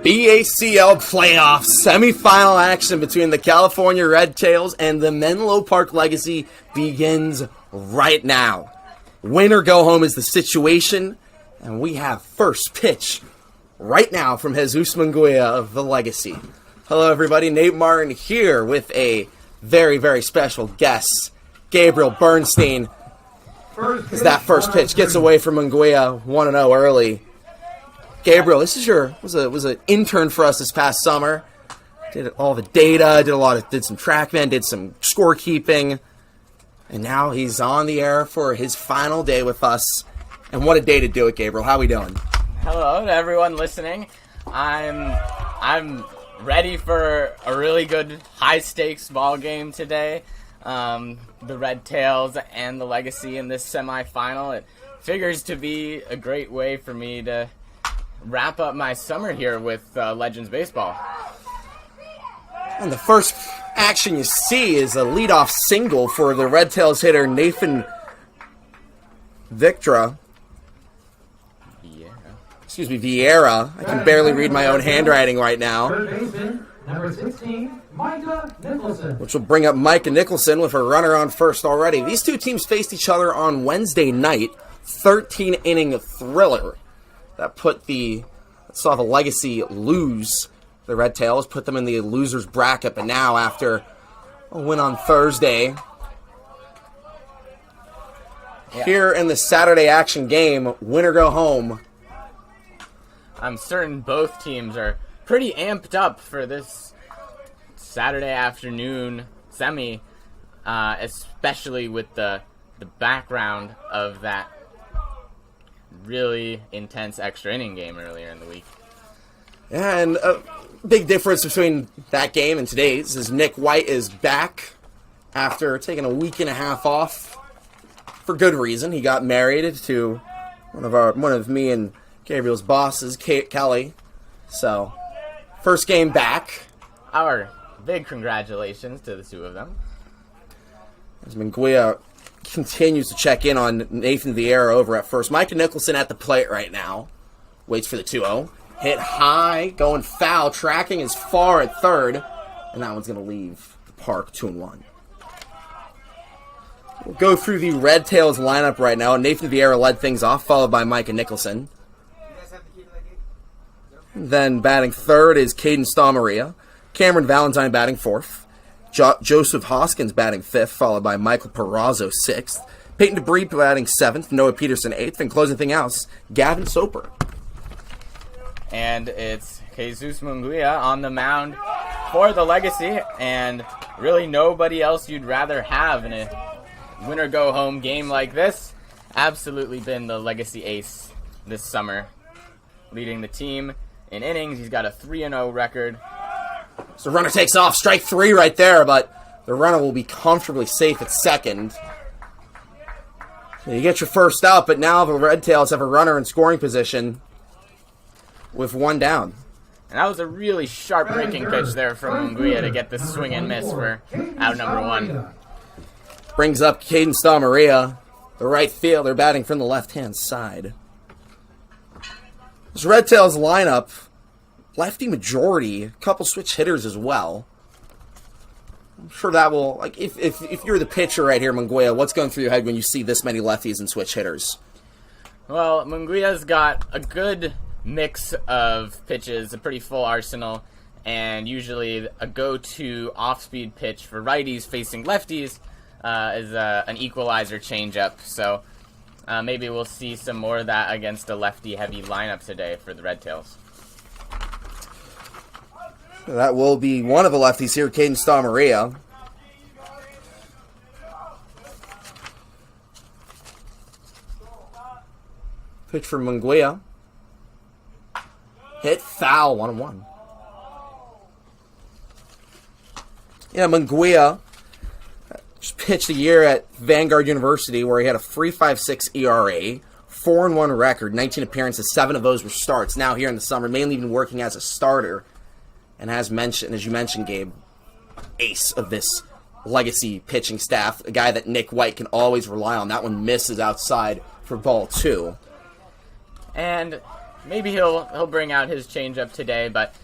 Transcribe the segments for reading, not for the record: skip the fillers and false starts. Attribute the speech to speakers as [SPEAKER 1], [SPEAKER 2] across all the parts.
[SPEAKER 1] BACL playoff semifinal action between the California Redtails and the Menlo Park Legacy begins right now. Win or go home is the situation, and we have first pitch right now from Jesus Munguia of the Legacy. Hello everybody, Nate Martin here with a very, very special guest, Gabriel Bernstein. As that first pitch gets away from Munguia 1-0 early. Gabriel, this is was an intern for us this past summer. Did all the data, did some TrackMan, did some scorekeeping, and now he's on the air for his final day with us. And what a day to do it, Gabriel. How we doing?
[SPEAKER 2] Hello to everyone listening. I'm ready for a really good high stakes ball game today. The Redtails and the Legacy in this semifinal. It figures to be a great way for me to wrap up my summer here with Legends Baseball.
[SPEAKER 1] And the first action you see is a leadoff single for the Redtails hitter Nathan Vieira. Vieira. I can barely read my own handwriting right now.
[SPEAKER 3] Number 16, Micah Nicholson.
[SPEAKER 1] Which will bring up Micah Nicholson with a runner on first already. These two teams faced each other on Wednesday night. 13-inning thriller that saw the Legacy lose. The Redtails put them in the loser's bracket, but now after a win on Thursday, here in the Saturday action game, win or go home.
[SPEAKER 2] I'm certain both teams are pretty amped up for this Saturday afternoon semi, especially with the background of that really intense extra inning game earlier in the week.
[SPEAKER 1] Yeah, and a big difference between that game and today's is Nick White is back after taking a week and a half off for good reason. He got married to one of me and Gabriel's bosses, Kelly. So, first game back.
[SPEAKER 2] Our big congratulations to the two of them.
[SPEAKER 1] As Munguia continues to check in on Nathan Vieira over at first. Micah Nicholson at the plate right now. Waits for the 2-0. Hit high, going foul, tracking as far at third. And that one's going to leave the park 2-1. We'll go through the Redtails lineup right now. Nathan Vieira led things off, followed by Micah Nicholson. Then batting third is Caden Stamaria. Cameron Valentine batting fourth. Joseph Hoskins batting fifth, followed by Michael Perazzo sixth. Peyton DeBree batting seventh. Noah Peterson eighth. And closing thing else, Gavin Soper.
[SPEAKER 2] And it's Jesus Munguia on the mound for the Legacy. And really nobody else you'd rather have in a win-or-go-home game like this. Absolutely been the Legacy ace this summer. Leading the team in innings. He's got a 3-0 record.
[SPEAKER 1] So runner takes off, strike three right there, but the runner will be comfortably safe at second. So you get your first out, but now the Redtails have a runner in scoring position with one down.
[SPEAKER 2] And that was a really sharp breaking pitch there from Munguia to get the swing and miss for out number one.
[SPEAKER 1] Brings up Caden Stamaria, the right fielder, batting from the left-hand side. This Redtails lineup, lefty majority, a couple switch hitters as well. I'm sure that will, like, if you're the pitcher right here, Munguia, what's going through your head when you see this many lefties and switch hitters?
[SPEAKER 2] Well, Munguia's got a good mix of pitches, a pretty full arsenal, and usually a go-to off-speed pitch for righties facing lefties is an equalizer changeup. So maybe we'll see some more of that against a lefty-heavy lineup today for the Redtails.
[SPEAKER 1] That will be one of the lefties here, Caden Stamaria. Pitch for Munguia. Hit foul, 1-1. Yeah, Munguia just pitched a year at Vanguard University where he had a 3.56 ERA, 4-1 record, 19 appearances, 7 of those were starts. Now here in the summer, mainly been working as a starter. And as you mentioned, Gabe, ace of this Legacy pitching staff, a guy that Nick White can always rely on. That one misses outside for ball 2.
[SPEAKER 2] And maybe he'll bring out his changeup today, but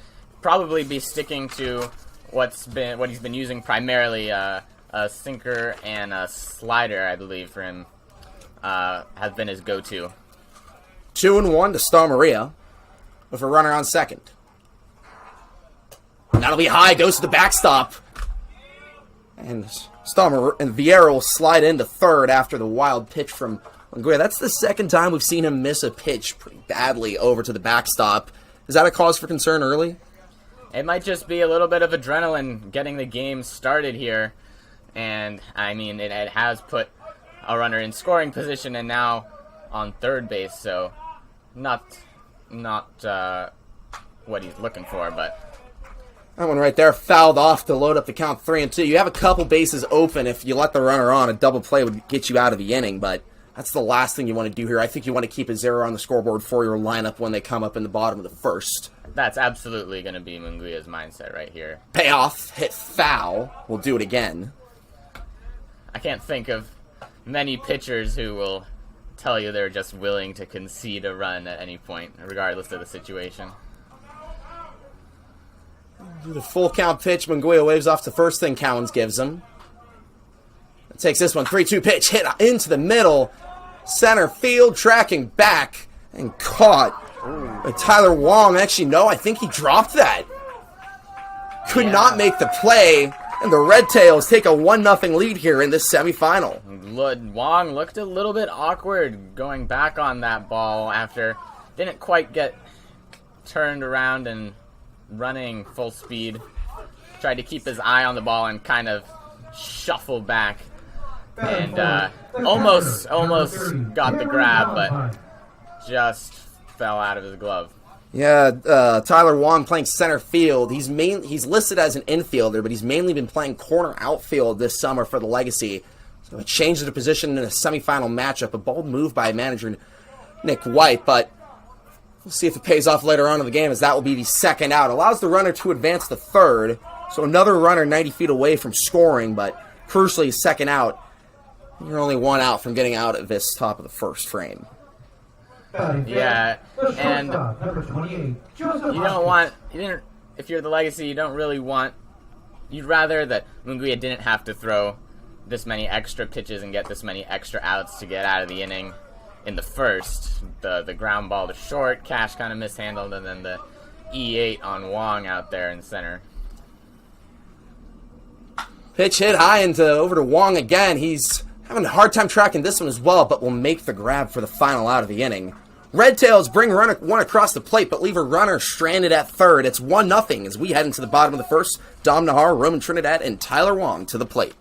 [SPEAKER 2] probably be sticking to what he's been using primarily. A sinker and a slider, I believe, for him has been his go-to.
[SPEAKER 1] 2-1 to Star Maria with a runner on second. That'll be high, goes to the backstop. And Vieira will slide into third after the wild pitch from Munguia. That's the second time we've seen him miss a pitch pretty badly over to the backstop. Is that a cause for concern early?
[SPEAKER 2] It might just be a little bit of adrenaline getting the game started here. And, I mean, it has put a runner in scoring position and now on third base, so not what he's looking for, but...
[SPEAKER 1] That one right there fouled off to load up the count 3-2. You have a couple bases open. If you let the runner on, a double play would get you out of the inning, but that's the last thing you want to do here. I think you want to keep a 0 on the scoreboard for your lineup when they come up in the bottom of the first.
[SPEAKER 2] That's absolutely going to be Munguia's mindset right here.
[SPEAKER 1] Payoff, hit foul. We'll do it again.
[SPEAKER 2] I can't think of many pitchers who will tell you they're just willing to concede a run at any point, regardless of the situation.
[SPEAKER 1] The full count pitch, Munguia waves off the first thing Cowens gives him. Takes this one, 3-2 pitch, hit into the middle. Center field, tracking back, and caught. By Tyler Wong. Actually, no, I think he dropped that. Could not make the play, and the Redtails take a 1-0 lead here in this semifinal.
[SPEAKER 2] Wong looked a little bit awkward going back on that ball after didn't quite get turned around and running full speed. Tried to keep his eye on the ball and kind of shuffle back. And almost got the grab, but just fell out of his glove.
[SPEAKER 1] Yeah, Tyler Wong playing center field. He's listed as an infielder, but he's mainly been playing corner outfield this summer for the Legacy. So a change of the position in a semifinal matchup. A bold move by manager Nick White, but we'll see if it pays off later on in the game, as that will be the second out. Allows the runner to advance to third, so another runner 90 feet away from scoring, but crucially, second out. You're only one out from getting out of this top of the first frame.
[SPEAKER 2] Yeah, and you don't want, if you're the Legacy, you don't really want, you'd rather that Munguia didn't have to throw this many extra pitches and get this many extra outs to get out of the inning in the first. The ground ball to short, Cash kind of mishandled, and then the E8 on Wong out there in center.
[SPEAKER 1] Pitch hit high into over to Wong again. He's having a hard time tracking this one as well, but will make the grab for the final out of the inning. Redtails bring one across the plate, but leave a runner stranded at third. It's 1-0 as we head into the bottom of the first. Dom Nahar, Roman Trinidad, and Tyler Wong to the plate.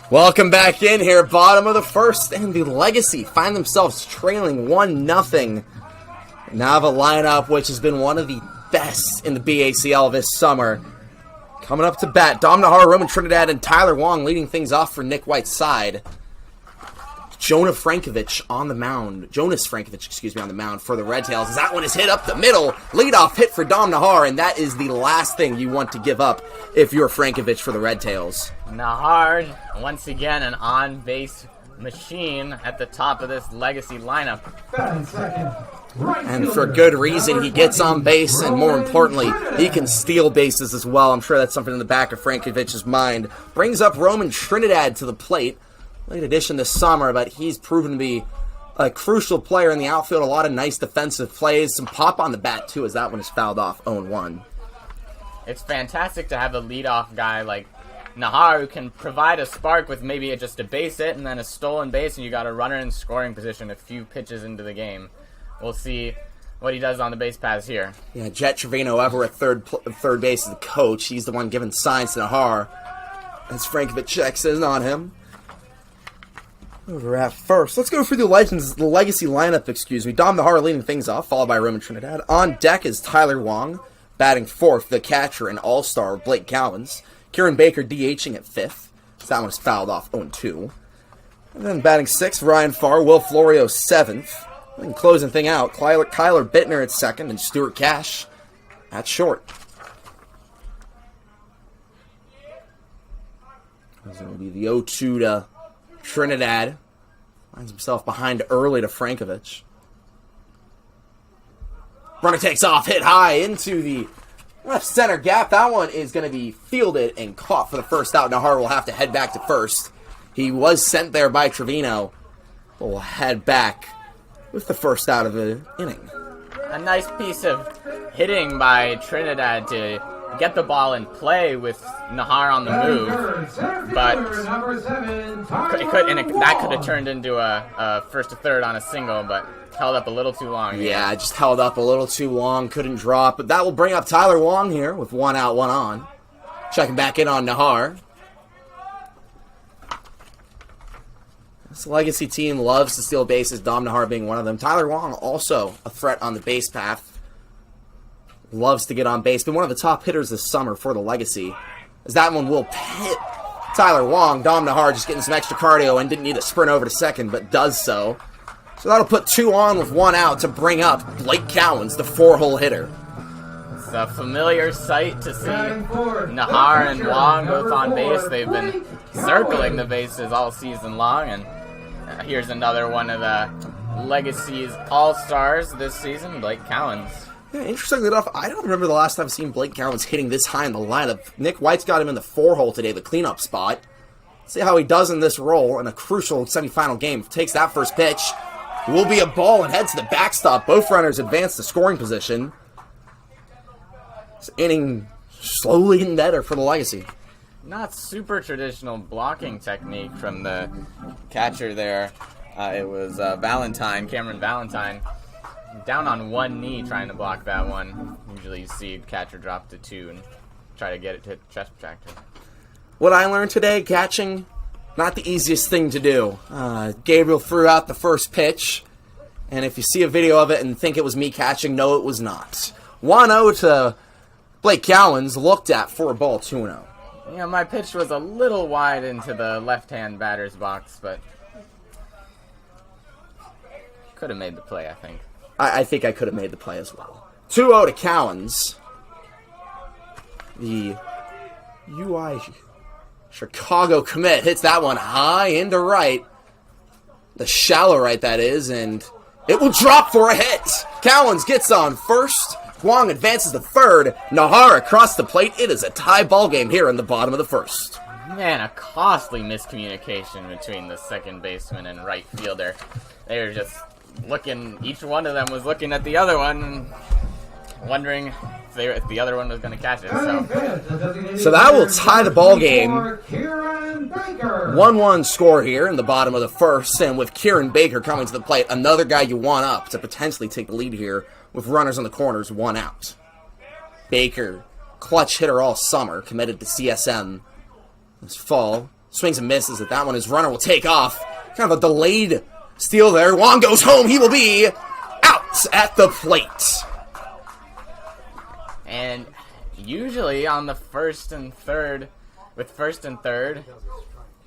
[SPEAKER 1] Welcome back in here, bottom of the first, and the Legacy find themselves trailing 1-0. Now have a lineup which has been one of the best in the BACL this summer. Coming up to bat, Dom Nahar, Roman Trinidad, and Tyler Wong leading things off for Nick White's side. Jonas Frankovic, on the mound for the Redtails. As that one is hit up the middle. Leadoff hit for Dom Nahar, and that is the last thing you want to give up if you're Frankovic for the Redtails.
[SPEAKER 2] Nahar, once again, an on-base machine at the top of this Legacy lineup.
[SPEAKER 1] And for good reason, he gets on base, and more importantly, he can steal bases as well. I'm sure that's something in the back of Frankovic's mind. Brings up Roman Trinidad to the plate. Late addition this summer, but he's proven to be a crucial player in the outfield. A lot of nice defensive plays. Some pop on the bat, too, as that one is fouled off 0-1.
[SPEAKER 2] It's fantastic to have a leadoff guy like Nahar who can provide a spark with maybe just a base hit and then a stolen base, and you got a runner in scoring position a few pitches into the game. We'll see what he does on the base paths here.
[SPEAKER 1] Yeah, Jet Trevino over at third base is the coach. He's the one giving signs to Nahar as Frankovic checks in on him. Over at first, let's go through the Legacy lineup, Dom Nahar leading things off, followed by Roman Trinidad. On deck is Tyler Wong, batting fourth, the catcher and all-star Blake Cowens. Kieran Baker DHing at fifth. So that one is fouled off 0-2. And then batting sixth, Ryan Farr, Will Florio seventh. And closing thing out, Kyler Bittner at second and Stuart Cash at short. That's going to be the 0-2 to Trinidad. Finds himself behind early to Frankovic. Runner takes off, hit high into the left center gap. That one is going to be fielded and caught for the first out. Nahar will have to head back to first. He was sent there by Trevino. We'll head back with the first out of the inning.
[SPEAKER 2] A nice piece of hitting by Trinidad to get the ball in play with Nahar on the move, but that could have turned into a first to third on a single, but held up a little too long.
[SPEAKER 1] Yeah, just held up a little too long, couldn't drop, but that will bring up Tyler Wong here with 1 out, 1 on. Checking back in on Nahar. This Legacy team loves to steal bases, Dom Nahar being one of them. Tyler Wong also a threat on the base path. Loves to get on base. Been one of the top hitters this summer for the Legacy. As that one will hit Tyler Wong. Dom Nahar just getting some extra cardio and didn't need to sprint over to second, but does so. So that'll put 2 on with 1 out to bring up Blake Cowens, the 4-hole hitter.
[SPEAKER 2] It's a familiar sight to see Nahar and Wong both on base. They've been circling the bases all season long, and here's another one of the Legacy's all-stars this season, Blake Cowens.
[SPEAKER 1] Yeah, interestingly enough, I don't remember the last time I've seen Blake Cowens hitting this high in the lineup. Nick White's got him in the 4-hole today, the cleanup spot. See how he does in this role in a crucial semifinal game. Takes that first pitch. Will be a ball and heads to the backstop. Both runners advance to scoring position. This inning slowly getting better for the Legacy.
[SPEAKER 2] Not super traditional blocking technique from the catcher there. It was Cameron Valentine. Down on one knee trying to block that one. Usually you see catcher drop to 2 and try to get it to hit the chest protector.
[SPEAKER 1] What I learned today, catching, not the easiest thing to do. Gabriel threw out the first pitch, and if you see a video of it and think it was me catching, no, it was not. 1-0 to Blake Cowens, looked at for a ball, 2-0.
[SPEAKER 2] Yeah, my pitch was a little wide into the left-hand batter's box, but could have made the play, I think.
[SPEAKER 1] I think I could have made the play as well. 2-0 to Cowens. The UI Chicago commit hits that one high into right. The shallow right, that is, and it will drop for a hit. Cowens gets on first. Wong advances to third. Nahar across the plate. It is a tie ball game here in the bottom of the first.
[SPEAKER 2] Man, a costly miscommunication between the second baseman and right fielder. They were just looking, each one of them was looking at the other one and wondering if the other one was going to catch it.
[SPEAKER 1] So that will tie the ball game. 1-1 score here in the bottom of the first, and with Kieran Baker coming to the plate, another guy you want up to potentially take the lead here with runners on the corners, 1 out. Baker, clutch hitter all summer, committed to CSM this fall. swings and misses at that one. His runner will take off. Kind of a delayed steal there. Wong goes home. He will be out at the plate.
[SPEAKER 2] And usually on the first and third, with first and third,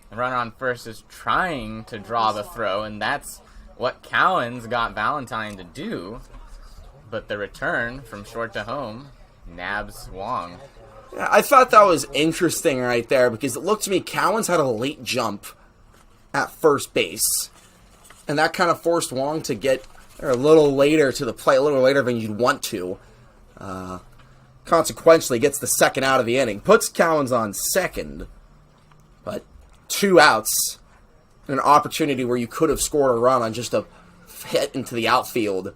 [SPEAKER 2] the runner on first is trying to draw the throw, and that's what Cowens got Valentine to do. But the return from short to home nabs Wong.
[SPEAKER 1] Yeah, I thought that was interesting right there because it looked to me Cowens had a late jump at first base. And that kind of forced Wong to get there a little later to the play, a little later than you'd want to. Consequently, gets the second out of the inning. Puts Cowens on second. But 2 outs. An opportunity where you could have scored a run on just a hit into the outfield.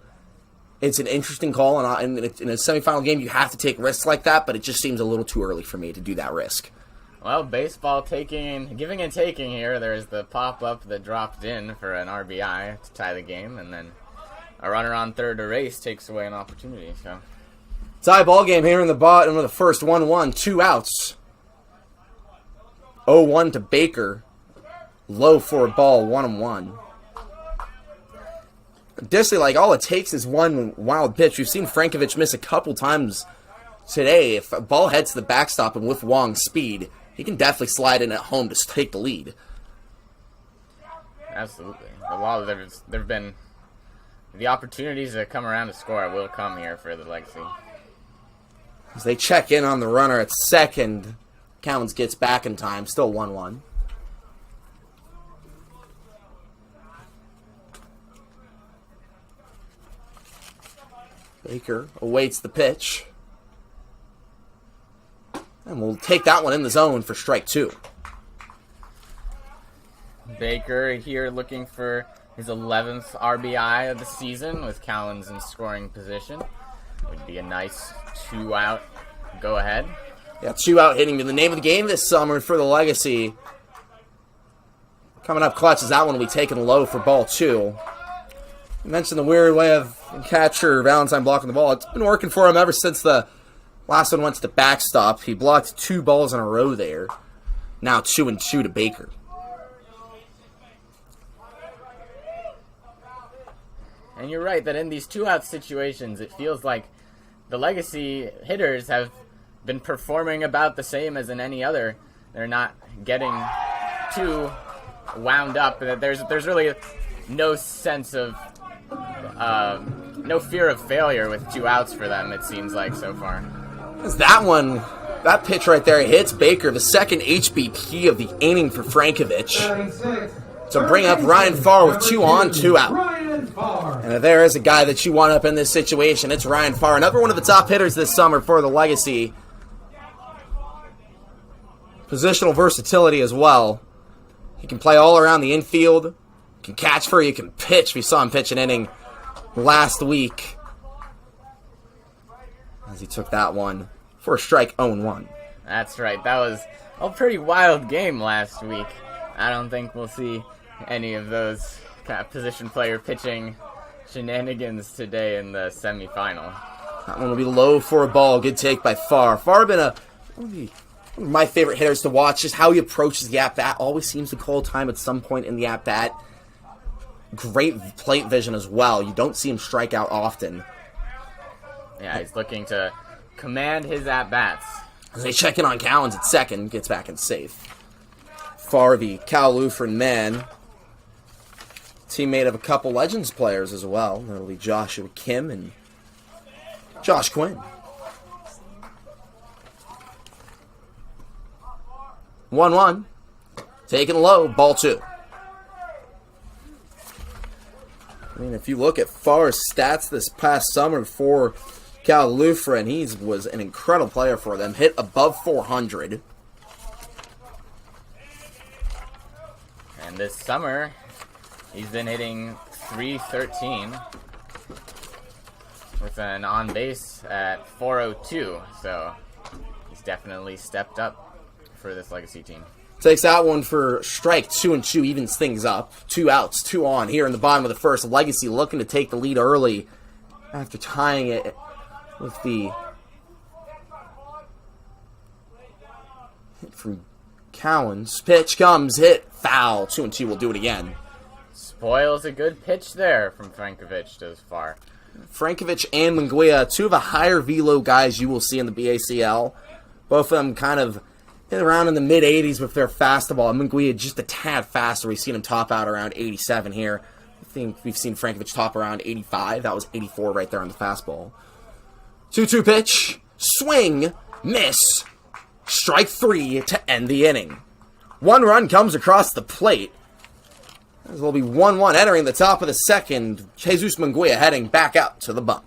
[SPEAKER 1] It's an interesting call, and in a semifinal game, you have to take risks like that, but it just seems a little too early for me to do that risk.
[SPEAKER 2] Well, baseball giving and taking here. There's the pop-up that dropped in for an RBI to tie the game, and then a runner on third to race takes away an opportunity. So,
[SPEAKER 1] tie ball game here in the bottom of the first, 1-1, 2 outs. 0-1 to Baker. Low for a ball, 1-1. Additionally, like, all it takes is one wild pitch. We've seen Frankovich miss a couple times today. If a ball heads to the backstop and with Wong's speed, he can definitely slide in at home to take the lead.
[SPEAKER 2] Absolutely. While there've been the opportunities that come around to score will come here for the Legacy.
[SPEAKER 1] As they check in on the runner at second, Cowens gets back in time, still 1-1. Baker awaits the pitch. And we'll take that one in the zone for strike 2.
[SPEAKER 2] Baker here looking for his 11th RBI of the season with Cowens in scoring position. Would be a nice 2-out go-ahead.
[SPEAKER 1] Yeah, 2-out hitting to the name of the game this summer for the Legacy. Coming up clutch is that one will be taken low for ball 2. You mentioned the weird way of catcher Valentine blocking the ball. It's been working for him ever since the last one went to the backstop. He blocked 2 balls in a row there. Now 2-2 to Baker.
[SPEAKER 2] And you're right that in these 2-out situations, it feels like the Legacy hitters have been performing about the same as in any other. They're not getting too wound up. There's really no sense of no fear of failure with 2 outs for them, it seems like, so far.
[SPEAKER 1] That pitch right there hits Baker, the second HBP of the inning for Frankovich. To bring up Ryan Farr with 2 on, 2 out. And if there is a guy that you want up in this situation, it's Ryan Farr. Another one of the top hitters this summer for the Legacy. Positional versatility as well. He can play all around the infield. Can catch for you, can pitch. We saw him pitch an inning last week as he took that one for a strike 0-1.
[SPEAKER 2] That's right. That was a pretty wild game last week. I don't think we'll see any of those kind of position player pitching shenanigans today in the semifinal.
[SPEAKER 1] That one will be low for a ball. Good take by Farr. Farr been one of my favorite hitters to watch. Just how he approaches the at-bat. Always seems to call time at some point in the at-bat. Great plate vision as well. You don't see him strike out often.
[SPEAKER 2] Yeah, he's looking to command his at-bats.
[SPEAKER 1] As they check in on Cowens at second, gets back in safe. Farr, the Cal Lutheran man, teammate of a couple Legends players as well. That'll be Joshua Kim and Josh Quinn. 1-1. Taken low, ball 2. I mean, if you look at Farr's stats this past summer for Cal Lutheran, he was an incredible player for them. Hit above 400.
[SPEAKER 2] And this summer, he's been hitting .313 with an on-base at .402. So he's definitely stepped up for this Legacy team.
[SPEAKER 1] Takes that one for strike 2-2, evens things up. 2 outs, 2 on here in the bottom of the first. Legacy looking to take the lead early after tying it with the hit from Cowan's pitch comes, hit, foul. 2-2 will do it again.
[SPEAKER 2] Spoils a good pitch there from Frankovic thus far.
[SPEAKER 1] Frankovic and Munguia, two of the higher velo guys you will see in the BACL. Both of them kind of hit around in the mid-80s with their fastball. Munguia just a tad faster. We've seen him top out around 87 here. I think we've seen Frankovic top around 85. That was 84 right there on the fastball. 2-2 pitch. Swing. Miss. Strike 3 to end the inning. One run comes across the plate. This will be 1-1 entering the top of the second. Jesus Munguia heading back out to the bump.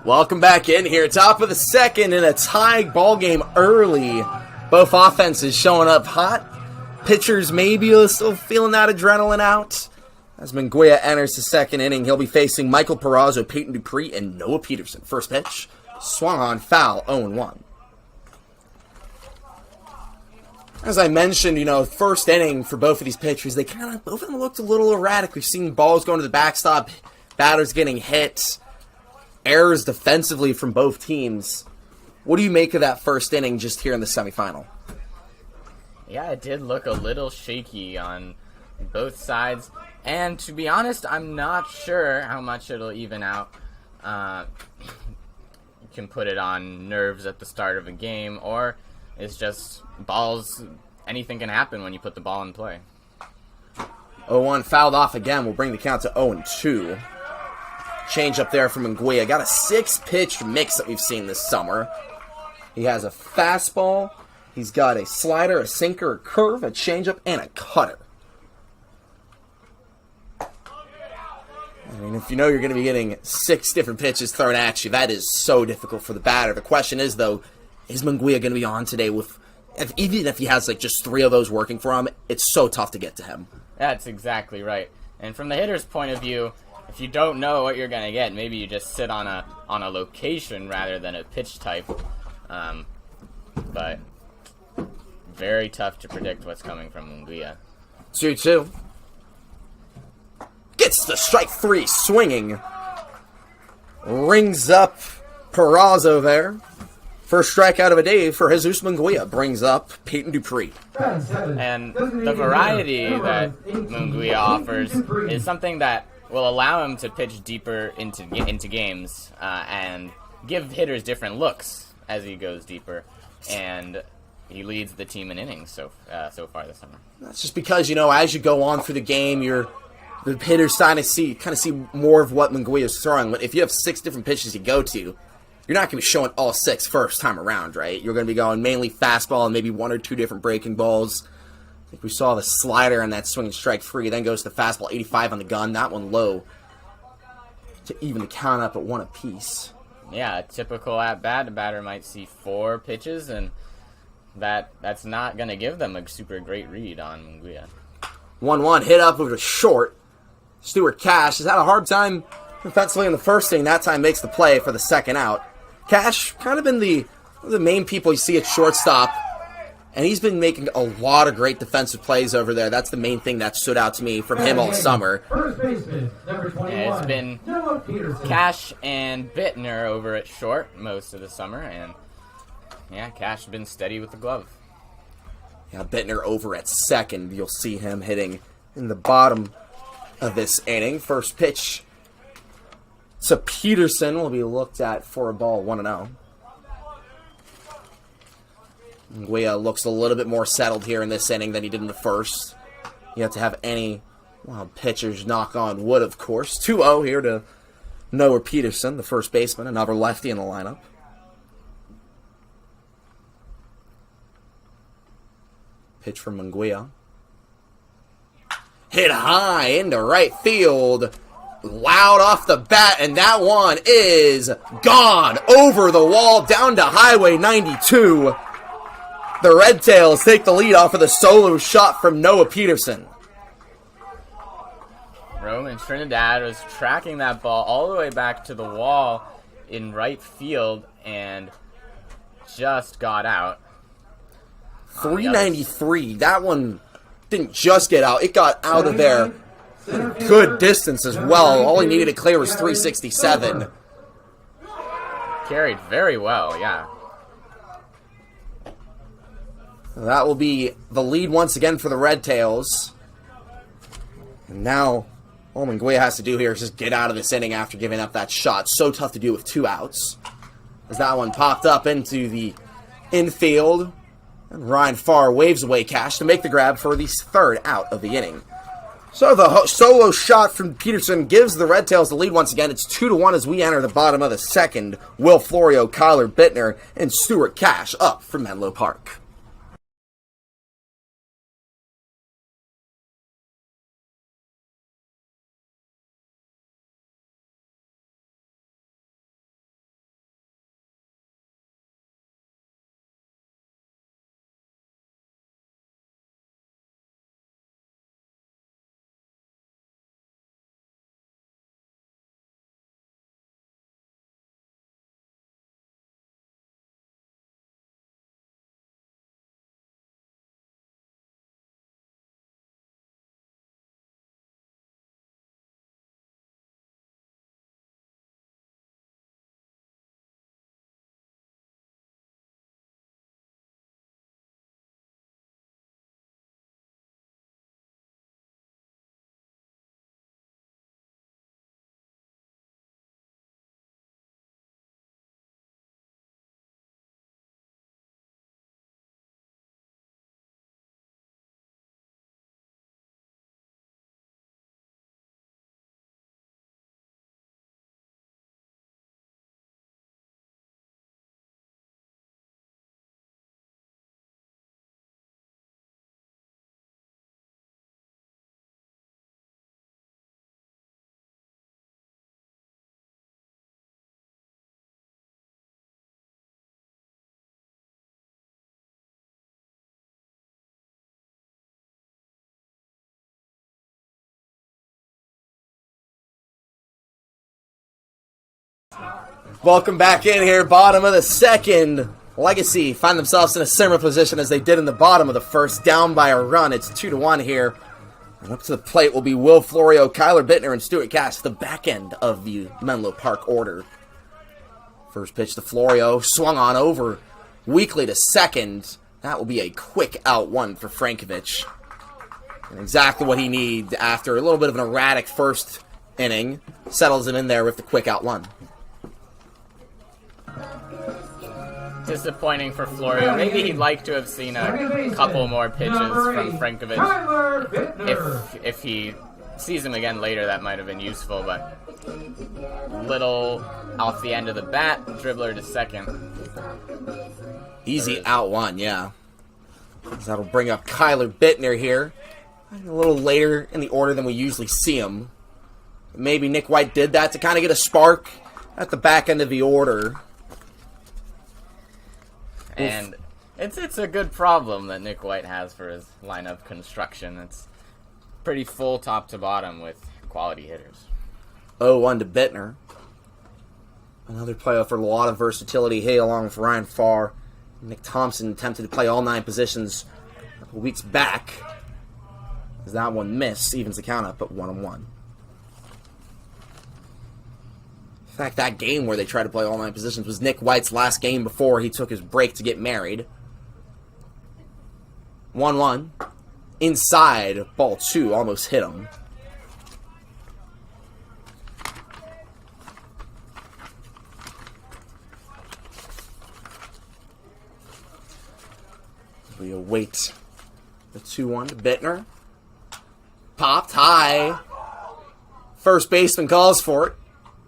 [SPEAKER 1] Welcome back in here. Top of the second in a tie ball game early. Both offenses showing up hot. Pitchers maybe still feeling that adrenaline out. As Munguia enters the second inning, he'll be facing Michael Perazzo, Peyton Dupree, and Noah Peterson. First pitch, swung on, foul, 0-1. As I mentioned, first inning for both of these pitchers, both of them looked a little erratic. We've seen balls going to the backstop, batters getting hit, errors defensively from both teams. What do you make of that first inning just here in the semifinal?
[SPEAKER 2] Yeah, it did look a little shaky on both sides. And to be honest, I'm not sure how much it'll even out. You can put it on nerves at the start of a game, or it's just balls. Anything can happen when you put the ball in play.
[SPEAKER 1] 0-1 fouled off again. Will bring the count to 0-2. Change up there from Munguia. Got a 6-pitch mix that we've seen this summer. He has a fastball. He's got a slider, a sinker, a curve, a changeup, and a cutter. I mean, if you know you're going to be getting 6 different pitches thrown at you, that is so difficult for the batter. The question is, though, is Munguia going to be on today with, even if he has just 3 of those working for him, it's so tough to get to him.
[SPEAKER 2] That's exactly right. And from the hitter's point of view, if you don't know what you're going to get, maybe you just sit on a location rather than a pitch type. But very tough to predict what's coming from Munguia.
[SPEAKER 1] 2-2. Gets the strike 3 swinging. Rings up Perazzo there. First strikeout of a day for Jesus Munguia. Brings up Peyton Dupree.
[SPEAKER 2] And the variety that Munguia offers is something that will allow him to pitch deeper into games and give hitters different looks as he goes deeper. And he leads the team in innings so far this summer. That's
[SPEAKER 1] just because, as you go on through the game, the hitter's starting to see more of what Munguia is throwing. But if you have 6 different pitches you go to, you're not going to be showing all 6 first time around, right? You're going to be going mainly fastball and maybe 1 or 2 different breaking balls. I think we saw the slider on that swinging strike 3. Then goes to the fastball, 85 on the gun. That one low to even the count up at 1 apiece.
[SPEAKER 2] Yeah, a typical at-bat, the batter might see 4 pitches, and that's not going to give them a super great read on Munguia.
[SPEAKER 1] 1-1 hit up over to short. Stuart Cash has had a hard time defensively in the first inning. That time makes the play for the second out. Cash kind of been the main people you see at shortstop, and he's been making a lot of great defensive plays over there. That's the main thing that stood out to me from him all summer.
[SPEAKER 3] First baseman, number 21,
[SPEAKER 2] Yeah, it's been
[SPEAKER 3] Noah Peterson.
[SPEAKER 2] Cash and Bittner over at short most of the summer, and yeah, Cash has been steady with the glove.
[SPEAKER 1] Yeah, Bittner over at second. You'll see him hitting in the bottom of this inning. First pitch to Peterson will be looked at for a ball, 1-0. Nguya looks a little bit more settled here in this inning than he did in the first. You have to have any pitchers knock on wood, of course. 2-0 here to Noah Peterson, the first baseman, another lefty in the lineup. Pitch from Nguya. Hit high into right field. Loud off the bat, and that one is gone over the wall down to Highway 92. The Redtails take the lead off of the solo shot from Noah Peterson.
[SPEAKER 2] Roman Trinidad was tracking that ball all the way back to the wall in right field and just got out.
[SPEAKER 1] 393. That one didn't just get out. It got out of there. Good distance as well. All he needed to clear was 367.
[SPEAKER 2] Carried very well, yeah.
[SPEAKER 1] That will be the lead once again for the Redtails. And now, all Nguya has to do here is just get out of this inning after giving up that shot. So tough to do with 2 outs. As that one popped up into the infield. And Ryan Farr waves away Cash to make the grab for the third out of the inning. So the solo shot from Peterson gives the Redtails the lead once again. It's 2-1 as we enter the bottom of the second. Will Florio, Kyler Bittner, and Stuart Cash up from Menlo Park. Welcome back in here, bottom of the second. Legacy find themselves in a similar position as they did in the bottom of the first, down by a run. It's 2-1 here. And up to the plate will be Will Florio, Kyler Bittner, and Stuart Cash, the back end of the Menlo Park order. First pitch to Florio, swung on over weakly to second. That will be a quick out one for Frankovich. And exactly what he needs after a little bit of an erratic first inning. Settles him in there with the quick out one.
[SPEAKER 2] Disappointing for Florio. Maybe he'd like to have seen a couple more pitches from Frankovich. If he sees him again later, that might have been useful, but little off the end of the bat, dribbler to second.
[SPEAKER 1] Easy out one, yeah. That'll bring up Kyler Bittner here. A little later in the order than we usually see him. Maybe Nick White did that to kind of get a spark at the back end of the order.
[SPEAKER 2] And it's a good problem that Nick White has for his lineup construction. It's pretty full top to bottom with quality hitters.
[SPEAKER 1] 0-1 to Bittner. Another player for a lot of versatility. Hey, along with Ryan Farr. Nick Thompson attempted to play all 9 positions a couple weeks back. As that one missed, evens the count up at 1-1. In fact, that game where they tried to play all 9 positions was Nick White's last game before he took his break to get married. 1-1. Inside, ball 2, almost hit him. We await the 2-1 to Bittner. Popped high. First baseman calls for it.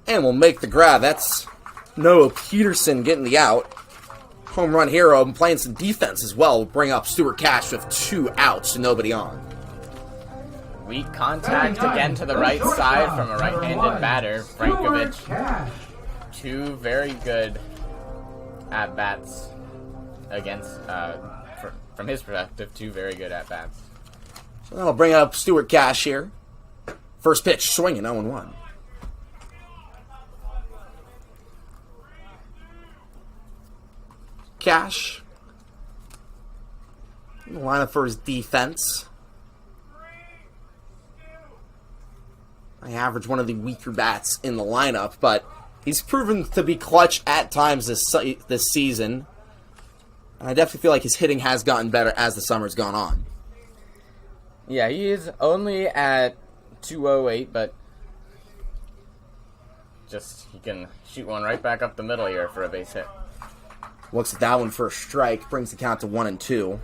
[SPEAKER 1] And will make the grab. That's Noah Peterson getting the out. Home run hero and playing some defense as well. Will bring up Stuart Cash with 2 outs and nobody on.
[SPEAKER 2] Weak contact again to the right side from a right-handed batter, Frankovich.
[SPEAKER 3] Cash.
[SPEAKER 2] 2 very good at-bats against, from his perspective, 2 very good at-bats.
[SPEAKER 1] So that'll bring up Stuart Cash here. First pitch, swinging, 0-1. Cash. In the lineup for his defense. I average one of the weaker bats in the lineup, but he's proven to be clutch at times this season. And I definitely feel like his hitting has gotten better as the summer's gone on.
[SPEAKER 2] Yeah, he is only at 208, but just he can shoot one right back up the middle here for a base hit.
[SPEAKER 1] Looks at that one for a strike, brings the count to 1-2.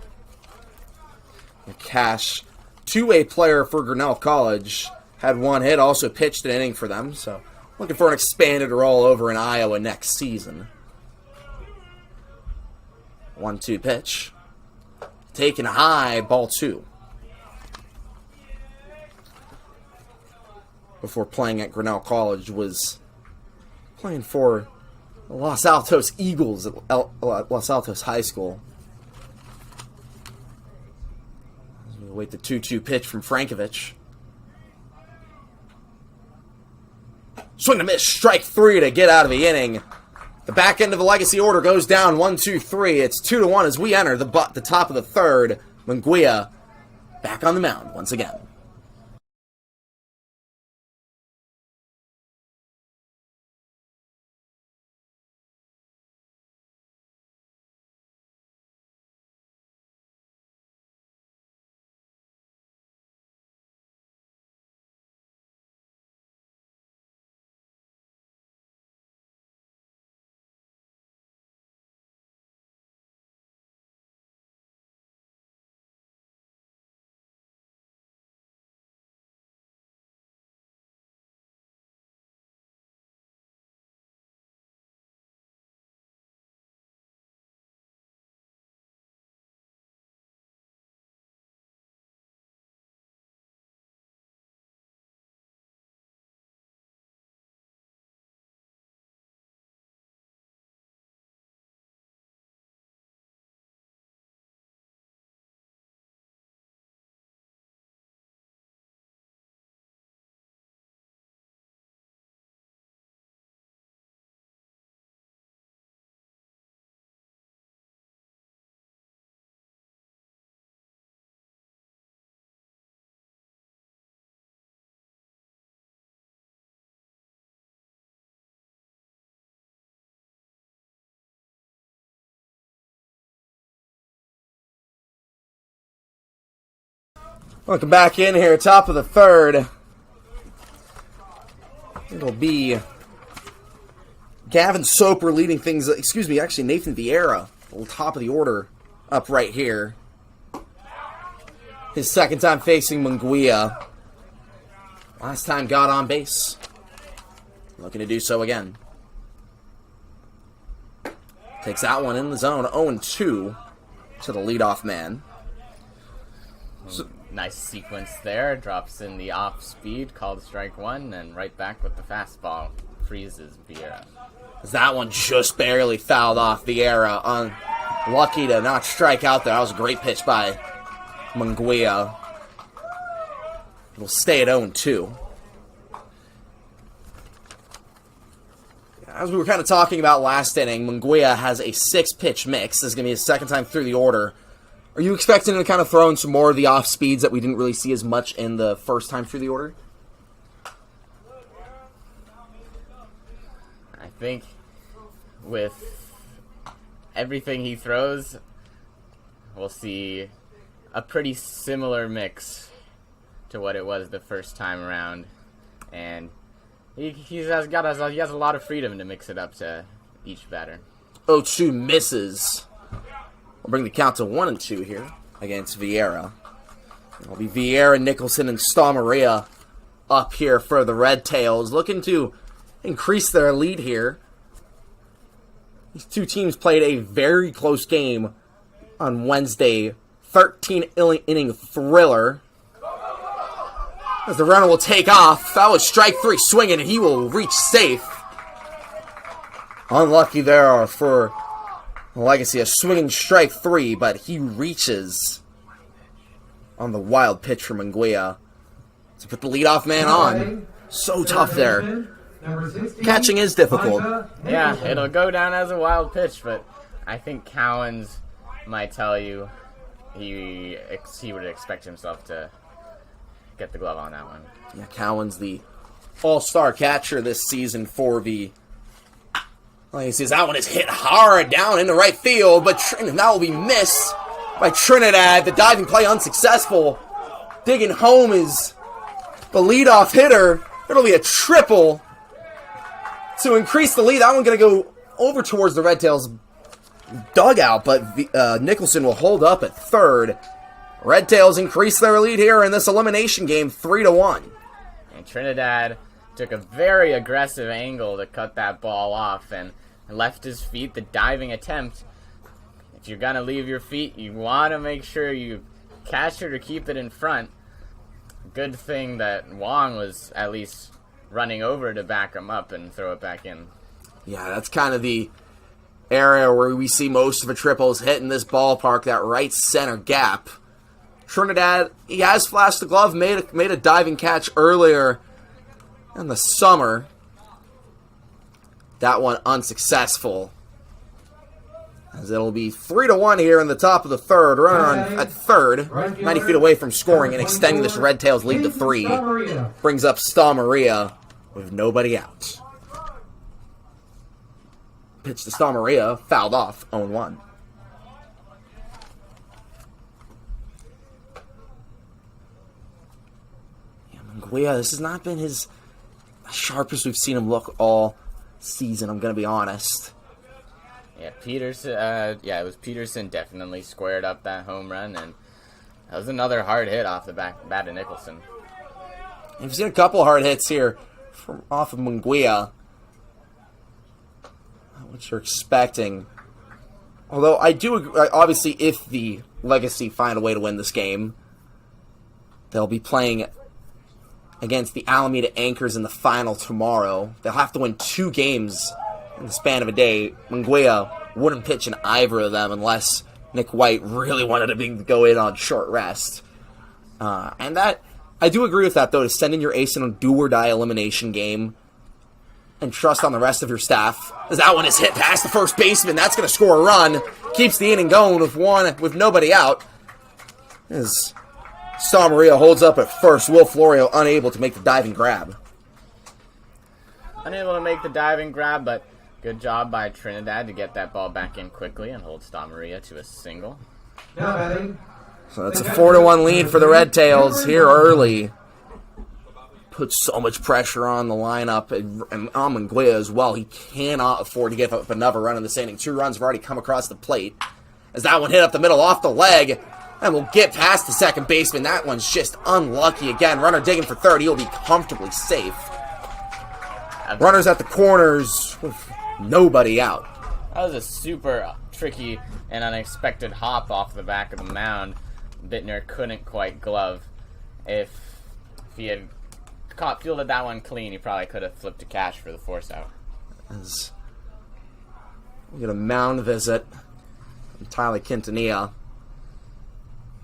[SPEAKER 1] Cash, 2-way player for Grinnell College, had 1 hit, also pitched an inning for them, so looking for an expanded role over in Iowa next season. 1-2 pitch. Taken high, ball 2. Before playing at Grinnell College, was playing for the Los Altos Eagles at Los Altos High School. As we await the 2-2 pitch from Frankovich. Swing and miss, strike 3 to get out of the inning. The back end of the legacy order goes down 1-2-3. It's 2-1 as we enter the top of the 3rd. Munguia back on the mound once again. Welcome back in here, top of the 3rd. It'll be Gavin Soper leading things, actually Nathan Vieira, top of the order, up right here. His second time facing Munguia. Last time got on base. Looking to do so again. Takes that one in the zone, 0-2 to the leadoff man.
[SPEAKER 2] Nice sequence there. Drops in the off speed, called strike 1, and right back with the fastball. Freezes Vieira.
[SPEAKER 1] That one just barely fouled off Vieira. Lucky to not strike out there. That was a great pitch by Munguia. It'll stay at 0-2. as we were kind of talking about last inning, Munguia has a 6-pitch mix. This is going to be his second time through the order. Are you expecting him to kind of throw in some more of the off speeds that we didn't really see as much in the first time through the order?
[SPEAKER 2] I think with everything he throws, we'll see a pretty similar mix to what it was the first time around. And he has a lot of freedom to mix it up to each batter.
[SPEAKER 1] 0-2 misses. We'll bring the count to 1-2 here against Vieira. It'll be Vieira, Nicholson, and Maria up here for the Redtails, looking to increase their lead here. These two teams played a very close game on Wednesday. 13-inning thriller. As the runner will take off. That was strike 3 swinging, and he will reach safe. Unlucky there for Legacy, a swinging strike 3, but he reaches on the wild pitch from Munguia to put the leadoff man on. So tough there. Catching is difficult.
[SPEAKER 2] Yeah, it'll go down as a wild pitch, but I think Cowens might tell you he would expect himself to get the glove on that one.
[SPEAKER 1] Yeah, Cowens, the all-star catcher this season for the... Like he says, that one is hit hard down into right field, but that will be missed by Trinidad. The diving play unsuccessful. Digging home is the leadoff hitter. It'll be a triple to increase the lead. That one going to go over towards the Redtails dugout, but Nicholson will hold up at third. Redtails increase their lead here in this elimination game, 3-1.
[SPEAKER 2] And Trinidad took a very aggressive angle to cut that ball off and left his feet, the diving attempt. If you're going to leave your feet, you want to make sure you catch it or keep it in front. Good thing that Wong was at least running over to back him up and throw it back in.
[SPEAKER 1] Yeah, that's kind of the area where we see most of the triples hit in this ballpark, that right center gap. Trinidad, he has flashed the glove, made a diving catch earlier in the summer. That one unsuccessful. As it'll be 3-1 here in the top of the third. Runner at third, 90 feet away from scoring and extending this Redtails lead to 3. Brings up Maria with nobody out. Pitch to Maria, fouled off, 0-1. Munguia, this has not been his sharpest we've seen him look all season, I'm going to be honest.
[SPEAKER 2] Yeah, Peterson, it was Peterson definitely squared up that home run, and that was another hard hit off the bat of Nicholson.
[SPEAKER 1] We've seen a couple hard hits here off of Munguia, what you're expecting. Although I do agree, obviously, if the Legacy find a way to win this game, they'll be playing against the Alameda Anchors in the final tomorrow. They'll have to win 2 games in the span of a day. Munguia wouldn't pitch in either of them unless Nick White really wanted to go in on short rest. And that, I do agree with that, though, to send in your ace in a do-or-die elimination game and trust on the rest of your staff. As that one is hit past the first baseman, that's going to score a run. Keeps the inning going with nobody out. As Maria holds up at first, Will Florio unable to make the diving grab.
[SPEAKER 2] Unable to make the diving grab, but good job by Trinidad to get that ball back in quickly and hold Maria to a single.
[SPEAKER 1] So that's a 4-1 lead for the Redtails here early. Puts so much pressure on the lineup and on Munguia as well. He cannot afford to give up another run in this inning. 2 runs have already come across the plate. As that one hit up the middle off the leg, and will get past the second baseman. That one's just unlucky again. Runner digging for third. He'll be comfortably safe. Runners at the corners with nobody out.
[SPEAKER 2] That was a super tricky and unexpected hop off the back of the mound. Bittner couldn't quite glove. If he had fielded that one clean, he probably could have flipped to cash for the force out.
[SPEAKER 1] As we get a mound visit from Tyler Quintanilla.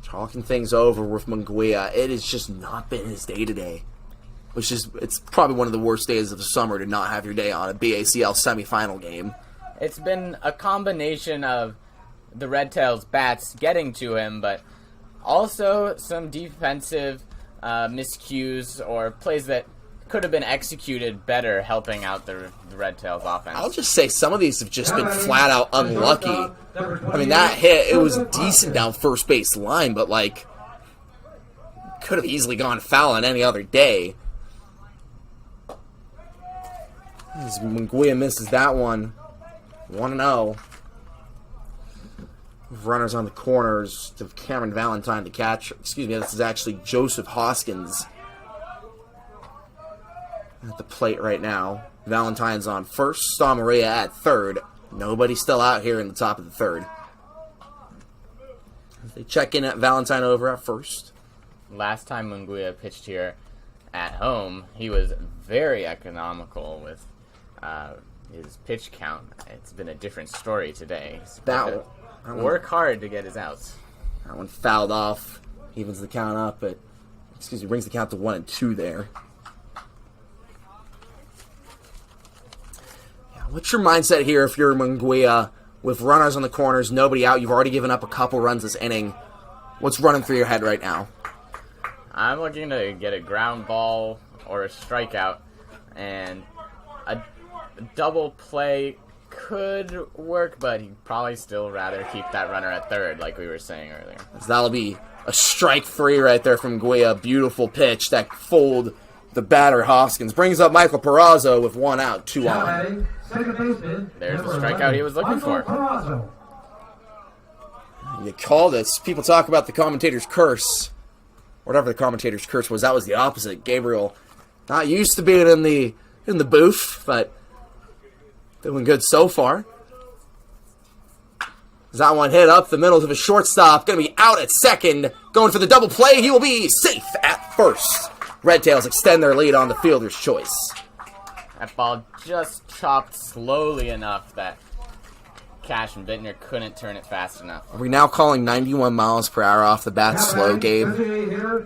[SPEAKER 1] Talking things over with Munguia. It has just not been his day today. which is it's probably one of the worst days of the summer to not have your day on a BACL semifinal game.
[SPEAKER 2] It's been a combination of the Redtails bats getting to him, but also some defensive miscues or plays that could have been executed better, helping out the Redtails offense.
[SPEAKER 1] I'll just say some of these have just been flat out unlucky. I mean, that hit, it was decent down first base line, but like, could have easily gone foul on any other day. As Munguia misses that one, 1-0. Runners on the corners to Cameron Valentine to catch. Excuse me, this is actually Joseph Hoskins at the plate right now. Valentine's on first. Maria at third. Nobody still out here in the top of the third. They check in at Valentine over at first.
[SPEAKER 2] Last time Munguia pitched here at home, he was very economical with his pitch count. It's been a different story today. Work hard to get his outs.
[SPEAKER 1] That one fouled off. Evens the count up, but brings the count to 1-2 there. Yeah, what's your mindset here if you're Munguia with runners on the corners, nobody out? You've already given up a couple runs this inning. What's running through your head right now?
[SPEAKER 2] I'm looking to get a ground ball or a strikeout, and a double play could work, but he'd probably still rather keep that runner at third, like we were saying earlier.
[SPEAKER 1] So that'll be a strike three right there from Guia. Beautiful pitch that fooled the batter Hoskins. Brings up Michael Perazzo with 1 out, 2 on.
[SPEAKER 2] There's the strikeout he was looking for.
[SPEAKER 1] You called it. People talk about the commentator's curse. Whatever the commentator's curse was, that was the opposite. Gabriel, not used to being in the booth, but doing good so far. As that one hit up the middle of his shortstop, going to be out at second, going for the double play. He will be safe at first. Redtails extend their lead on the fielder's choice.
[SPEAKER 2] That ball just chopped slowly enough that Cash and Bittner couldn't turn it fast enough.
[SPEAKER 1] Are we now calling 91 miles per hour off the bat slow, Gabe?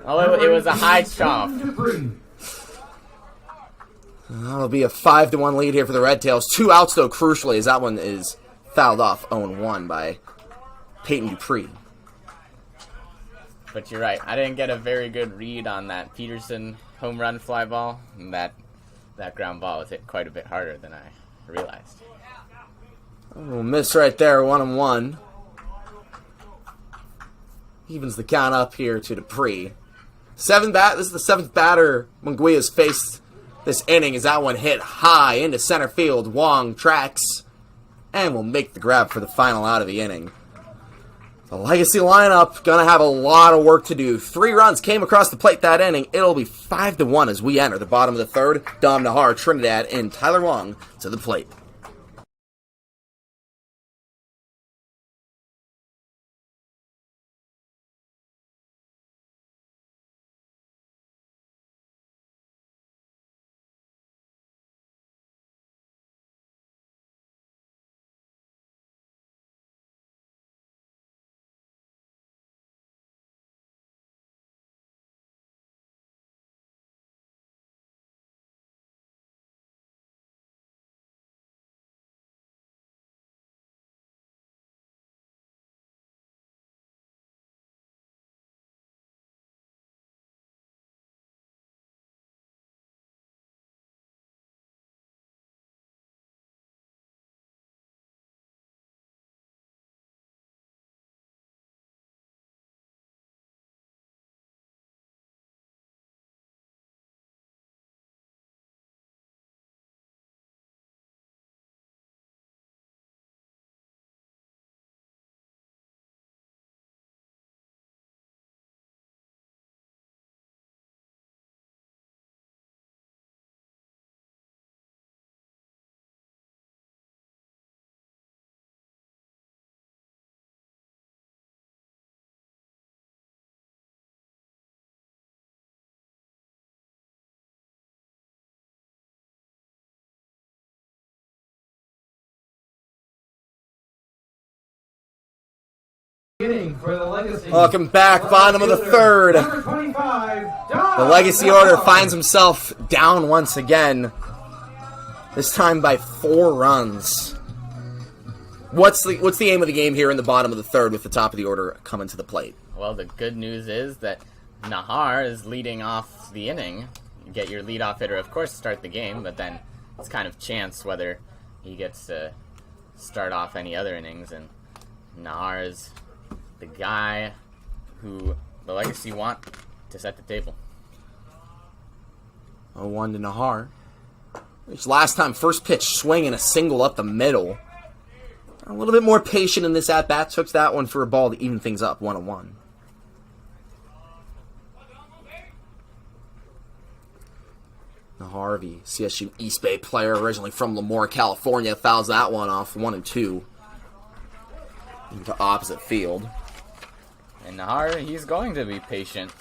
[SPEAKER 2] Oh, it was a high chop.
[SPEAKER 1] That'll be a 5-1 lead here for the Redtails. 2 outs, though, crucially, as that one is fouled off 0-1 by Peyton Dupree.
[SPEAKER 2] But you're right. I didn't get a very good read on that Peterson home run fly ball. And that ground ball was hit quite a bit harder than I realized.
[SPEAKER 1] A little miss right there, 1-1. Evens the count up here to Dupree. This is the 7th batter Munguia's faced this inning, as that one hit high into center field. Wong tracks and will make the grab for the final out of the inning. The legacy lineup gonna have a lot of work to do. 3 runs came across the plate that inning. It'll be 5-1 as we enter the bottom of the third. Dom Nahar, Trinidad, and Tyler Wong to the plate.
[SPEAKER 3] Inning for the Legacy.
[SPEAKER 1] Welcome back, bottom of the third.
[SPEAKER 3] Number 25,
[SPEAKER 1] The Legacy Order finds himself down once again. This time by 4 runs. What's the aim of the game here in the bottom of the third with the top of the order coming to the plate?
[SPEAKER 2] Well, the good news is that Nahar is leading off the inning. You get your leadoff hitter, of course, to start the game, but then it's kind of chance whether he gets to start off any other innings, and Nahar is the guy who the Legacy want to set the table.
[SPEAKER 1] 0-1 to Nahar. Which last time, first pitch, swinging a single up the middle. A little bit more patient in this at-bat. Took that one for a ball to even things up, 1-1. Nahar, the CSU East Bay player, originally from Lemoore, California, fouls that one off, 1-2. Into opposite field.
[SPEAKER 2] And Nahar, he's going to be patient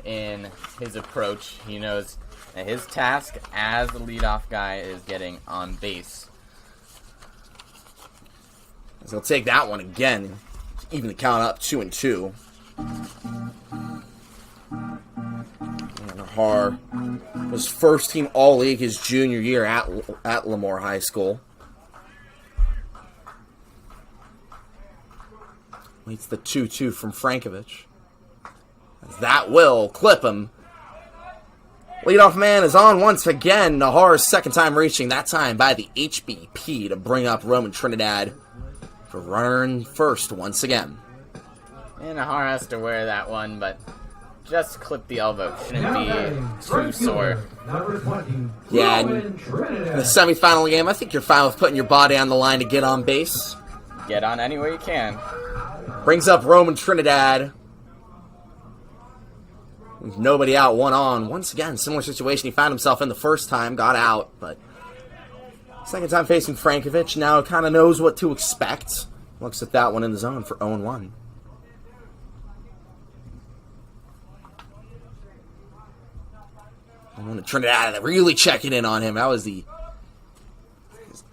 [SPEAKER 2] in his approach. He knows that his task as the leadoff guy is getting on base.
[SPEAKER 1] So he'll take that one again, even the count up 2-2. Nahar was first team All-League his junior year at Lemoore High School. Leads the 2-2 from Frankovich. That will clip him. Leadoff man is on once again. Nahar's second time reaching, that time by the HBP to bring up Roman Trinidad for runner in first once again.
[SPEAKER 2] And Nahar has to wear that one, but just clip the elbow. Shouldn't be too sore.
[SPEAKER 3] Number 20,
[SPEAKER 1] Yeah,
[SPEAKER 3] Roman
[SPEAKER 1] in
[SPEAKER 3] Trinidad.
[SPEAKER 1] the semifinal game, I think you're fine with putting your body on the line to get on base.
[SPEAKER 2] Get on any way you can.
[SPEAKER 1] Brings up Roman Trinidad. With nobody out, 1 on. Once again, similar situation he found himself in the first time, got out, but second time facing Frankovich, now kind of knows what to expect. Looks at that one in the zone for 0-1. And Trinidad really checking in on him. That was a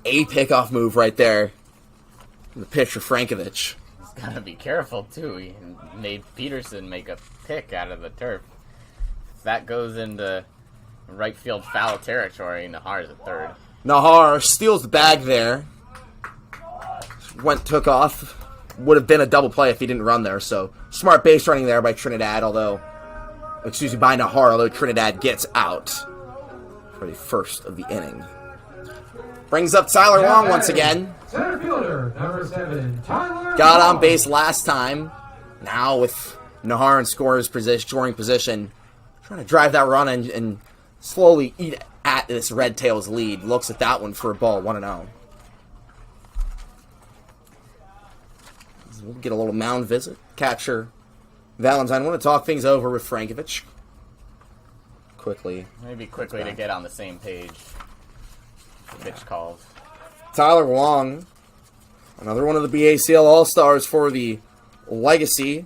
[SPEAKER 1] pickoff move right there. The pitch for Frankovich.
[SPEAKER 2] He's got to be careful, too. He made Peterson make a pick out of the turf. If that goes into right field foul territory, Nahar's at third.
[SPEAKER 1] Nahar steals the bag there. Took off. Would have been a double play if he didn't run there. So smart base running there by Trinidad, by Nahar, although Trinidad gets out for the first of the inning. Brings up Tyler Long once again.
[SPEAKER 3] Center fielder, number 7, Tyler
[SPEAKER 1] Got on
[SPEAKER 3] Long.
[SPEAKER 1] base last time. Now with Nahar in scoring position, trying to drive that run and slowly eat at this Redtails lead. Looks at that one for a ball, 1-0. We'll get a little mound visit. Catcher Valentine. I want to talk things over with Frankovich quickly.
[SPEAKER 2] Maybe quickly to get on the same page. Pitch calls.
[SPEAKER 1] Tyler Long, another one of the BACL All-Stars for the Legacy,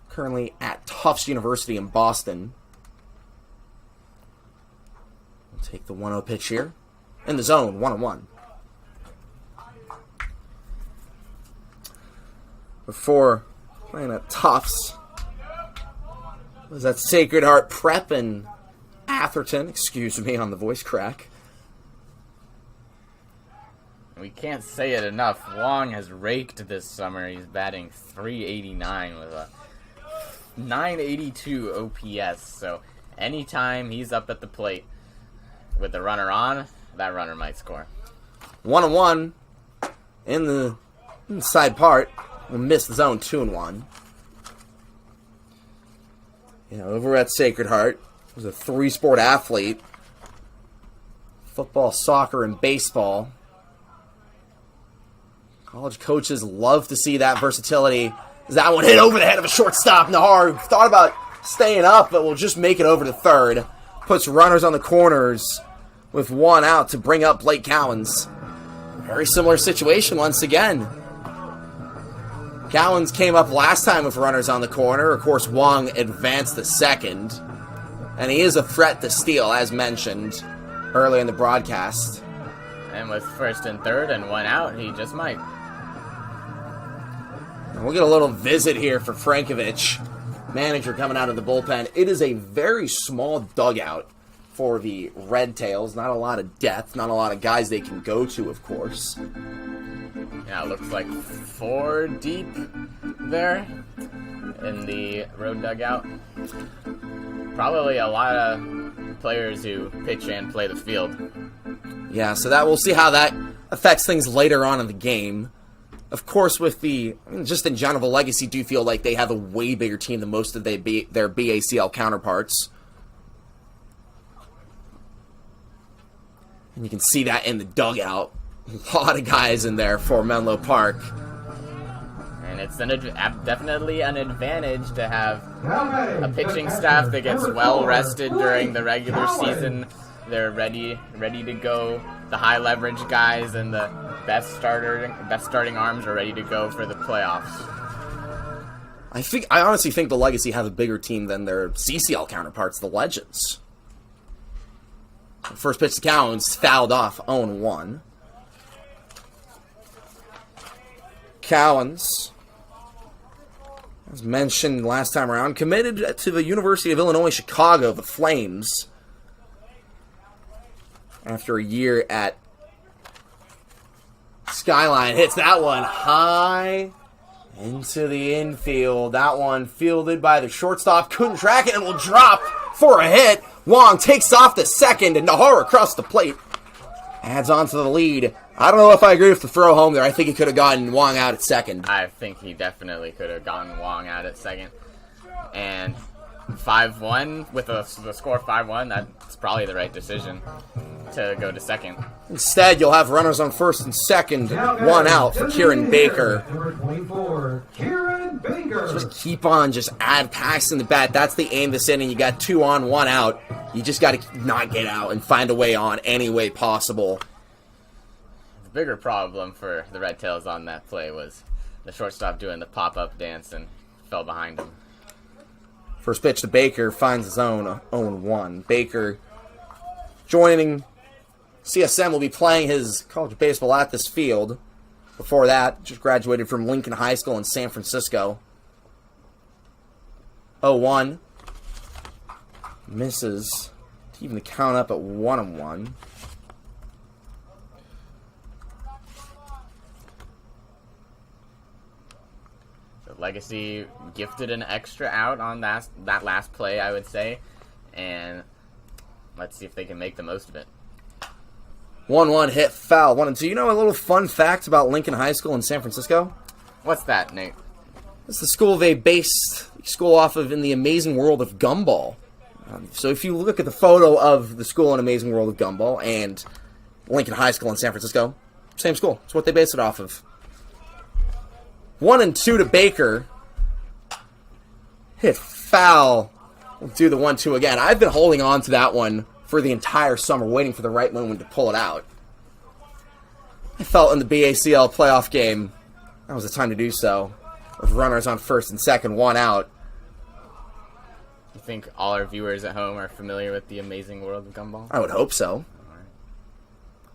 [SPEAKER 1] currently at Tufts University in Boston. We'll take the 1-0 pitch here. In the zone, 1-1. Before playing at Tufts, was that Sacred Heart Prep in Atherton. Excuse me on the voice crack.
[SPEAKER 2] We can't say it enough. Long has raked this summer. He's batting .389 with a .982 OPS. So anytime he's up at the plate with the runner on, that runner might score.
[SPEAKER 1] 1-1 in the inside part. We'll miss the zone, 2-1. Over at Sacred Heart, he was a 3-sport athlete. Football, soccer, and baseball. College coaches love to see that versatility. That one hit over the head of a shortstop. Nahar thought about staying up, but will just make it over to third. Puts runners on the corners with 1 out to bring up Blake Cowens. Very similar situation once again. Cowens came up last time with runners on the corner. Of course, Wong advanced to second. And he is a threat to steal, as mentioned early in the broadcast.
[SPEAKER 2] And with first and third and 1 out, he just might.
[SPEAKER 1] We'll get a little visit here for Frankovich, manager coming out of the bullpen. It is a very small dugout for the Redtails. Not a lot of depth, not a lot of guys they can go to, of course.
[SPEAKER 2] Yeah, it looks like 4 deep there in the road dugout. Probably a lot of players who pitch and play the field.
[SPEAKER 1] Yeah, so that we'll see how that affects things later on in the game. Of course, with just in general, Legacy do feel like they have a way bigger team than most of their BACL counterparts. And you can see that in the dugout. A lot of guys in there for Menlo Park.
[SPEAKER 2] And it's definitely an advantage to have a pitching staff that gets well rested during the regular season. They're ready to go. The high leverage guys and the best starting arms are ready to go for the playoffs.
[SPEAKER 1] I honestly think the Legacy have a bigger team than their CCL counterparts, the Legends. First pitch to Cowens, fouled off, 0-1. Cowens, as mentioned last time around, committed to the University of Illinois Chicago, the Flames, after a year at Skyline. Hits that one high into the infield. That one fielded by the shortstop. Couldn't track it and will drop for a hit. Wong takes off the second and Nahara across the plate. Adds on to the lead. I don't know if I agree with the throw home there. I think he could have gotten Wong out at second.
[SPEAKER 2] I think he definitely could have gotten Wong out at second. And 5-1, with the score 5-1, that's probably the right decision to go to second.
[SPEAKER 1] Instead, you'll have runners on first and second, 1 out for Kieran Baker.
[SPEAKER 3] Number 24, Kieran Baker.
[SPEAKER 1] Just keep on, just add packs in the bat. That's the aim this inning. You got 2 on, 1 out. You just got to not get out and find a way on any way possible.
[SPEAKER 2] The bigger problem for the Redtails on that play was the shortstop doing the pop-up dance and fell behind him.
[SPEAKER 1] First pitch to Baker, finds his own 0-1. Baker joining CSM, will be playing his college baseball at this field. Before that, just graduated from Lincoln High School in San Francisco. 0-1. Misses. Even the count up at 1-1.
[SPEAKER 2] Legacy gifted an extra out on that last play, I would say, and let's see if they can make the most of it.
[SPEAKER 1] 1-1 hit, foul, 1-2. You know a little fun fact about Lincoln High School in San Francisco?
[SPEAKER 2] What's that, Nate?
[SPEAKER 1] It's the school they based school off of in the Amazing World of Gumball. So if you look at the photo of the school in Amazing World of Gumball and Lincoln High School in San Francisco, same school. It's what they based it off of. 1-2 to Baker. Hit foul. We'll do the 1-2 again. I've been holding on to that one for the entire summer, waiting for the right moment to pull it out. I felt in the BACL playoff game, that was the time to do so. With runners on first and second, 1 out.
[SPEAKER 2] You think all our viewers at home are familiar with the Amazing World of Gumball?
[SPEAKER 1] I would hope so.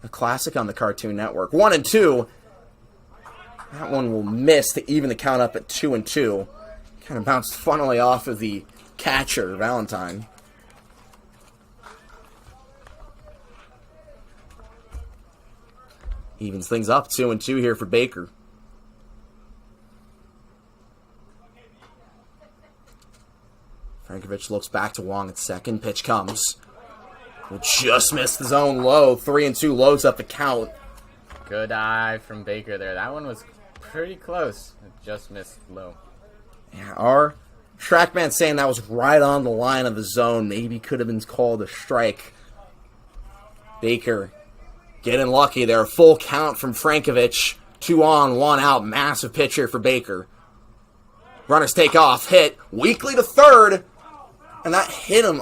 [SPEAKER 1] A classic on the Cartoon Network. 1-2. That one will miss to even the count up at 2-2. Kind of bounced funnily off of the catcher, Valentine. Evens things up, 2-2 here for Baker. Frankovich looks back to Wong at second. Pitch comes. Will just miss the zone low. 3-2 loads up the count.
[SPEAKER 2] Good eye from Baker there. That one was pretty close. It just missed low.
[SPEAKER 1] Yeah, our trackman saying that was right on the line of the zone. Maybe could have been called a strike. Baker getting lucky there. Full count from Frankovich. 2 on, 1 out. Massive pitch here for Baker. Runners take off. Hit weakly to third. And that hit him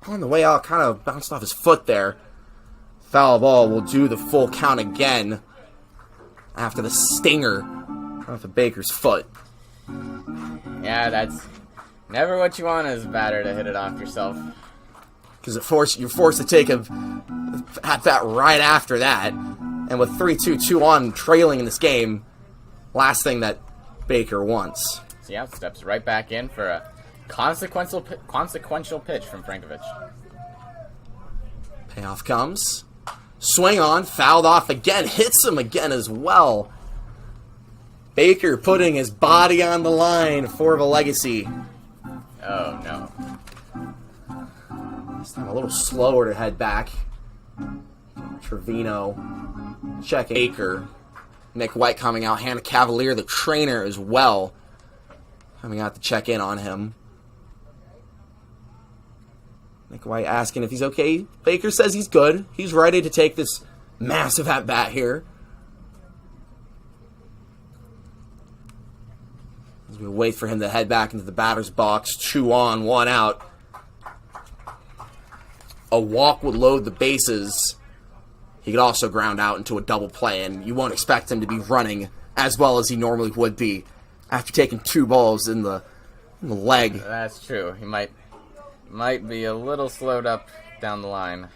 [SPEAKER 1] on the way out. Kind of bounced off his foot there. Foul ball will do the full count again after the stinger off of Baker's foot.
[SPEAKER 2] Yeah, that's never what you want as a batter, to hit it off yourself.
[SPEAKER 1] Because you're forced to take at that right after that. And with 3-2, 2 on trailing in this game, last thing that Baker once.
[SPEAKER 2] So yeah, steps right back in for a consequential pitch from Frankovich.
[SPEAKER 1] Payoff comes. Swing on, fouled off again, hits him again as well. Baker putting his body on the line for the legacy.
[SPEAKER 2] Oh no.
[SPEAKER 1] This time a little slower to head back. Trevino checking Baker. Nick White coming out. Hannah Cavalier, the trainer, as well, coming out to check in on him. Nick White asking if he's okay. Baker says he's good. He's ready to take this massive at-bat here. As we wait for him to head back into the batter's box. 2 on, 1 out. A walk would load the bases. He could also ground out into a double play, and you won't expect him to be running as well as he normally would be after taking 2 balls in the leg.
[SPEAKER 2] That's true. He might be a little slowed up down the line.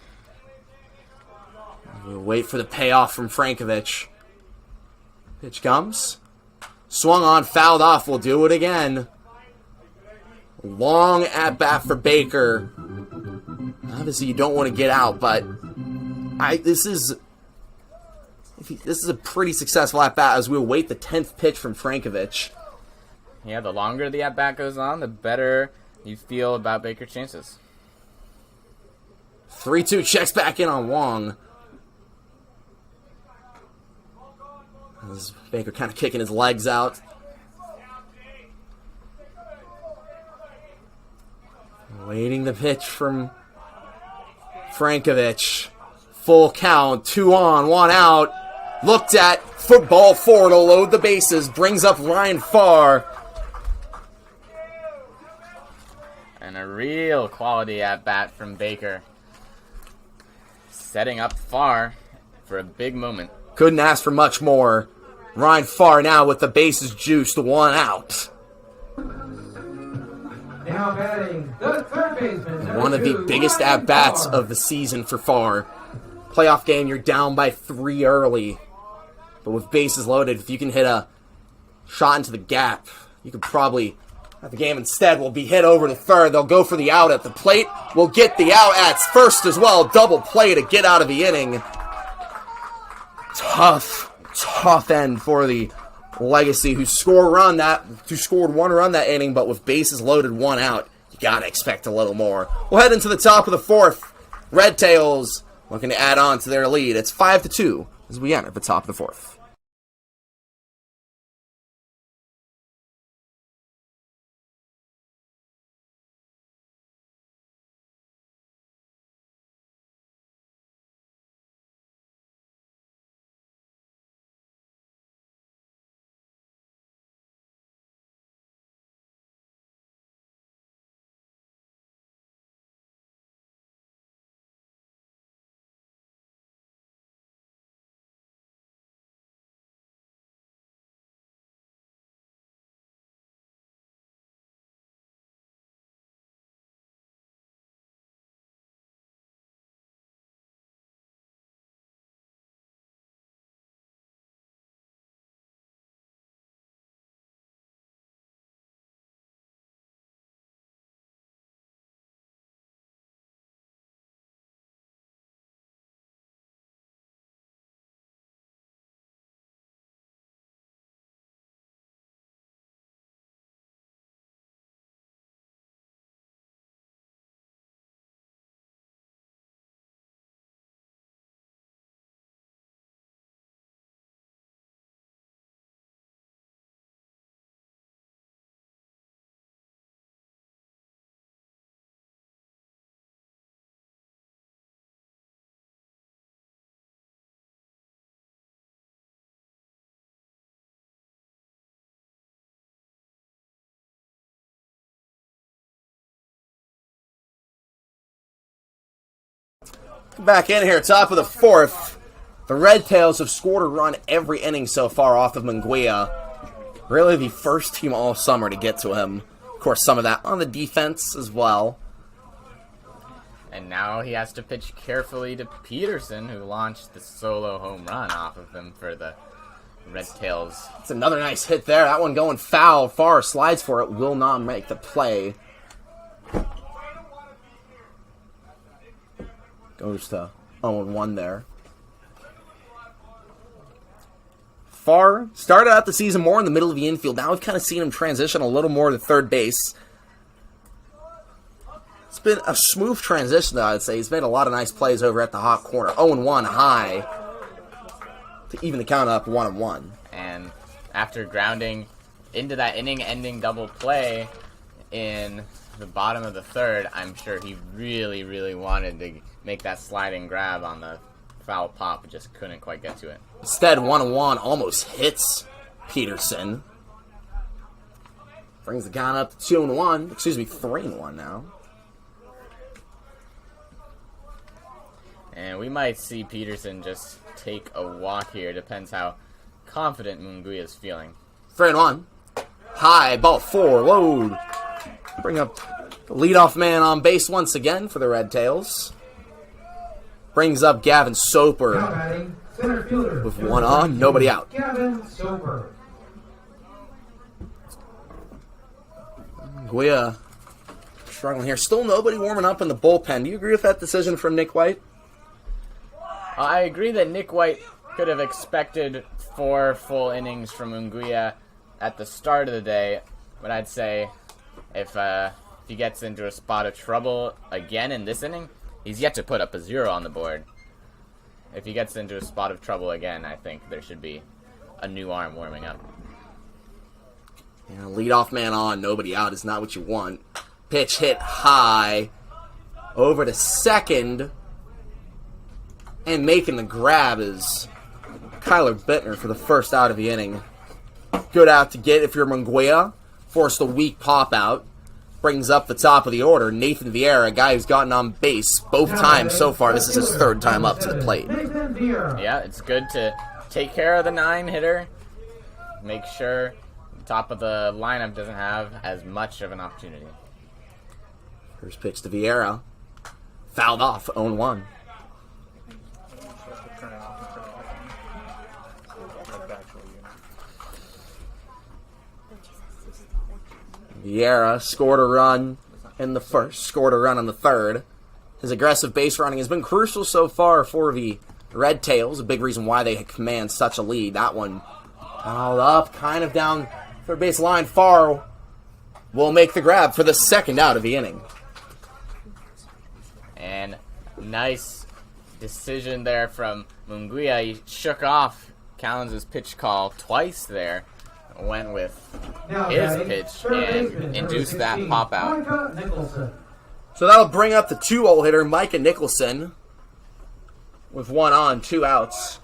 [SPEAKER 1] We'll wait for the payoff from Frankovich. Pitch comes. Swung on, fouled off. We'll do it again. Long at-bat for Baker. Obviously, you don't want to get out, but this is a pretty successful at-bat as we await the 10th pitch from Frankovich.
[SPEAKER 2] Yeah, the longer the at-bat goes on, the better you feel about Baker's chances.
[SPEAKER 1] 3-2 checks back in on Wong. As Baker kind of kicking his legs out. Waiting the pitch from Frankovich. Full count, 2 on, 1 out. Looked at, football forward to load the bases. Brings up Ryan Farr.
[SPEAKER 2] And a real quality at-bat from Baker. Setting up Farr for a big moment.
[SPEAKER 1] Couldn't ask for much more. Ryan Farr now with the bases juiced, 1 out.
[SPEAKER 3] Now batting the third baseman.
[SPEAKER 1] One of the biggest at-bats of the season for Farr. Playoff game, you're down by 3 early. But with bases loaded, if you can hit a shot into the gap, you could probably have the game. Instead will be hit over to third. They'll go for the out at the plate. We'll get the out at first as well. Double play to get out of the inning. Tough end for the Legacy, who scored 1 run that inning, but with bases loaded, 1 out, you gotta expect a little more. We'll head into the top of the 4th. Redtails looking to add on to their lead. It's 5-2 as we enter the top of the 4th. Back in here, top of the 4th. The Redtails have scored a run every inning so far off of Munguia. Really the first team all summer to get to him. Of course, some of that on the defense as well.
[SPEAKER 2] And now he has to pitch carefully to Peterson, who launched the solo home run off of him for the Redtails.
[SPEAKER 1] It's another nice hit there. That one going foul. Far slides for it. Will not make the play. Goes to 0-1 there. Farr started out the season more in the middle of the infield. Now we've kind of seen him transition a little more to third base. It's been a smooth transition, though, I'd say. He's made a lot of nice plays over at the hot corner. 0-1 high to even the count up 1-1.
[SPEAKER 2] And after grounding into that inning-ending double play in the bottom of the third, I'm sure he really, really wanted to make that sliding grab on the foul pop, but just couldn't quite get to it.
[SPEAKER 1] Instead, 1-1 almost hits Peterson. Brings the count up to 2-1. Excuse me, 3-1 now.
[SPEAKER 2] And we might see Peterson just take a walk here. Depends how confident Munguia is feeling.
[SPEAKER 1] 3-1. High, ball 4, load. Bring up the leadoff man on base once again for the Redtails. Brings up Gavin Soper
[SPEAKER 3] Now batting, center fielder.
[SPEAKER 1] with one on, nobody out.
[SPEAKER 3] Gavin Soper.
[SPEAKER 1] Guia struggling here. Still nobody warming up in the bullpen. Do you agree with that decision from Nick White?
[SPEAKER 2] I agree that Nick White could have expected 4 full innings from Munguia at the start of the day, but I'd say if he gets into a spot of trouble again in this inning, he's yet to put up a 0 on the board. If he gets into a spot of trouble again, I think there should be a new arm warming up.
[SPEAKER 1] Yeah, leadoff man on, nobody out is not what you want. Pitch hit high. Over to second. And making the grab is Kyler Bittner for the first out of the inning. Good out to get if you're Munguia. Forced a weak pop out. Brings up the top of the order, Nathan Vieira, a guy who's gotten on base both times so far. This is his third time up to the plate.
[SPEAKER 3] Nathan Vieira.
[SPEAKER 2] Yeah, it's good to take care of the 9-hitter. Make sure the top of the lineup doesn't have as much of an opportunity.
[SPEAKER 1] First pitch to Vieira. Fouled off, 0-1. Vieira scored a run in the first, scored a run in the third. His aggressive base running has been crucial so far for the Redtails, a big reason why they command such a lead. That one fouled up, kind of down third base line. Farr will make the grab for the second out of the inning.
[SPEAKER 2] And nice decision there from Munguia. He shook off Collins' pitch call twice there. Went with
[SPEAKER 3] Now
[SPEAKER 2] his
[SPEAKER 3] batting,
[SPEAKER 2] pitch
[SPEAKER 3] third
[SPEAKER 2] and
[SPEAKER 3] baseman, number
[SPEAKER 2] induced that
[SPEAKER 3] 16,
[SPEAKER 2] pop out.
[SPEAKER 3] Micah Nicholson.
[SPEAKER 1] So that'll bring up the 2-hole hitter, Micah Nicholson, with 1 on, 2 outs.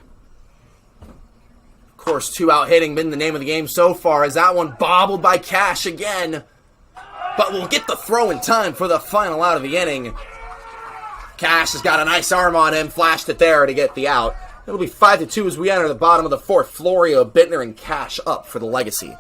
[SPEAKER 1] Of course, 2-out hitting been the name of the game so far, as that one bobbled by Cash again. But we'll get the throw in time for the final out of the inning. Cash has got a nice arm on him, flashed it there to get the out. It'll be 5-2 as we enter the bottom of the fourth. Florio, Bittner, and Cash up for the legacy.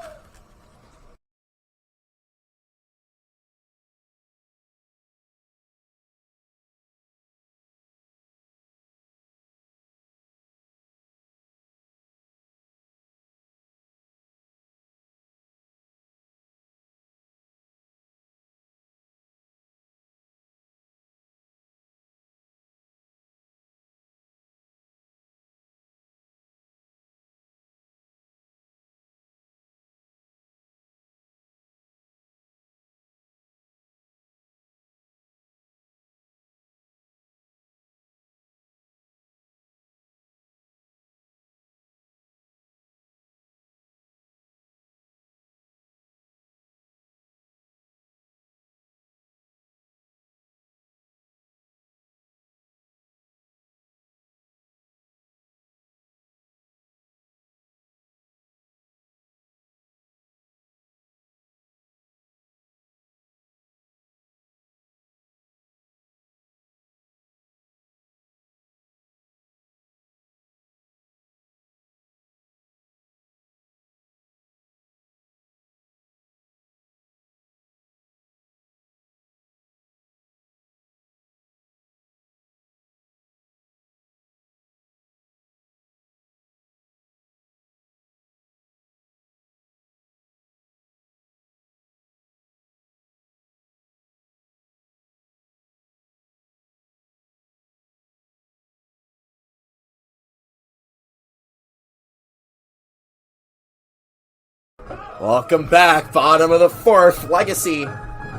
[SPEAKER 1] Welcome back, bottom of the fourth. Legacy,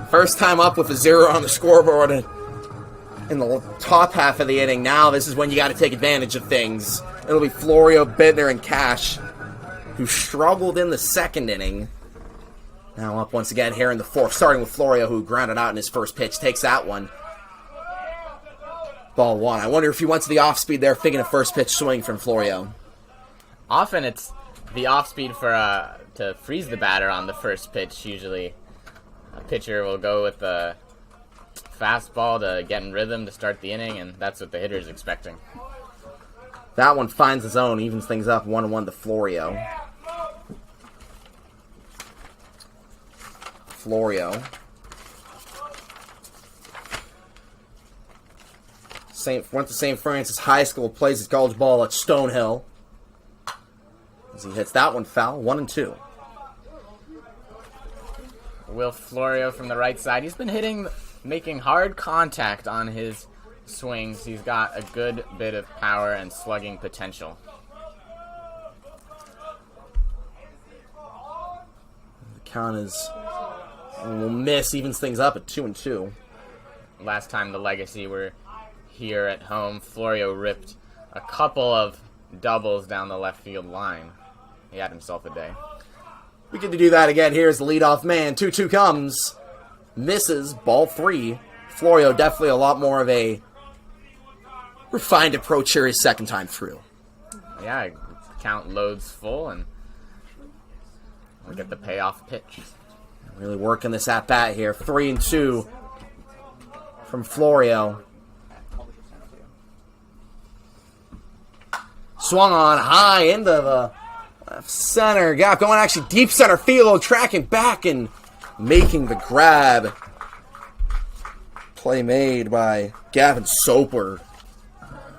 [SPEAKER 1] first time up with a 0 on the scoreboard in the top half of the inning. Now this is when you got to take advantage of things. It'll be Florio, Bittner, and Cash, who struggled in the second inning. Now up once again here in the fourth, starting with Florio, who grounded out in his first pitch. Takes that one. Ball 1. I wonder if he went to the off-speed there, thinking a first pitch swing from Florio.
[SPEAKER 2] Often it's the off-speed for to freeze the batter on the first pitch. Usually a pitcher will go with the fastball to get in rhythm to start the inning, and that's what the hitter's expecting.
[SPEAKER 1] That one finds the zone, evens things up 1-1 to Florio. Went to St. Francis High School, plays his college ball at Stonehill. As he hits that one foul, 1-2.
[SPEAKER 2] Will Florio from the right side. He's been making hard contact on his swings. He's got a good bit of power and slugging potential.
[SPEAKER 1] The count is will miss, evens things up at 2-2.
[SPEAKER 2] Last time the Legacy were here at home, Florio ripped a couple of doubles down the left field line. He had himself a day.
[SPEAKER 1] We get to do that again. Here's the leadoff man. 2-2 comes. Misses. Ball 3. Florio definitely a lot more of a refined approach here his second time through.
[SPEAKER 2] Yeah, count loads full, and we'll get the payoff pitch.
[SPEAKER 1] Really working this at-bat here. 3-2 from Florio. Swung on high into the left center gap. Going actually deep center field. Tracking back and making the grab. Play made by Gavin Soper.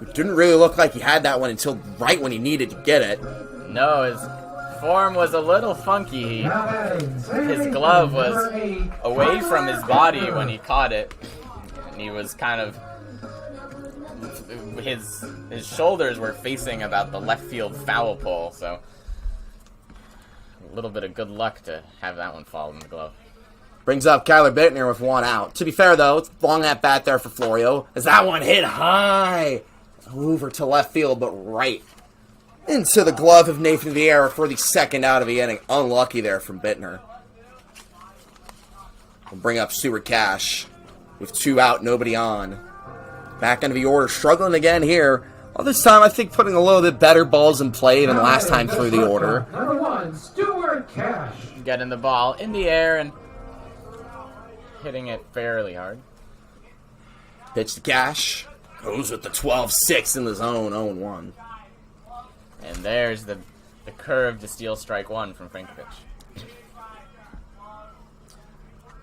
[SPEAKER 1] It didn't really look like he had that one until right when he needed to get it.
[SPEAKER 2] No, his form was a little funky. His glove was away from his body when he caught it. And he was kind of... His shoulders were facing about the left field foul pole, so a little bit of good luck to have that one fall in the glove.
[SPEAKER 1] Brings up Kyler Bittner with 1 out. To be fair, though, it's long at bat there for Florio, as that one hit high over to left field, but right into the glove of Nathan Vieira for the second out of the inning. Unlucky there from Bittner. We'll bring up Stuart Cash with 2 out, nobody on. Back into the order, struggling again here. Well, this time, I think putting a little bit better balls in play than last time through the order.
[SPEAKER 3] Number 1, Stuart Cash.
[SPEAKER 2] Getting the ball in the air and hitting it fairly hard.
[SPEAKER 1] Pitch to Cash. Goes with the 12-6 in the zone, 0-1.
[SPEAKER 2] And there's the curve to steal strike 1 from Frankovich.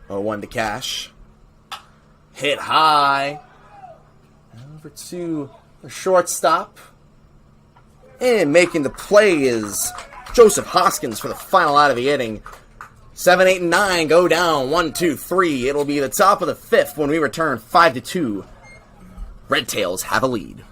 [SPEAKER 1] 0-1 to Cash. Hit high. Over to the shortstop. And making the play is Joseph Hoskins for the final out of the inning. 7, 8, and 9 go down. 1, 2, 3. It'll be the top of the 5th when we return 5-2. Redtails have a lead.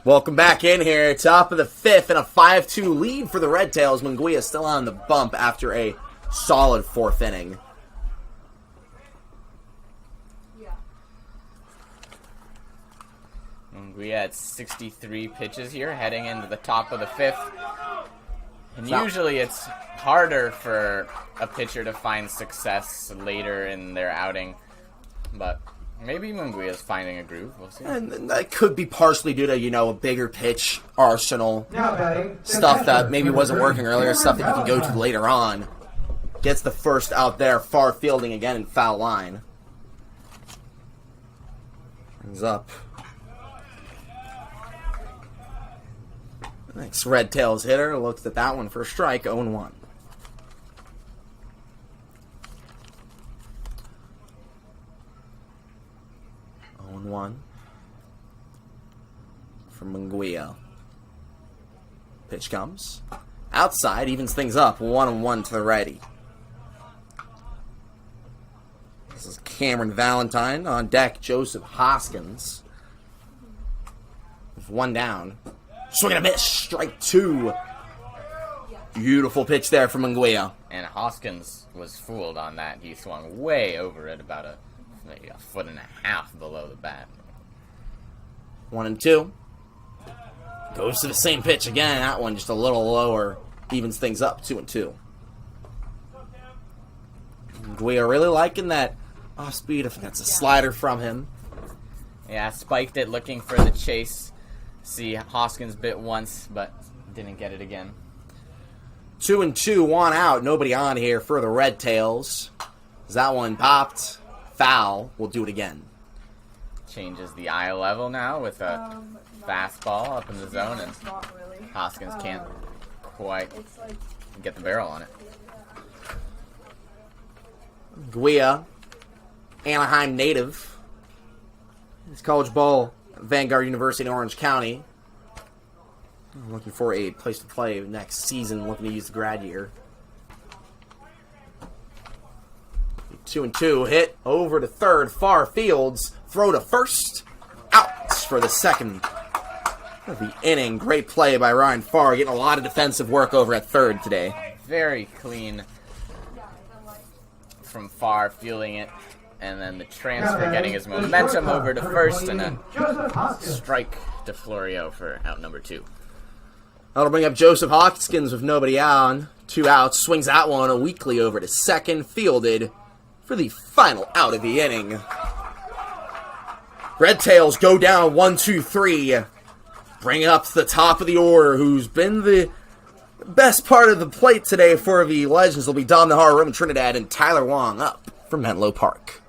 [SPEAKER 1] Welcome back in here. Top of the 5th and a 5-2 lead for the Redtails. Munguia still on the bump after a solid 4th inning.
[SPEAKER 2] Munguia at 63 pitches here, heading into the top of the 5th. And usually it's harder for a pitcher to find success later in their outing. But maybe Munguia's finding a groove. We'll see.
[SPEAKER 1] And that could be partially due to, a bigger pitch arsenal.
[SPEAKER 3] Now batting,
[SPEAKER 1] Stuff that maybe wasn't working earlier, stuff that you can go to later on. Gets the first out there, far fielding again in foul line. Brings up. Next Redtails hitter looks at that one for a strike, 0-1. One from Munguia. Pitch comes. Outside, evens things up. 1-1 to the righty. This is Cameron Valentine. On deck, Joseph Hoskins. With one down. Swing and a miss. Strike 2. Beautiful pitch there from Munguia.
[SPEAKER 2] And Hoskins was fooled on that. He swung way over it, about maybe a foot and a half below the bat.
[SPEAKER 1] 1-2. Goes to the same pitch again. That one just a little lower. Evens things up. 2-2. We are really liking that off speed. I think that's a slider from him.
[SPEAKER 2] Yeah, spiked it looking for the chase. See, Hoskins bit once, but didn't get it again.
[SPEAKER 1] 2-2, 1 out. Nobody on here for the Redtails. That one popped. Foul. We'll do it again.
[SPEAKER 2] Changes the eye level now with a fastball up in the zone, and Hoskins can't quite get the barrel on it.
[SPEAKER 1] Guia, Anaheim native. He's college ball at Vanguard University in Orange County. Looking for a place to play next season, looking to use the grad year. 2-2, hit over to third, far fields, throw to first, out for the second of the inning. Great play by Ryan Farr, getting a lot of defensive work over at third today.
[SPEAKER 2] Very clean from Farr, fielding it, and then the transfer getting his momentum over to first, and then strike to Florio for out number 2.
[SPEAKER 1] That'll bring up Joseph Hoskins with nobody on. 2 outs, swings that one weakly over to second, fielded for the final out of the inning. Redtails go down 1-2-3. Bring up to the top of the order. Who's been the best part of the plate today for the Legends will be Dom Nahar, Roman Trinidad, and Tyler Wong up from Menlo Park.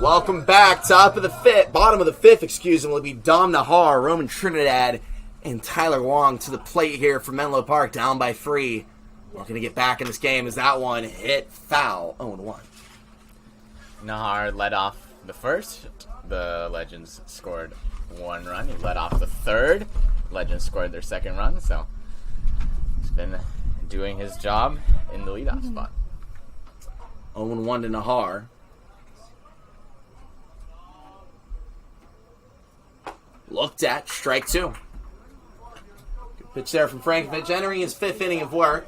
[SPEAKER 1] Welcome back. Top of the fifth, bottom of the fifth, excuse me, will be Dom Nahar, Roman Trinidad, and Tyler Wong to the plate here for Menlo Park, down by 3. Looking to get back in this game as that one hit foul, 0-1.
[SPEAKER 2] Nahar led off the first. The Legends scored 1 run. He led off the third. Legends scored their 2nd run, so he's been doing his job in the leadoff spot.
[SPEAKER 1] 0-1 to Nahar. Looked at, strike 2. Good pitch there from Frankovich, entering his 5th inning of work.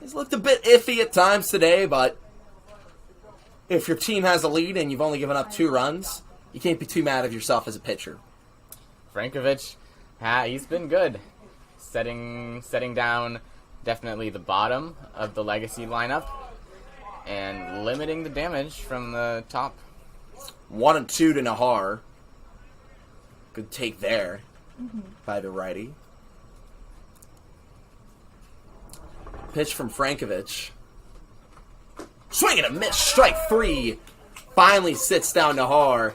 [SPEAKER 1] He's looked a bit iffy at times today, but if your team has a lead and you've only given up 2 runs, you can't be too mad at yourself as a pitcher.
[SPEAKER 2] Frankovich, he's been good. Setting down definitely the bottom of the legacy lineup and limiting the damage from the top.
[SPEAKER 1] 1-2 to Nahar. Good take there by the righty. Pitch from Frankovich. Swing and a miss. Strike 3. Finally sits down Nahar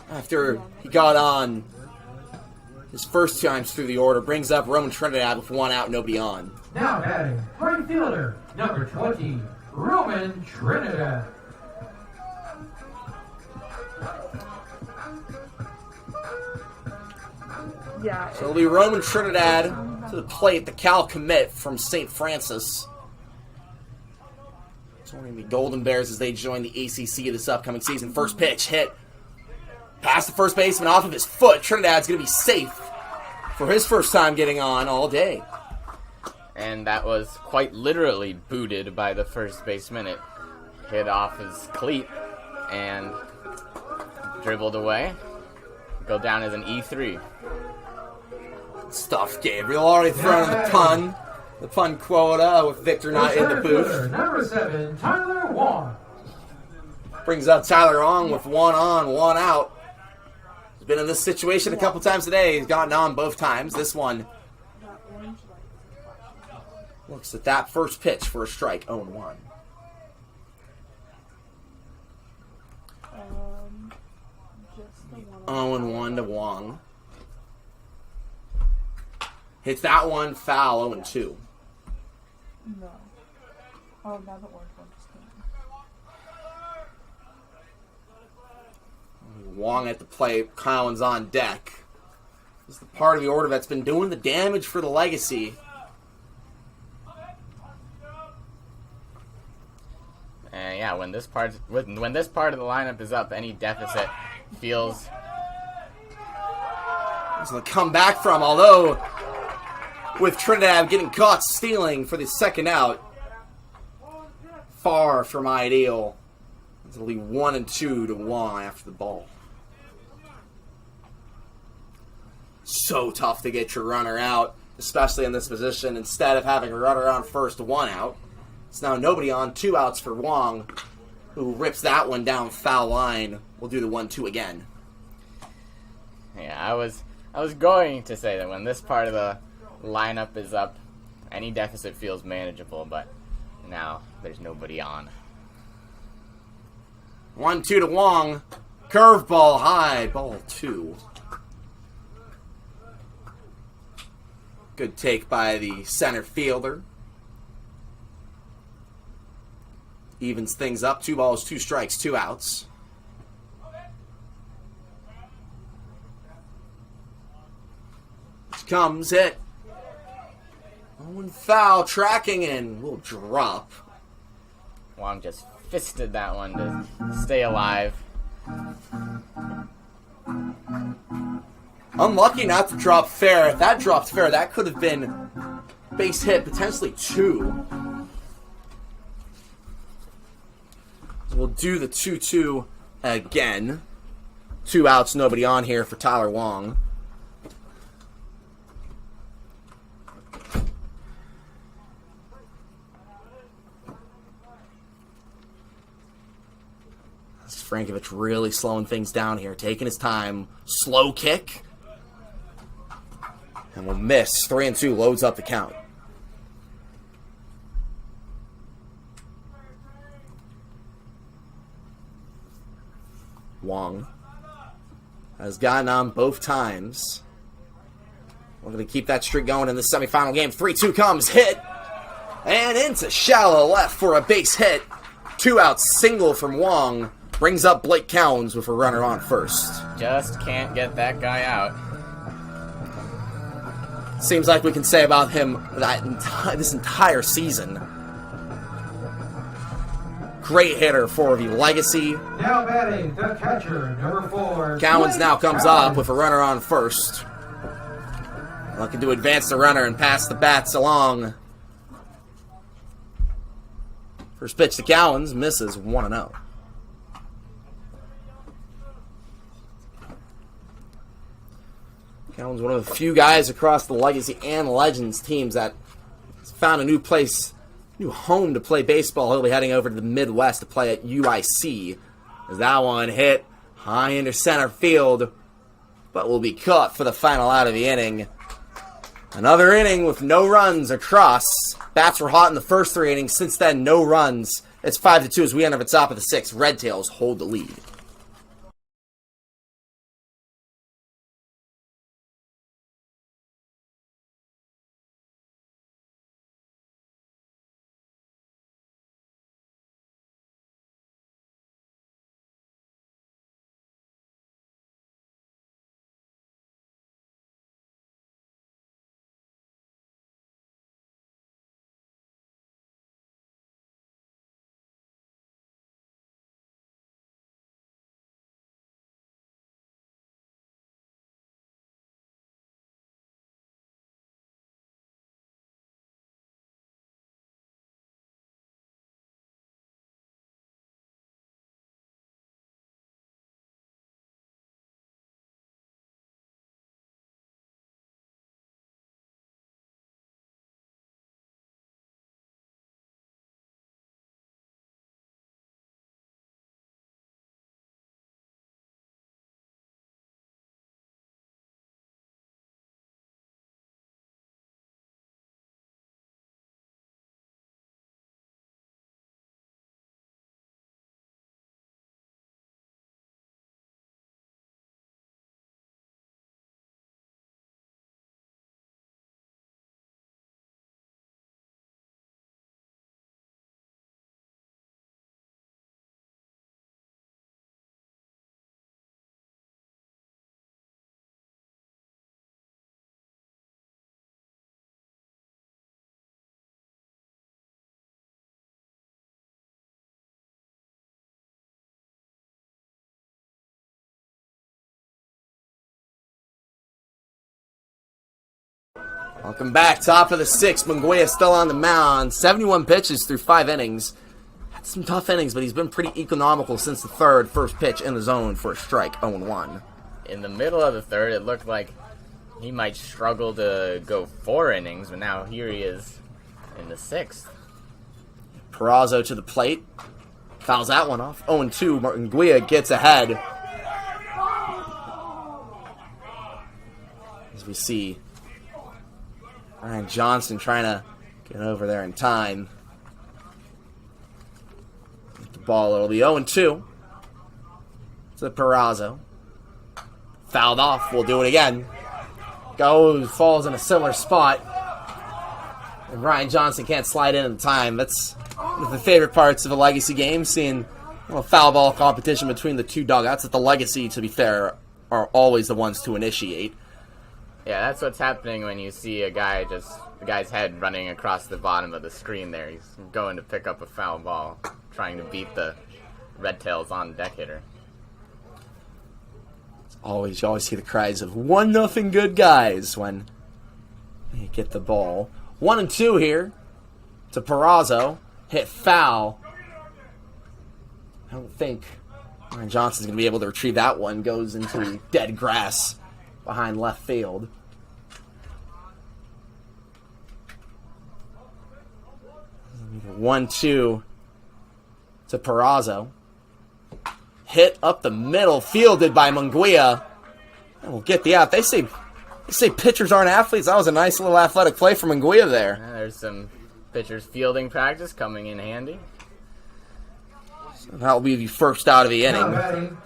[SPEAKER 1] after he got on his first times through the order. Brings up Roman Trinidad with 1 out, nobody on.
[SPEAKER 3] Now batting, right fielder, number 20, Roman Trinidad.
[SPEAKER 4] Yeah.
[SPEAKER 1] So it'll be Roman Trinidad to the plate, the Cal commit from St. Francis. Joining the Golden Bears as they join the ACC this upcoming season. First pitch hit past the first baseman off of his foot. Trinidad's going to be safe for his first time getting on all day.
[SPEAKER 2] And that was quite literally booted by the first baseman. It hit off his cleat and dribbled away. Go down as an E3.
[SPEAKER 1] Stuff, Gabriel. Already thrown in the pun quota with Victor not in the booth.
[SPEAKER 3] Number 7, Tyler Wong.
[SPEAKER 1] Brings up Tyler Wong with 1 on, 1 out. He's been in this situation a couple times today. He's gotten on both times. This one looks at that first pitch for a strike, 0-1.
[SPEAKER 4] Just the
[SPEAKER 1] 0-1 to Wong. Hits that one, foul, 0-2.
[SPEAKER 4] No. Oh, now the orange one just came in.
[SPEAKER 1] Wong at the plate, Collins on deck. This is the part of the order that's been doing the damage for the legacy.
[SPEAKER 2] Yeah, when this part of the lineup is up, any deficit feels.
[SPEAKER 1] This will come back from, although with Trinidad getting caught stealing for the second out, far from ideal. It'll be 1-2 to Wong after the ball. So tough to get your runner out, especially in this position. Instead of having a runner on first, 1 out. It's now nobody on, 2 outs for Wong, who rips that one down foul line. We'll do the 1-2 again.
[SPEAKER 2] Yeah, I was going to say that when this part of the lineup is up, any deficit feels manageable, but now there's nobody on.
[SPEAKER 1] 1-2 to Wong. Curveball high, ball 2. Good take by the center fielder. Evens things up. 2 balls, 2 strikes, 2 outs. Comes hit. One foul, tracking in. Will drop.
[SPEAKER 2] Wong just fisted that one to stay alive.
[SPEAKER 1] Unlucky not to drop fair. If that dropped fair, that could have been base hit, potentially 2. We'll do the 2-2 again. 2 outs, nobody on here for Tyler Wong. Frankovich really slowing things down here, taking his time. Slow kick. And we'll miss. 3-2 loads up the count. Wong has gotten on both times. We're going to keep that streak going in the semifinal game. 3-2 comes, hit. And into shallow left for a base hit. 2 outs, single from Wong. Brings up Blake Cowens with a runner on first.
[SPEAKER 2] Just can't get that guy out.
[SPEAKER 1] Seems like we can say about him this entire season. great hitter for the Legacy.
[SPEAKER 3] Now batting, the catcher, number 4.
[SPEAKER 1] Cowens now comes up with a runner on first. Looking to advance the runner and pass the bats along. First pitch to Cowens, misses 1-0. Cowens, one of the few guys across the Legacy and Legends teams that has found a new place, new home to play baseball. He'll be heading over to the Midwest to play at UIC. As that one hit high into center field, but will be caught for the final out of the inning. Another inning with no runs across. Bats were hot in the first 3 innings. Since then, no runs. It's 5-2 as we enter the top of the 6th. Redtails hold the lead. Welcome back. Top of the 6th. Munguia still on the mound. 71 pitches through 5 innings. Had some tough innings, but he's been pretty economical since the 3rd. First pitch in the zone for a strike, 0-1.
[SPEAKER 2] In the middle of the 3rd, it looked like he might struggle to go 4 innings, but now here he is in the 6th.
[SPEAKER 1] Perazo to the plate. Fouls that one off. 0-2. Munguia gets ahead. As we see Ryan Johnson trying to get over there in time. The ball, it'll be 0-2. To Perazo. Fouled off. We'll do it again. Goes, falls in a similar spot. And Ryan Johnson can't slide in time. That's one of the favorite parts of a Legacy game, seeing a foul ball competition between the two dugouts. That the Legacy, to be fair, are always the ones to initiate.
[SPEAKER 2] Yeah, that's what's happening when you see the guy's head running across the bottom of the screen there. He's going to pick up a foul ball, trying to beat the Redtails on deck hitter.
[SPEAKER 1] You always hear the cries of 1-0 good guys when you get the ball. 1-2 here to Perazo. Hit foul. I don't think Ryan Johnson's going to be able to retrieve that one. Goes into dead grass behind left field. One, two to Perazo. Hit up the middle, fielded by Munguia. And we'll get the out. They say pitchers aren't athletes. That was a nice little athletic play from Munguia there.
[SPEAKER 2] There's some pitchers fielding practice coming in handy.
[SPEAKER 1] So that'll be the first out of the inning.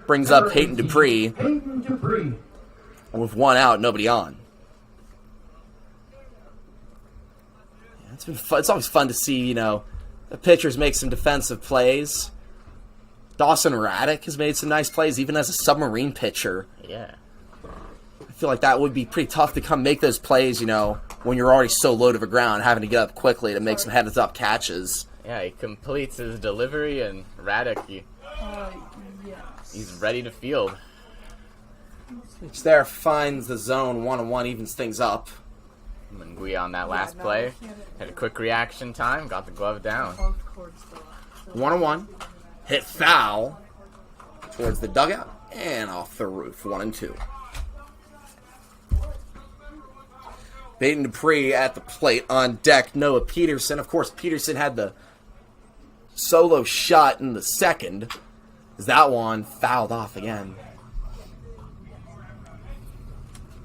[SPEAKER 1] Brings up Peyton Dupree. With one out, nobody on. It's been fun. It's always fun to see, the pitchers make some defensive plays. Dawson Raddick has made some nice plays, even as a submarine pitcher.
[SPEAKER 2] Yeah.
[SPEAKER 1] I feel like that would be pretty tough to come make those plays, when you're already so low to the ground, having to get up quickly to make some heads-up catches.
[SPEAKER 2] Yeah, he completes his delivery, and Radek,
[SPEAKER 4] Yes.
[SPEAKER 2] he's ready to field.
[SPEAKER 1] Which there finds the zone 1-1, evens things up.
[SPEAKER 2] Munguia on that last
[SPEAKER 4] no,
[SPEAKER 2] play
[SPEAKER 4] we can't-
[SPEAKER 2] had a quick reaction time, got the glove down.
[SPEAKER 4] Both courts still up.
[SPEAKER 1] 1-1. Hit foul towards the dugout and off the roof. 1-2. Peyton Dupree at the plate on deck. Noah Peterson. Of course, Peterson had the solo shot in the second. As that one fouled off again.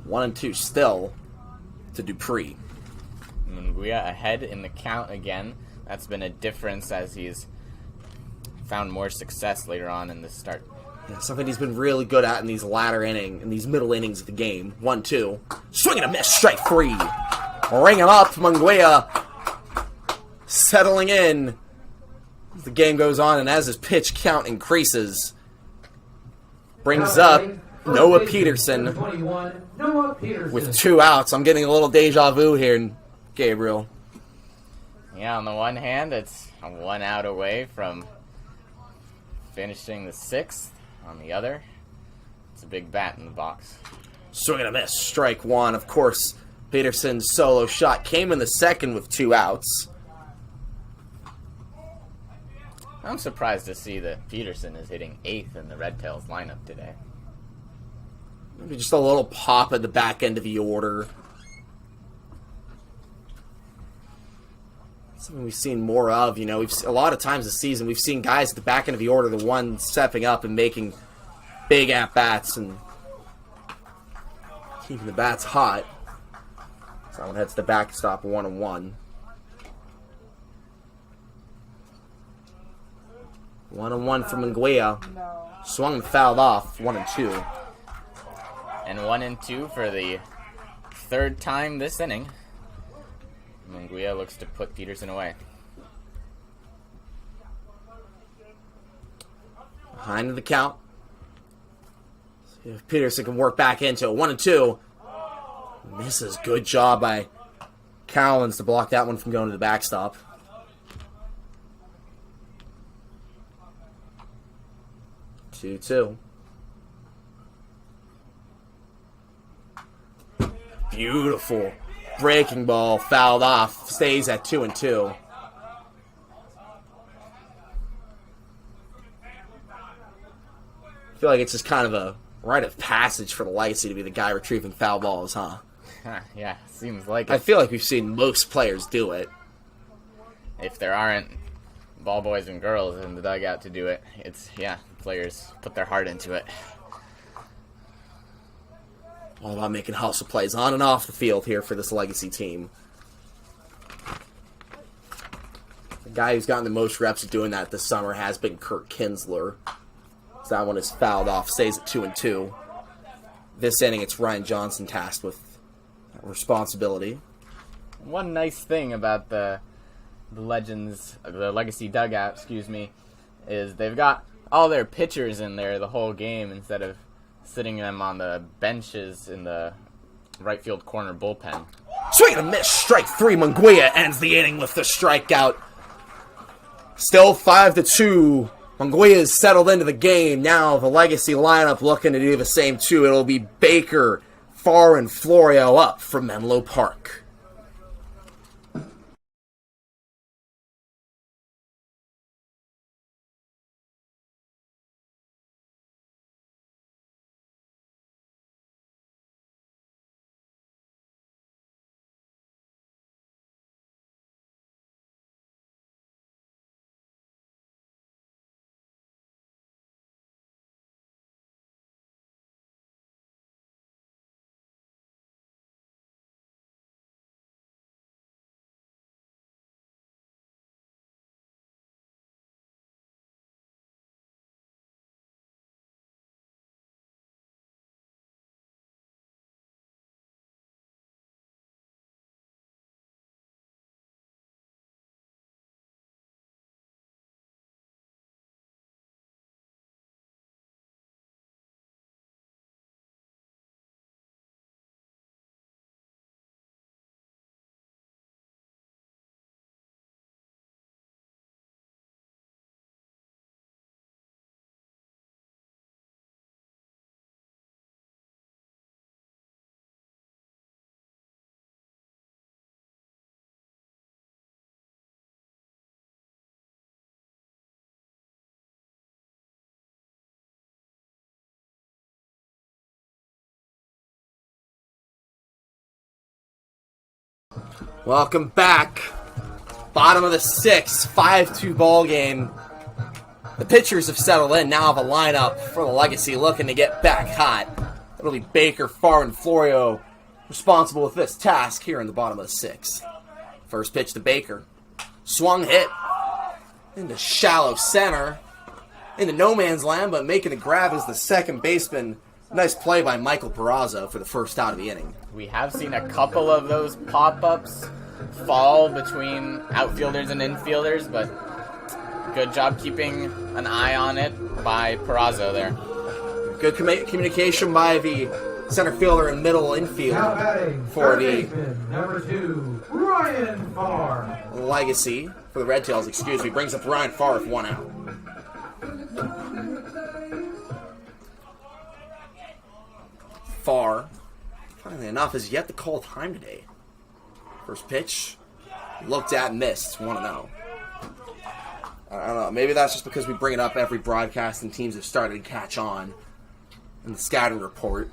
[SPEAKER 1] 1-2 still to Dupree.
[SPEAKER 2] Munguia ahead in the count again. That's been a difference as he's found more success later on in the start.
[SPEAKER 1] Yeah, something he's been really good at in these middle innings of the game. 1-2. Swing and a miss, strike 3. Ring him up, Munguia settling in as the game goes on and as his pitch count increases. Brings up Noah Peterson with 2 outs. I'm getting a little deja vu here, Gabriel.
[SPEAKER 2] Yeah, on the one hand, it's 1 out away from finishing the 6th. On the other, it's a big bat in the box.
[SPEAKER 1] Swing and a miss, strike 1. Of course, Peterson's solo shot came in the second with 2 outs.
[SPEAKER 2] I'm surprised to see that Peterson is hitting 8th in the Redtails lineup today.
[SPEAKER 1] Maybe just a little pop at the back end of the order. Something we've seen more of, you know. A lot of times this season, we've seen guys at the back end of the order, the one stepping up and making big at-bats and keeping the bats hot. So that one heads to the backstop, 1-1. 1-1 from Munguia.
[SPEAKER 4] No.
[SPEAKER 1] Swung and fouled off, 1-2.
[SPEAKER 2] And 1-2 for the 3rd time this inning. Munguia looks to put Peterson away.
[SPEAKER 1] Behind the count. See if Peterson can work back into it. 1-2. Misses. Good job by Cowens to block that one from going to the backstop. Two. Beautiful breaking ball, fouled off, stays at 2-2. I feel like it's just kind of a rite of passage for the Legacy to be the guy retrieving foul balls, huh?
[SPEAKER 2] Yeah, seems like
[SPEAKER 1] I
[SPEAKER 2] it.
[SPEAKER 1] feel like we've seen most players do it.
[SPEAKER 2] If there aren't ball boys and girls in the dugout to do it, players put their heart into it.
[SPEAKER 1] All about making hustle plays on and off the field here for this Legacy team. The guy who's gotten the most reps of doing that this summer has been Kurt Kinsler. So that one is fouled off, stays at 2-2. This inning, it's Ryan Johnson tasked with that responsibility.
[SPEAKER 2] One nice thing about the Legacy dugout, is they've got all their pitchers in there the whole game instead of sitting them on the benches in the right field corner bullpen.
[SPEAKER 1] Swing and a miss, strike 3. Munguia ends the inning with the strikeout. Still 5-2. Munguia is settled into the game. Now the Legacy lineup looking to do the same too. It'll be Baker, Farr, and Florio up from Menlo Park. Welcome back. Bottom of the 6th, 5-2 ball game. The pitchers have settled in. Now have a lineup for the Legacy looking to get back hot. It'll be Baker, Farr, and Florio responsible with this task here in the bottom of the 6th. First pitch to Baker. Swung, hit into shallow center. Into no man's land, but making a grab is the second baseman. Nice play by Michael Peraza for the first out of the inning.
[SPEAKER 2] We have seen a couple of those pop-ups fall between outfielders and infielders, but good job keeping an eye on it by Peraza there.
[SPEAKER 1] Good communication by the center fielder and middle infield for the
[SPEAKER 3] number 2, Ryan Farr.
[SPEAKER 1] Legacy, for the Redtails, excuse me, brings up Ryan Farr with 1 out. Farr, finally enough, has yet to call time today. First pitch, looked at, missed, 1-0. I don't know, maybe that's just because we bring it up every broadcast and teams have started to catch on in the scouting report.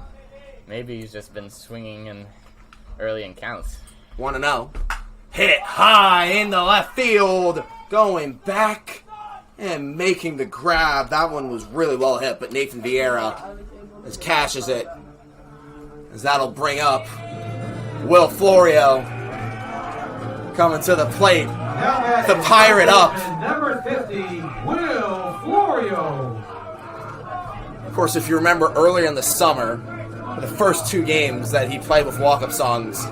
[SPEAKER 2] Maybe he's just been swinging in early in counts.
[SPEAKER 1] 1-0. Hit high into left field, going back and making the grab. That one was really well hit, but Nathan Vieira as catches it, as that'll bring up Will Florio coming to the plate. The Pirate up.
[SPEAKER 3] Number 50, Will Florio.
[SPEAKER 1] Of course, if you remember earlier in the summer, the first 2 games that he played with walk-up songs,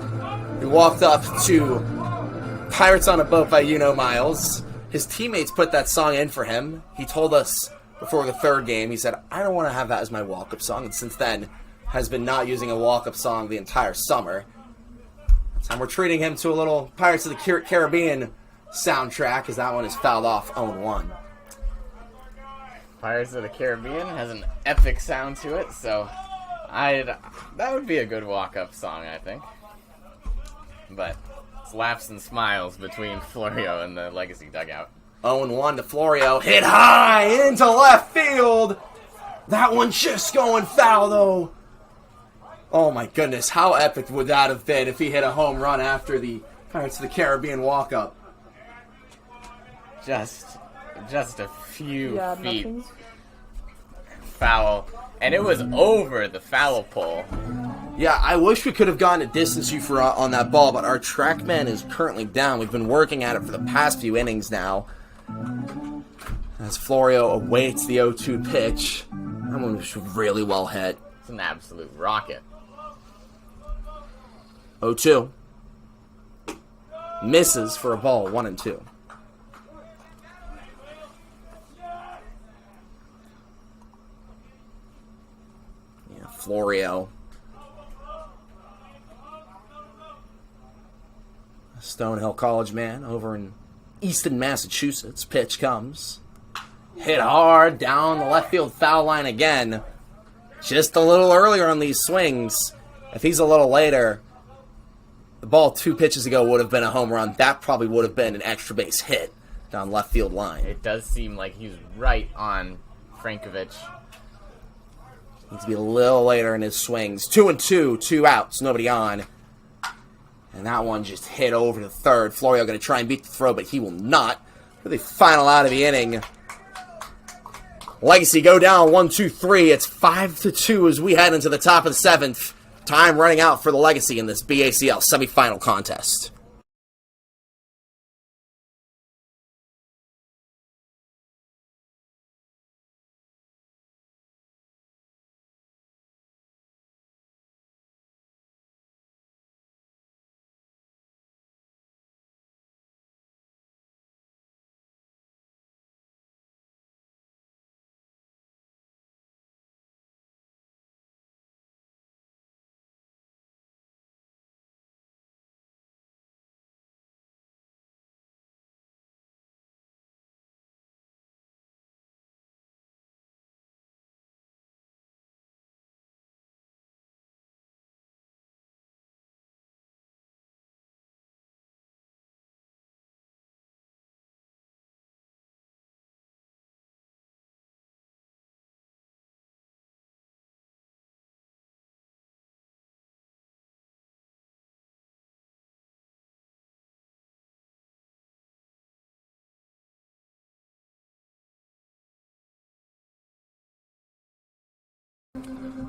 [SPEAKER 1] he walked up to Pirates on a Boat by Miles. His teammates put that song in for him. He told us before the 3rd game, he said, I don't want to have that as my walk-up song, and since then has been not using a walk-up song the entire summer. And we're treating him to a little Pirates of the Caribbean soundtrack, as that one is fouled off 0-1.
[SPEAKER 2] Pirates of the Caribbean has an epic sound to it, so that would be a good walk-up song, I think. But it's laughs and smiles between Florio and the Legacy dugout.
[SPEAKER 1] 0-1 to Florio, hit high into left field. That one just going foul, though. Oh my goodness, how epic would that have been if he hit a home run after the Pirates of the Caribbean walk-up?
[SPEAKER 2] Just a few feet
[SPEAKER 4] nothing's...
[SPEAKER 2] foul, and it was over the foul pole.
[SPEAKER 1] Yeah, I wish we could have gotten a distance you for on that ball, but our trackman is currently down. We've been working at it for the past few innings now. As Florio awaits the 0-2 pitch. That one was really well hit.
[SPEAKER 2] It's an absolute rocket.
[SPEAKER 1] 0-2. Misses for a ball, 1-2. Yeah, Florio. A Stonehill College man over in Easton, Massachusetts. Pitch comes. Hit hard down the left field foul line again. Just a little earlier on these swings. If he's a little later, the ball 2 pitches ago would have been a home run. That probably would have been an extra base hit down left field line.
[SPEAKER 2] It does seem like he's right on Frankovich.
[SPEAKER 1] Needs to be a little later in his swings. 2-2, 2 outs, nobody on. And that one just hit over to third. Florio going to try and beat the throw, but he will not. For the final out of the inning. Legacy go down 1-2-3. It's 5-2 as we head into the top of the 7th. Time running out for the Legacy in this BACL semifinal contest.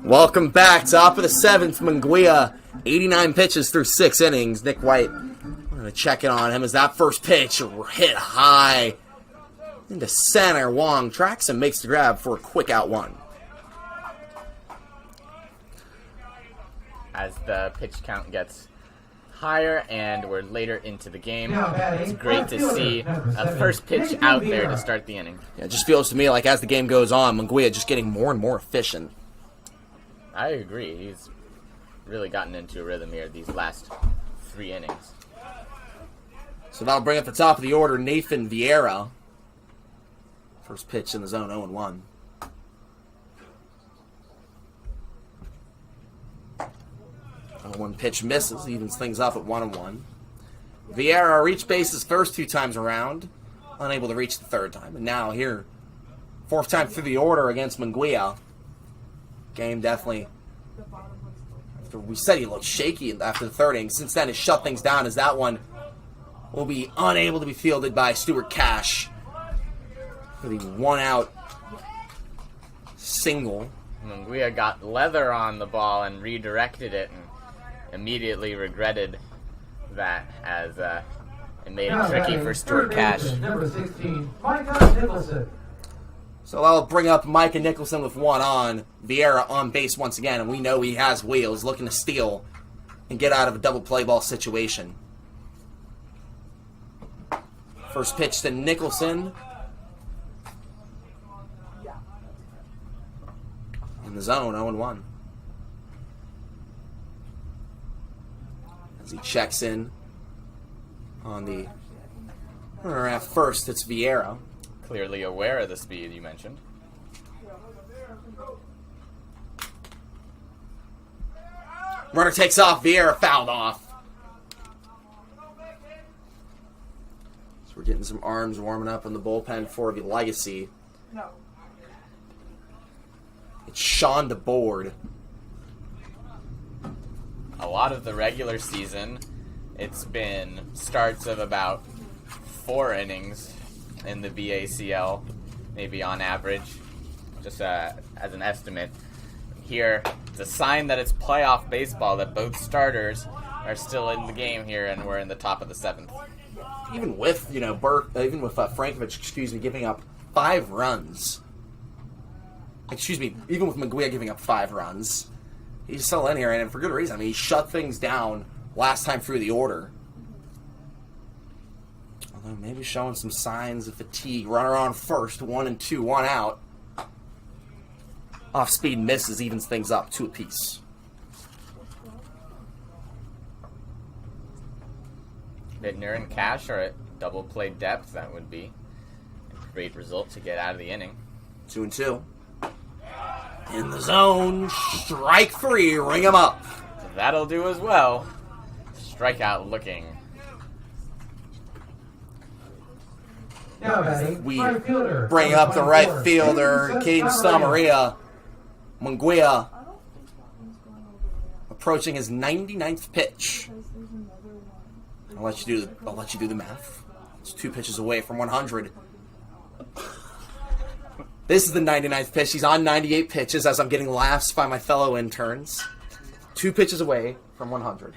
[SPEAKER 1] Welcome back. Top of the 7th, Munguia. 89 pitches through 6 innings. Nick White, we're going to check in on him as that first pitch hit high into center. Wong tracks and makes the grab for a quick out 1.
[SPEAKER 2] As the pitch count gets higher and we're later into the game, it's great to see a first pitch out there to start the inning.
[SPEAKER 1] Yeah, it just feels to me like as the game goes on, Munguia just getting more and more efficient.
[SPEAKER 2] I agree. He's really gotten into a rhythm here these last 3 innings.
[SPEAKER 1] So that'll bring up the top of the order, Nathan Vieira. First pitch in the zone, 0-1. One pitch misses, evens things up at 1-1. Vieira reached bases first 2 times around, unable to reach the 3rd time. And now here, 4th time through the order against Munguia. Game definitely, after we said he looked shaky after the 3rd inning. Since then, has shut things down as that one will be unable to be fielded by Stuart Cash for the 1-out single.
[SPEAKER 2] Munguia got leather on the ball and redirected it and immediately regretted that as it made it tricky for Stuart Cash.
[SPEAKER 3] Number 16, Micah Nicholson.
[SPEAKER 1] So I'll bring up Micah Nicholson with 1 on. Vieira on base once again, and we know he has wheels, looking to steal and get out of a double play ball situation. First pitch to Nicholson. In the zone, 0-1. As he checks in on the runner at first, it's Vieira.
[SPEAKER 2] Clearly aware of the speed you mentioned.
[SPEAKER 1] Runner takes off, Vieira fouled off. So we're getting some arms warming up in the bullpen for the Legacy.
[SPEAKER 4] No.
[SPEAKER 1] It's Sean DeBoard.
[SPEAKER 2] A lot of the regular season, it's been starts of about 4 innings in the VACL, maybe on average, just as an estimate. Here, it's a sign that it's playoff baseball, that both starters are still in the game here, and we're in the top of the 7th.
[SPEAKER 1] Even with, Frankovich, giving up 5 runs. Even with Munguia giving up 5 runs. He's still in here, and for good reason. I mean, he shut things down last time through the order. Although maybe showing some signs of fatigue. Runner on first, 1-2, 1 out. Off speed misses, evens things up, 2 apiece.
[SPEAKER 2] Bittner and Cash are at double play depth. That would be a great result to get out of the inning.
[SPEAKER 1] 2-2. In the zone, strike 3, ring him up.
[SPEAKER 2] That'll do as well. Strikeout looking.
[SPEAKER 3] Now batting,
[SPEAKER 1] We
[SPEAKER 3] right fielder.
[SPEAKER 1] bring up the right
[SPEAKER 3] 24,
[SPEAKER 1] fielder, Caden Stamaria. Munguia
[SPEAKER 4] I don't think that one's going over there.
[SPEAKER 1] approaching his 99th pitch.
[SPEAKER 4] Because there's another one.
[SPEAKER 1] I'll let you do the math. It's 2 pitches away from 100. This is the 99th pitch. He's on 98 pitches as I'm getting laughs by my fellow interns. 2 pitches away from 100.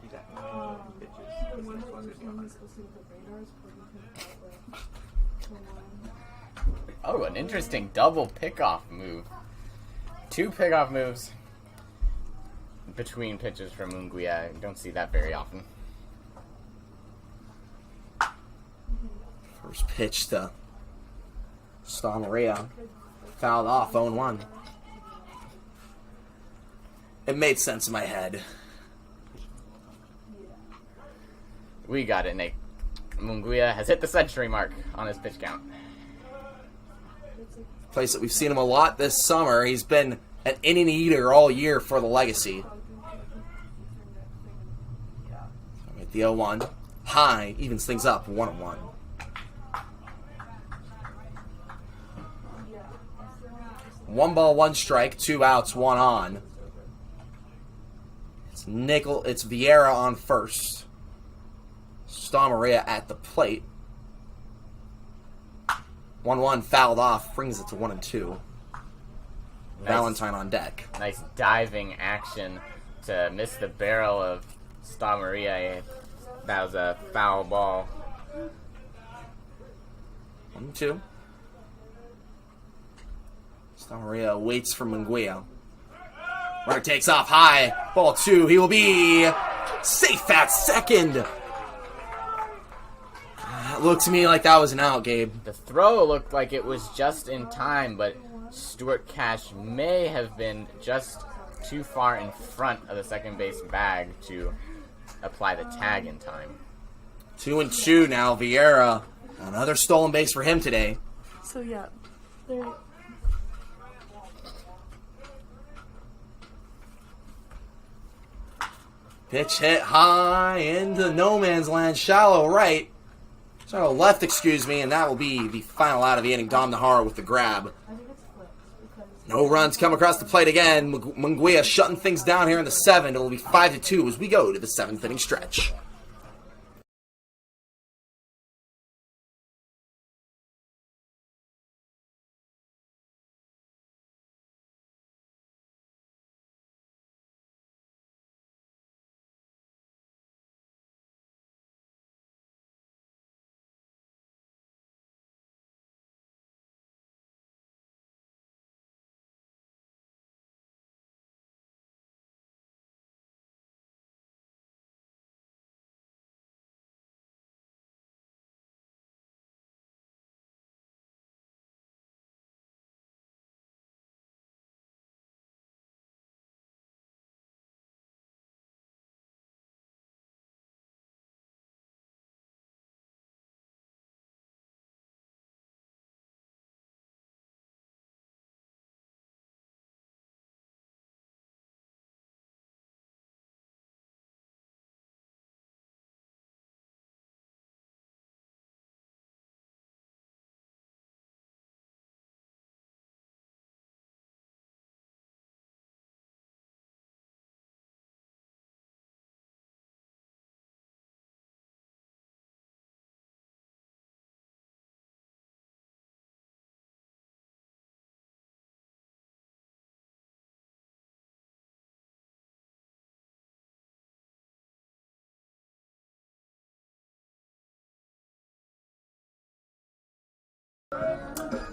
[SPEAKER 4] The one that was going to supposed to get the radars, but he couldn't get the one.
[SPEAKER 2] Oh, an interesting double pickoff move. 2 pickoff moves between pitches from Munguia. You don't see that very often.
[SPEAKER 1] First pitch to Stamaria. Fouled off, 0-1. It made sense in my head.
[SPEAKER 2] We got it, Nate. Munguia has hit the century mark on his pitch count.
[SPEAKER 1] Place that we've seen him a lot this summer. He's been an inning eater all year for the Legacy. At the 0-1. High, evens things up, 1-1. One ball, 1 strike, 2 outs, 1 on. It's Vieira on first. Stamaria at the plate. 1-1 fouled off, brings it to 1-2. Valentine on deck.
[SPEAKER 2] Nice diving action to miss the barrel of Sta Maria. That was a foul ball.
[SPEAKER 1] 1-2. Sta Maria waits for Munguia. Runner takes off high. Ball 2. He will be safe at second. It looked to me like that was an out, Gabe.
[SPEAKER 2] The throw looked like it was just in time, but Stuart Cash may have been just too far in front of the second base bag to apply the tag in time.
[SPEAKER 1] 2-2 now. Vieira. Another stolen base for him today.
[SPEAKER 4] So yeah, they're
[SPEAKER 1] Pitch hit high into no man's land, shallow right. Shallow left, excuse me, and that will be the final out of the inning. Dom Nahara with the grab. No runs come across the plate again. Munguia shutting things down here in the 7th. It will be 5-2 as we go to the 7th inning stretch.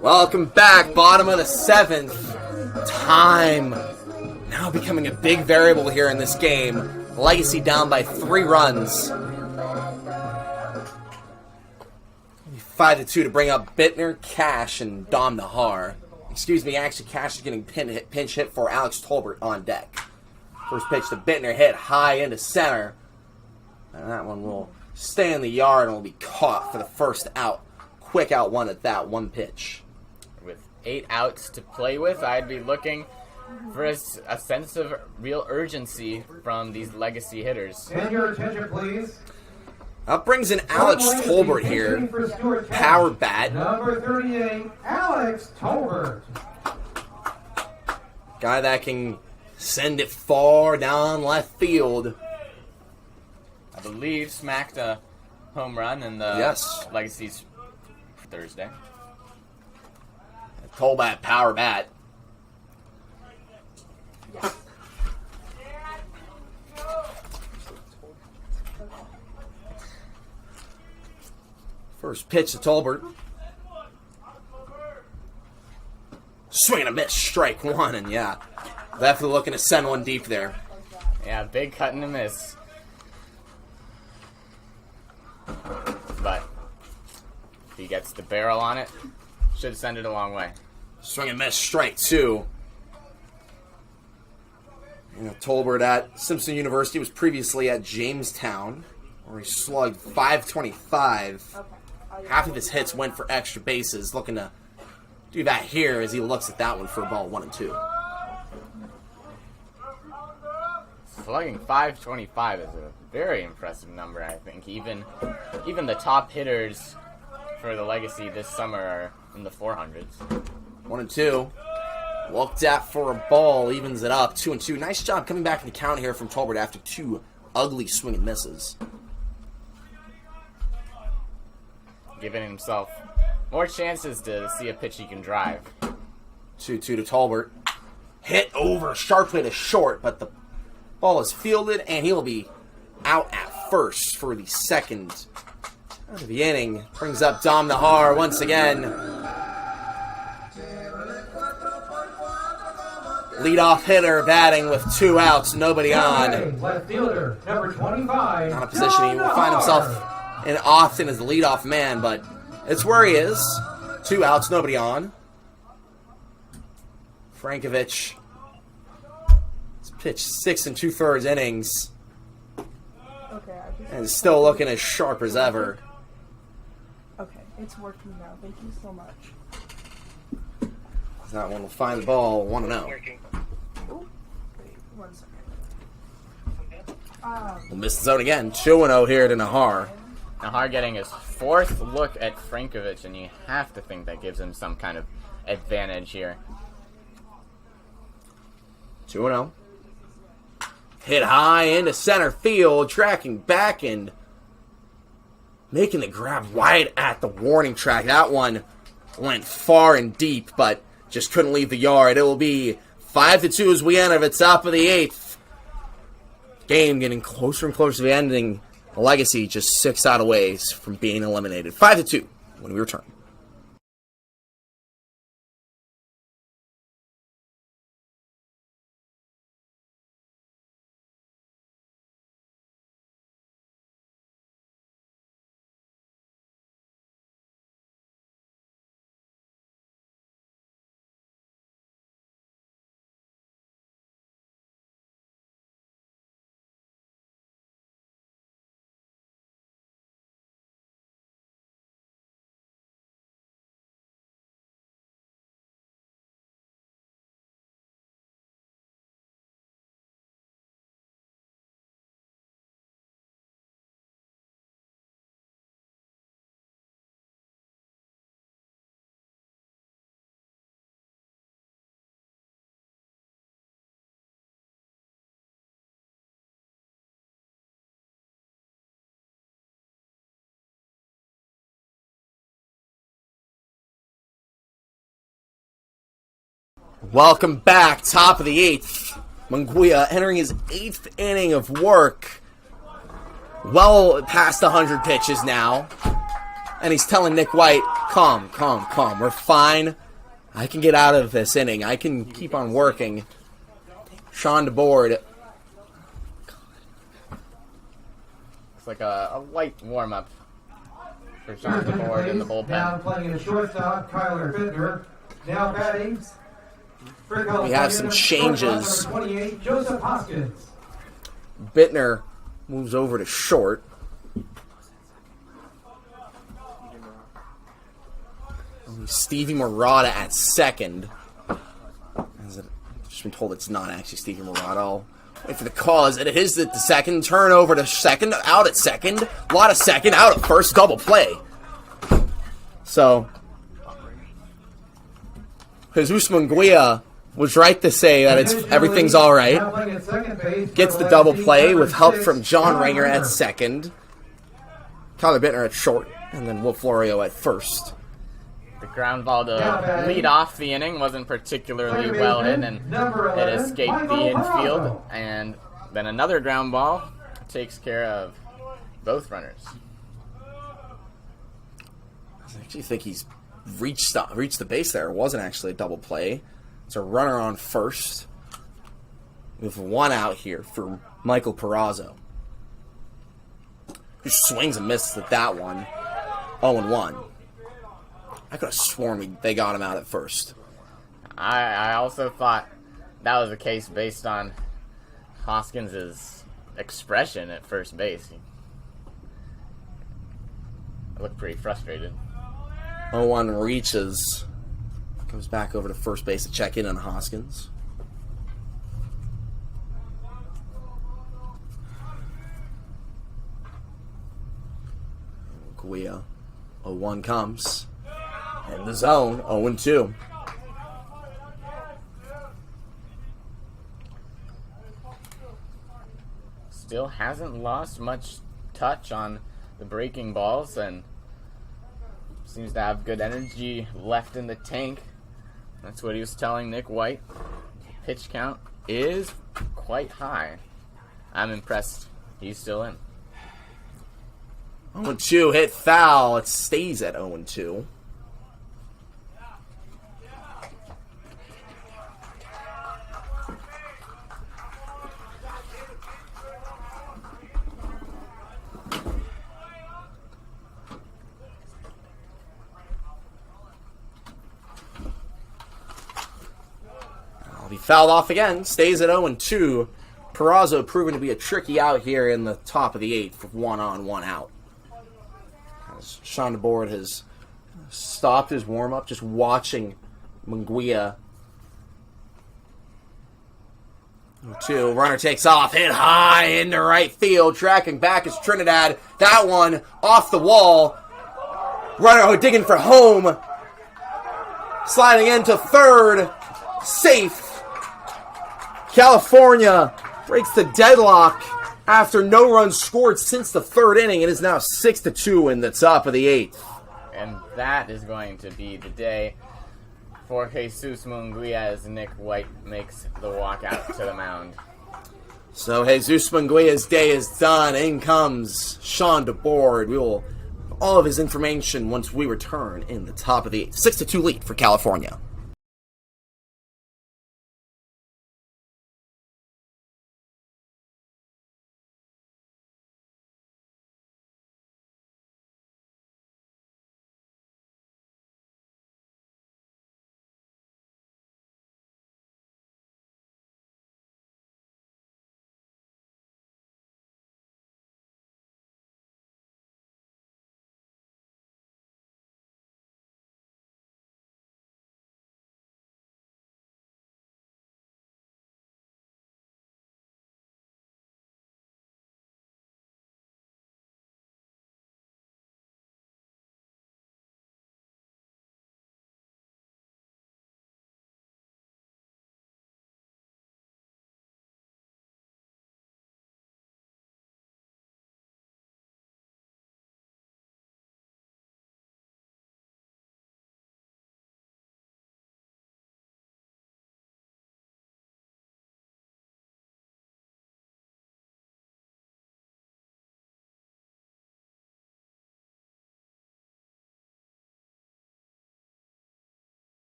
[SPEAKER 1] Welcome back, bottom of the 7th. Time now becoming a big variable here in this game. Legacy down by 3 runs. 5-2 to bring up Bittner, Cash, and Dom Nahar. Excuse me, actually Cash is getting pinch hit for Alex Tolbert on deck. First pitch to Bittner, hit high into center. And that one will stay in the yard and will be caught for the first out. Quick out one at that, one pitch.
[SPEAKER 2] With 8 outs to play with, I'd be looking for a sense of real urgency from these legacy hitters.
[SPEAKER 3] And your attention, please.
[SPEAKER 1] That brings in Alex Tolbert here. Power bat.
[SPEAKER 3] Number 38, Alex Tolbert.
[SPEAKER 1] Guy that can send it far down left field.
[SPEAKER 2] I believe smacked a home run in the
[SPEAKER 1] Yes.
[SPEAKER 2] Legacy's Thursday.
[SPEAKER 1] Tolbert power bat.
[SPEAKER 4] yes.
[SPEAKER 1] First pitch to Tolbert. Swing and a miss, strike one, and yeah, definitely looking to send one deep there.
[SPEAKER 2] Yeah, big cut and a miss. But if he gets the barrel on it, should send it a long way.
[SPEAKER 1] Swing and miss, strike two. You know, Tolbert at Simpson University was previously at Jamestown, where he slugged .525. Half of his hits went for extra bases. Looking to do that here as he looks at that one for ball 1 and 2.
[SPEAKER 2] Slugging .525 is a very impressive number, I think. Even the top hitters for the Legacy this summer are in the 400s.
[SPEAKER 1] 1 and 2. Looked at for a ball, evens it up. 2 and 2. Nice job coming back in the count here from Tolbert after 2 ugly swing and misses.
[SPEAKER 2] Giving himself more chances to see a pitch he can drive.
[SPEAKER 1] 2-2 to Tolbert. hit over sharply to short, but the ball is fielded, and he'll be out at first for the second of the inning. Brings up Dom Nahar once again. Leadoff hitter batting with 2 outs, nobody on.
[SPEAKER 3] Left fielder, number 25.
[SPEAKER 1] Not a position he will find himself in often as the leadoff man, but it's where he is. 2 outs, nobody on. Frankovich has pitched 6 2/3 innings
[SPEAKER 4] Okay, I just.
[SPEAKER 1] and is still looking as sharp as ever.
[SPEAKER 4] Okay, it's working now. Thank you so much.
[SPEAKER 1] That one will find the ball 1-0.
[SPEAKER 4] Oh, wait 1 second.
[SPEAKER 1] We'll miss the zone again. 2-0 here to Nahar.
[SPEAKER 2] Nahar getting his 4th look at Frankovich, and you have to think that gives him some kind of advantage here.
[SPEAKER 1] 2-0. Hit high into center field, tracking back and making the grab right at the warning track. That one went far and deep, but just couldn't leave the yard. It will be 5-2 as we enter the top of the 8th. Game getting closer and closer to the ending. Legacy just 6 out away from being eliminated. 5-2 when we return. Welcome back, top of the 8th. Munguia entering his 8th inning of work. Well past 100 pitches now. And he's telling Nick White, calm. We're fine. I can get out of this inning. I can keep on working. Sean DeBoard.
[SPEAKER 2] It's like a light warm-up for Sean DeBoard in the
[SPEAKER 3] Now
[SPEAKER 2] bullpen.
[SPEAKER 3] playing in the shortstop, Kyler Bittner. Now batting.
[SPEAKER 1] We have some changes.
[SPEAKER 3] Number 28, Joseph Hoskins.
[SPEAKER 1] Bittner moves over to short. Stevie Murata at second. As I've just been told it's not actually Stevie Murata. I'll wait for the call. As it is at the second. Turn over to second. Out at second. A lot of second. Out at first. Double play. So, Jesus Munguia was right to say that everything's all right.
[SPEAKER 3] Now playing at second base,
[SPEAKER 1] Gets the double play with help from John Ranger at second. Kyler Bittner at short. And then Will Florio at first.
[SPEAKER 2] The ground ball to lead off the inning wasn't particularly well hit, and it escaped the infield. And then another ground ball takes care of both runners.
[SPEAKER 1] I actually think he's reached the base there. It wasn't actually a double play. It's a runner on first with 1 out here for Michael Perazzo, who swings and misses at that one. 0-1. I could have sworn they got him out at first.
[SPEAKER 2] I also thought that was the case based on Hoskins' expression at first base. He looked pretty frustrated.
[SPEAKER 1] 0-1 reaches. Goes back over to first base to check in on Hoskins. Guia. 0-1 comes. In the zone, 0-2.
[SPEAKER 2] Still hasn't lost much touch on the breaking balls and seems to have good energy left in the tank. That's what he was telling Nick White. pitch count is quite high. I'm impressed. He's still in.
[SPEAKER 1] 0-2 hit foul. It stays at 0-2. He fouled off again, stays at 0-2. Peraza proving to be a tricky out here in the top of the 8th, 1 on, 1 out. As Sean DeBoard has stopped his warm-up, just watching Munguia. 0-2, runner takes off, hit high into right field, tracking back is Trinidad. That one off the wall. Runner digging for home. Sliding into third, safe. California breaks the deadlock after no runs scored since the 3rd inning. It is now 6-2 in the top of the 8th.
[SPEAKER 2] And that is going to be the day for Jesus Munguia as Nick White makes the walkout to the mound.
[SPEAKER 1] So Jesus Munguia's day is done. In comes Sean DeBoard. We will have all of his information once we return in the top of the 8th. 6-2 lead for California.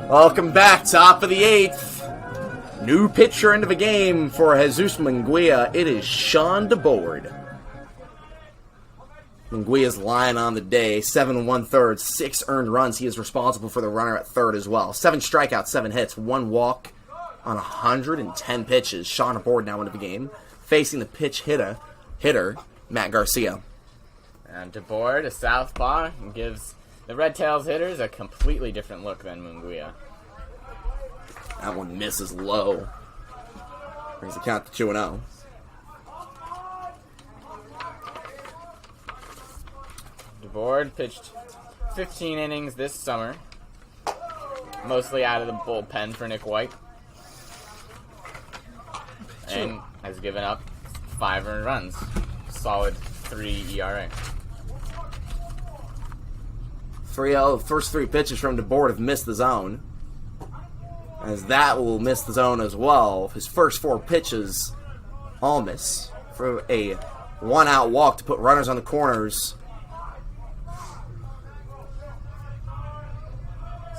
[SPEAKER 1] Welcome back, top of the 8th. New pitcher into the game for Jesus Munguia. It is Sean DeBoard. Munguia's line on the day, 7 1/3, 6 earned runs. He is responsible for the runner at third as well. 7 strikeouts, 7 hits, 1 walk on 110 pitches. Sean DeBoard now into the game, facing the pitch hitter, Matt Garcia.
[SPEAKER 2] And DeBoard, a southpaw, gives the Redtails hitters a completely different look than Munguia.
[SPEAKER 1] That one misses low. Brings the count to 2-0.
[SPEAKER 2] DeBoard pitched 15 innings this summer, mostly out of the bullpen for Nick White, and has given up 5 earned runs. Solid 3 ERA.
[SPEAKER 1] 3-0. First 3 pitches from DeBoard have missed the zone, as that will miss the zone as well. His first 4 pitches all miss for a 1-out walk to put runners on the corners.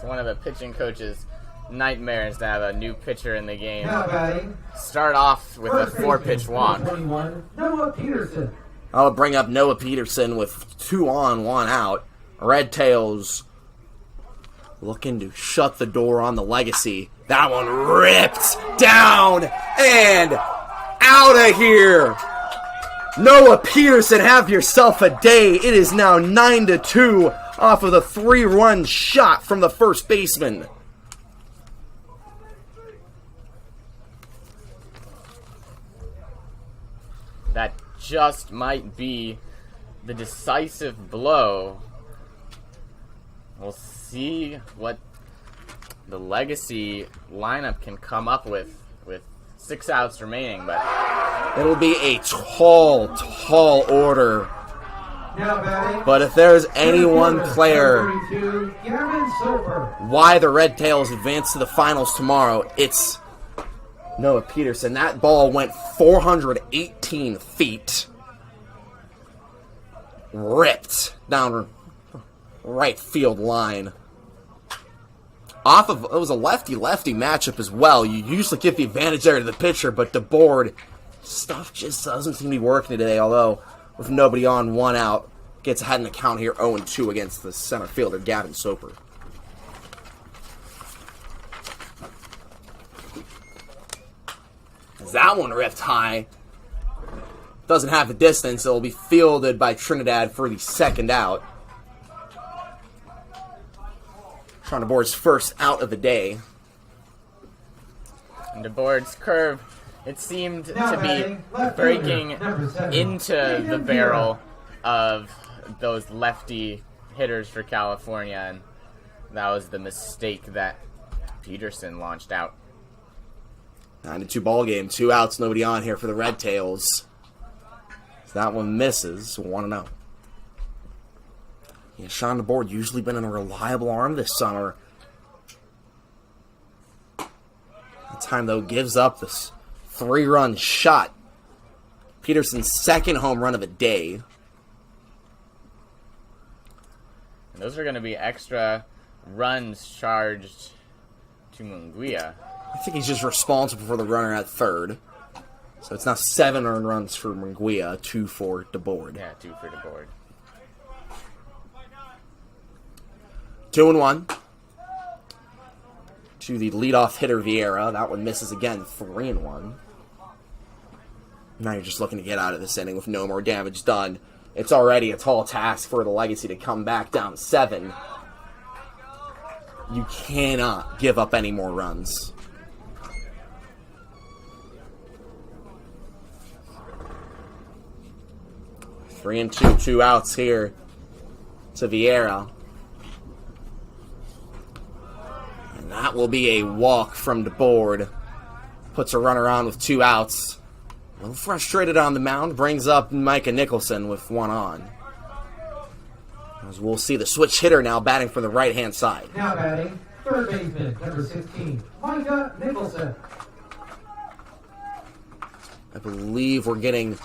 [SPEAKER 2] It's one of the pitching coach's nightmares to have a new pitcher in the game
[SPEAKER 3] Now batting,
[SPEAKER 2] start off with a
[SPEAKER 3] first
[SPEAKER 2] 4-pitch
[SPEAKER 3] baseman,
[SPEAKER 2] walk.
[SPEAKER 3] number 21, Noah Peterson.
[SPEAKER 1] I'll bring up Noah Peterson with 2 on, 1 out. Redtails looking to shut the door on the legacy. That one ripped down and out of here. Noah Peterson, have yourself a day. It is now 9-2 off of the 3-run shot from the first baseman.
[SPEAKER 2] That just might be the decisive blow. We'll see what the legacy lineup can come up with 6 outs remaining, but
[SPEAKER 1] It'll be a tall, tall order.
[SPEAKER 3] Now batting,
[SPEAKER 1] But if there's any one
[SPEAKER 3] fielder,
[SPEAKER 1] player
[SPEAKER 3] number 32, Gavin Soper.
[SPEAKER 1] why the Redtails advance to the finals tomorrow, it's Noah Peterson. That ball went 418 feet. Ripped down right field line. It was a lefty-lefty matchup as well. You usually give the advantage there to the pitcher, but the board stuff just doesn't seem to be working today, although with nobody on, 1 out, gets ahead in the count here 0-2 against the center fielder, Gavin Soper. As that one ripped high. Doesn't have the distance. It'll be fielded by Trinidad for the 2nd out. Trying to board's first out of the day.
[SPEAKER 2] the board's curve, it seemed
[SPEAKER 3] Now
[SPEAKER 2] to be
[SPEAKER 3] batting, left
[SPEAKER 2] breaking
[SPEAKER 3] fielder, number 7,
[SPEAKER 2] into the
[SPEAKER 3] Nathan
[SPEAKER 2] barrel of those lefty hitters for California, and that was the mistake that Peterson launched out.
[SPEAKER 1] 9-2 ball game, 2 outs, nobody on here for the Redtails. So that one misses, 1-0. Yeah, Sean DeBoard usually been a reliable arm this summer. That time though gives up this 3-run shot. Peterson's 2nd home run of the day.
[SPEAKER 2] And those are going to be extra runs charged to Munguia.
[SPEAKER 1] I think he's just responsible for the runner at 3rd. So it's now 7 earned runs for Munguia, 2 for DeBoard.
[SPEAKER 2] Yeah, 2 for the board.
[SPEAKER 1] 2-1. To the leadoff hitter Vieira. That one misses again, 3-1. Now you're just looking to get out of this inning with no more damage done. It's already a tall task for the Legacy to come back down 7. You cannot give up any more runs. Three and two outs here to Vieira. And that will be a walk from DeBoard. Puts a runner on with 2 outs. A little frustrated on the mound. Brings up Micah Nicholson with 1 on. As we'll see the switch hitter now batting from the right-hand side.
[SPEAKER 3] Now batting, third baseman, number 16, Micah Nicholson.
[SPEAKER 1] I believe we're getting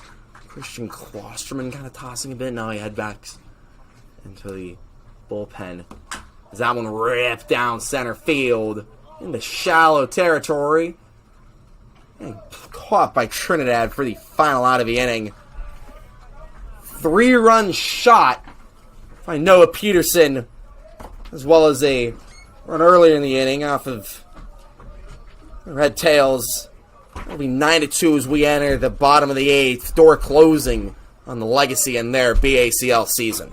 [SPEAKER 1] Christian Klosterman kind of tossing a bit. Now he head back into the bullpen. As that one ripped down center field into shallow territory. And caught by Trinidad for the final out of the inning. 3-run shot by Noah Peterson, as well as a run earlier in the inning off of Redtails. It'll be 9-2 as we enter the bottom of the 8th. Door closing on the Legacy and their BACL season.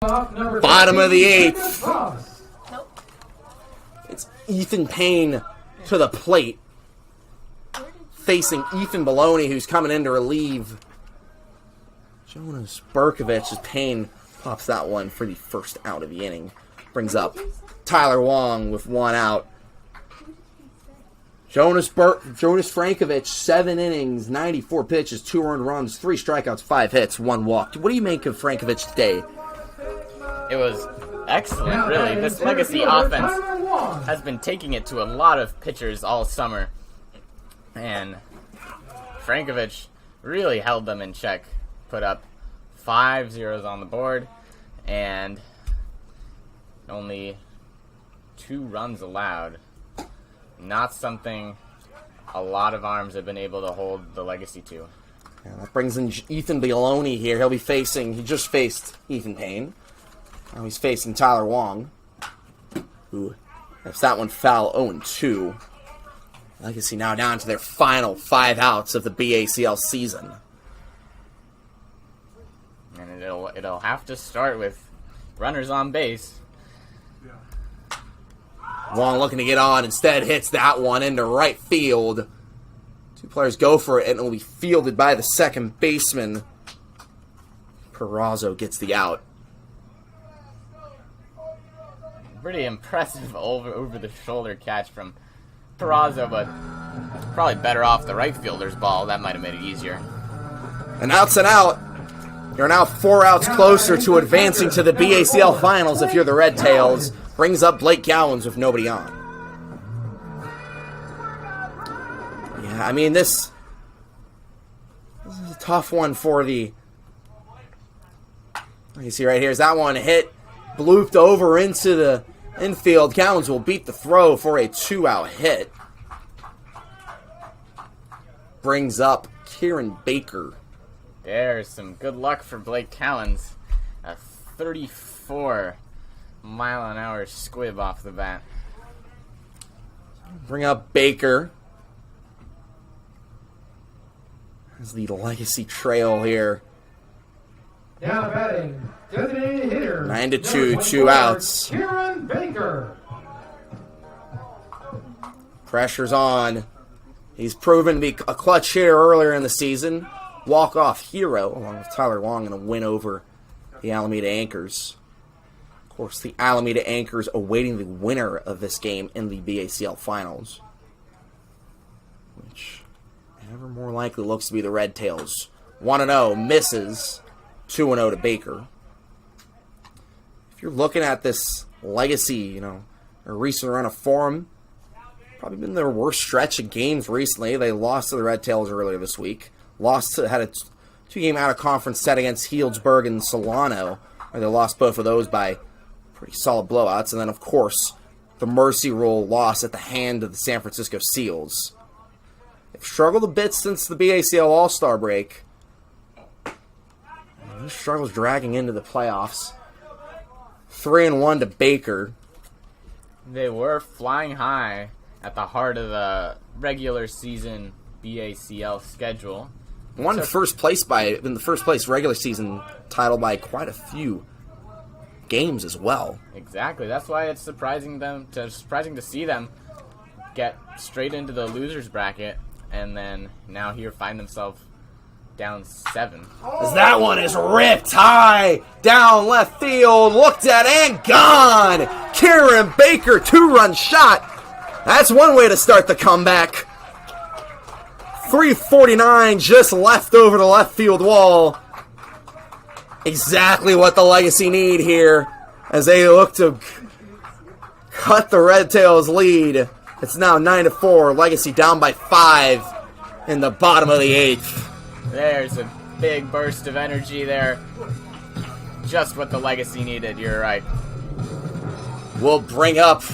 [SPEAKER 1] Bottom of the 8th.
[SPEAKER 4] Nope.
[SPEAKER 1] It's Ethan Payne to the plate, facing Ethan Baloney, who's coming in to relieve Jonas Berkovich, as Payne pops that one for the first out of the inning. Brings up Tyler Wong with 1 out. Jonas Frankovich, 7 innings, 94 pitches, 2 earned runs, 3 strikeouts, 5 hits, 1 walk. What do you make of Frankovich today?
[SPEAKER 2] It was excellent, really. This legacy offense has been taking it to a lot of pitchers all summer. And Frankovich really held them in check. Put up 5 zeros on the board and only 2 runs allowed. Not something a lot of arms have been able to hold the legacy to.
[SPEAKER 1] Yeah, that brings in Ethan Baloney here. He just faced Ethan Payne. Now he's facing Tyler Wong, who, if that one foul, 0-2. Legacy now down to their final 5 outs of the BACL season.
[SPEAKER 2] And it'll have to start with runners on base.
[SPEAKER 1] Wong looking to get on, instead hits that one into right field. 2 players go for it, and it will be fielded by the second baseman. Perazo gets the out.
[SPEAKER 2] Pretty impressive over the shoulder catch from Perazo, but probably better off the right fielder's ball. That might have made it easier.
[SPEAKER 1] And out's an out. You're now 4 outs closer to advancing to the BACL finals if you're the Redtails. Brings up Blake Gowans with nobody on. Yeah, I mean, this is a tough one for the... You see right here, is that one hit, blooped over into the infield. Gowans will beat the throw for a 2-out hit. Brings up Kieran Baker.
[SPEAKER 2] There's some good luck for Blake Gowans. A 34-mile-an-hour squib off the bat.
[SPEAKER 1] Bring up Baker. As the legacy trail here.
[SPEAKER 3] Now batting, designated hitter.
[SPEAKER 1] 9-2, 2 outs.
[SPEAKER 3] Kieran Baker.
[SPEAKER 1] Pressure's on. He's proven to be a clutch hitter earlier in the season. Walk-off hero, along with Tyler Wong, in a win over the Alameda Anchors. Of course, the Alameda Anchors awaiting the winner of this game in the BACL Finals, which ever more likely looks to be the Redtails. 1-0, misses. 2-0 to Baker. If you're looking at this legacy, a recent run of form, probably been their worst stretch of games recently. They lost to the Redtails earlier this week. Had a 2-game out-of-conference set against Healdsburg and Solano, where they lost both of those by pretty solid blowouts. And then, of course, the Mercy Rule loss at the hand of the San Francisco Seals. They've struggled a bit since the BACL All-Star break. And this struggle's dragging into the playoffs. 3-1 to Baker.
[SPEAKER 2] They were flying high at the heart of the regular season BACL schedule.
[SPEAKER 1] Won first place in the first place regular season title by quite a few games as well.
[SPEAKER 2] Exactly. That's why it's surprising to see them get straight into the losers bracket and then now here find themselves down 7.
[SPEAKER 1] As that one is ripped high down left field, looked at and gone. Kieran Baker, 2-run shot. That's one way to start the comeback. 349 just left over the left field wall. Exactly what the Legacy need here as they look to cut the Redtails lead. It's now 9-4. Legacy down by 5 in the bottom of the 8th.
[SPEAKER 2] There's a big burst of energy there. Just what the Legacy needed, you're right.
[SPEAKER 1] We'll bring up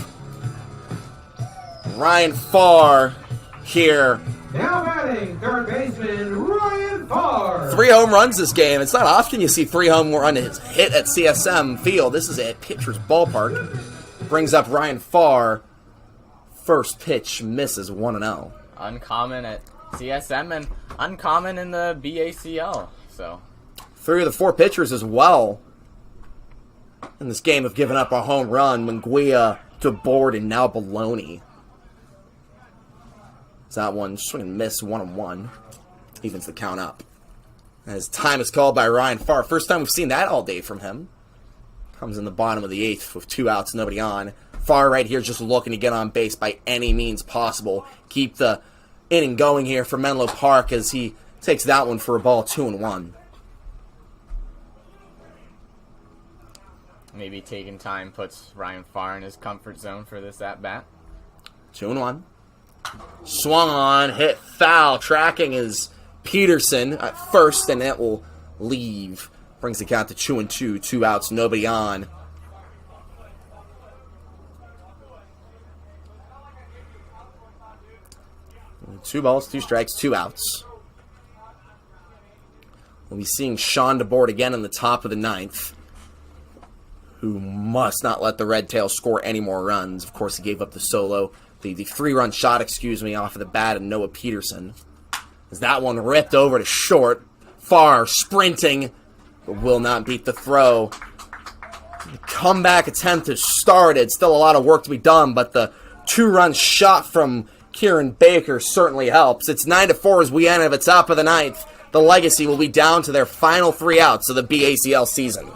[SPEAKER 1] Ryan Farr here.
[SPEAKER 3] Now batting, third baseman Ryan Farr.
[SPEAKER 1] 3 home runs this game. It's not often you see 3 home runs hit at CSM Field. This is a pitcher's ballpark. Brings up Ryan Farr. First pitch misses 1-0.
[SPEAKER 2] Uncommon at CSM and uncommon in the BACL. So
[SPEAKER 1] 3 of the 4 pitchers as well in this game have given up a home run. Munguia, DeBoard, and now Baloney. That one swing and miss, 1-1. Evens the count up. As time is called by Ryan Farr. First time we've seen that all day from him. Comes in the bottom of the 8th with 2 outs, nobody on. Farr right here just looking to get on base by any means possible. Keep the inning going here for Menlo Park as he takes that one for a ball, 2-1.
[SPEAKER 2] Maybe taking time puts Ryan Farr in his comfort zone for this at-bat.
[SPEAKER 1] 2-1. Swung on, hit foul. Tracking is Peterson at first, and it will leave. Brings the count to 2-2. 2 outs, nobody on. Two balls, 2 strikes, 2 outs. We'll be seeing Sean DeBoard again in the top of the 9th, who must not let the Redtails score any more runs. Of course, he gave up the solo. The 3-run shot, off of the bat of Noah Peterson. As that one ripped over to short. Farr sprinting, but will not beat the throw. The comeback attempt has started. Still a lot of work to be done, but the 2-run shot from Kieran Baker certainly helps. It's 9-4 as we enter the top of the 9th. The Legacy will be down to their final 3 outs of the BACL season.